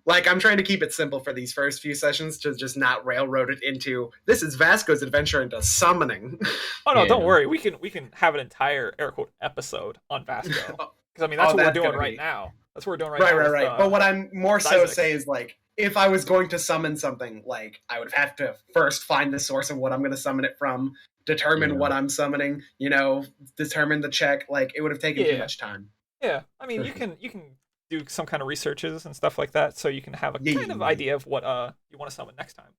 Like, I'm trying to keep it simple for these first few sessions to just not railroad it into this is Vasco's adventure into summoning.
Oh no, don't
Yeah.
worry. We can have an entire air quote episode on Vasco because I mean that's
Oh,
what we're
that's
doing
gonna
right
be-
now. That's what we're doing right
Right,
now.
right,
with,
right. But what I'm more so
Isaac.
say is like, if I was going to summon something, like I would have to first find the source of what I'm going to summon it from, determine
Yeah.
what I'm summoning, determine the check. Like it would have taken too
Yeah.
much time.
Yeah, I mean you can do some kind of researches and stuff like that, so you can have a
Yeah,
kind of
yeah.
idea of what you want to summon next time.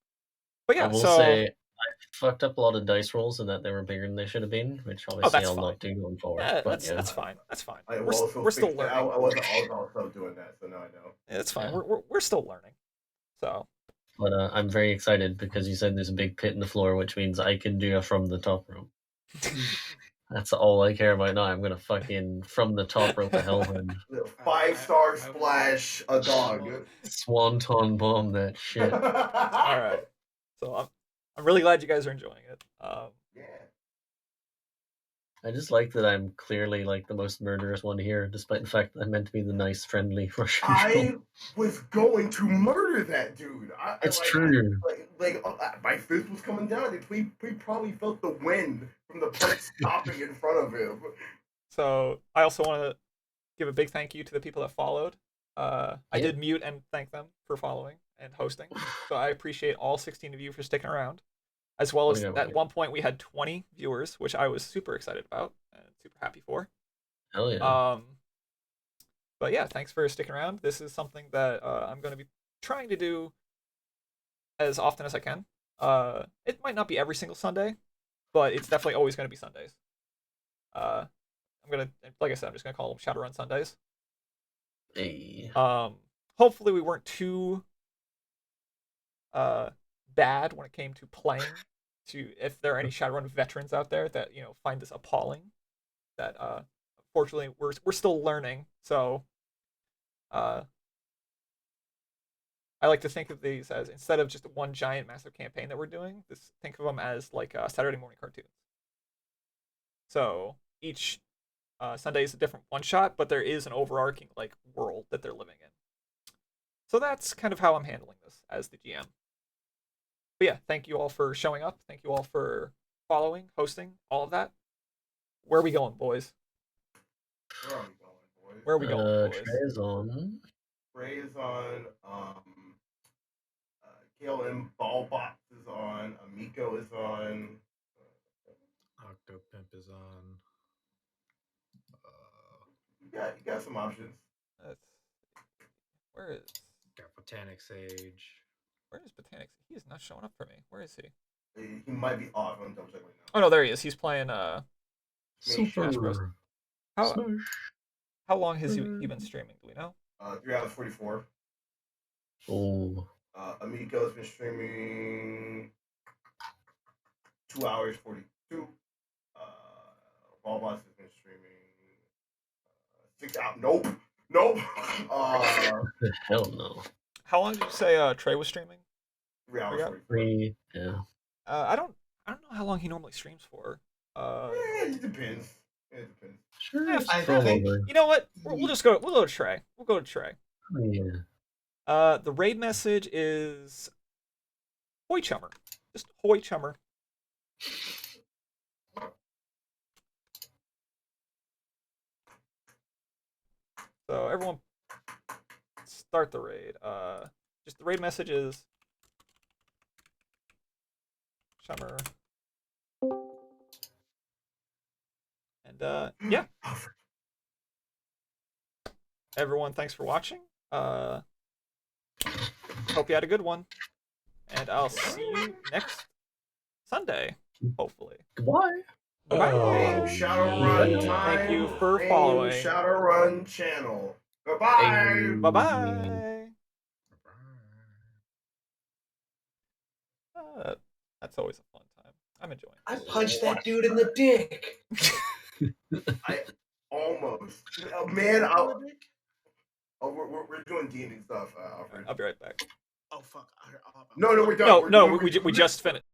But
I
yeah,
will
so
say I fucked up a lot of dice rolls and that they were bigger than they should have been, which obviously
that's
I'll
fine.
not do going forward.
yeah,
but
that's fine. That's fine.
I
We're
also
still
fixed that.
learning.
I was also doing that, so now I know.
Yeah, it's fine.
Yeah.
We're still learning. So
But I'm very excited because you said there's a big pit in the floor, which means I can do a from the top rope. That's all I care about now. I'm gonna fucking from the top rope a hellhound.
5-star splash a dog.
Swanton bomb that shit.
all right. So I'm really glad you guys are enjoying it.
Yeah.
I just like that I'm clearly like the most murderous one here, despite the fact that I'm meant to be the nice, friendly Russian
I
troll.
was going to murder that dude.
It's true.
My fist was coming down. We probably felt the wind from the punch stopping in front of him.
So I also want to give a big thank you to the people that followed. I
Yeah.
did mute and thank them for following and hosting. So I appreciate all 16 of you for sticking around. As well as at one point we had 20 viewers, which I was super excited about and super happy for.
Hell yeah.
But yeah, thanks for sticking around. This is something that I'm going to be trying to do as often as I can. It might not be every single Sunday, but it's definitely always going to be Sundays. I'm gonna, like I said, I'm just gonna call them Shadowrun Sundays.
Hey.
Hopefully we weren't too bad when it came to playing. If there are any Shadowrun veterans out there that find this appalling, that unfortunately we're still learning. So I like to think of these as, instead of just one giant massive campaign that we're doing, think of them as like Saturday morning cartoons. So each Sunday is a different one shot, but there is an overarching like world that they're living in. So that's kind of how I'm handling this as the GM. But yeah, thank you all for showing up. Thank you all for following, hosting, all of that. Where are we going, boys?
Where are we going, boys?
Trey
is on.
Trey is on. KLM Ballbox is on. Amico is on.
Octopimp is on.
You got some options.
Where is
Got Botanic Sage.
Where is Botanics? He is not showing up for me. Where is he?
He might be off. I'm double checking right now.
Oh no, there he is. He's playing Smash Bros.
Super.
How long has he been streaming? Do we know?
3 hours 44.
Oh.
Amico's been streaming 2 hours 42. Ballbox has been streaming 6 hours. Nope.
Hell no.
How long did you say Trey was streaming?
3 hours 44.
3, yeah.
I don't know how long he normally streams for.
It depends.
Sure.
Yeah,
I
scroll
think-
over.
You know what? We'll just go. We'll go to Trey. We'll go to Trey.
Oh, yeah.
The raid message is Hoy Chummer. Just Hoy Chummer. So everyone start the raid. Just the raid message is Chummer. And yeah. Everyone, thanks for watching. Hope you had a good one. And I'll see you next Sunday, hopefully.
Goodbye.
Bye.
Oh,
Shadowrun
yeah.
time.
Thank you for
and
following.
Shadowrun channel. Goodbye.
Bye-bye. That's always a fun time. I'm enjoying
I
this.
punched that dude in the dick.
I almost. We're doing D&D stuff, Alfred.
I'll be right back.
Oh fuck.
No, we're done.
No,
We're
no,
done.
we just finished.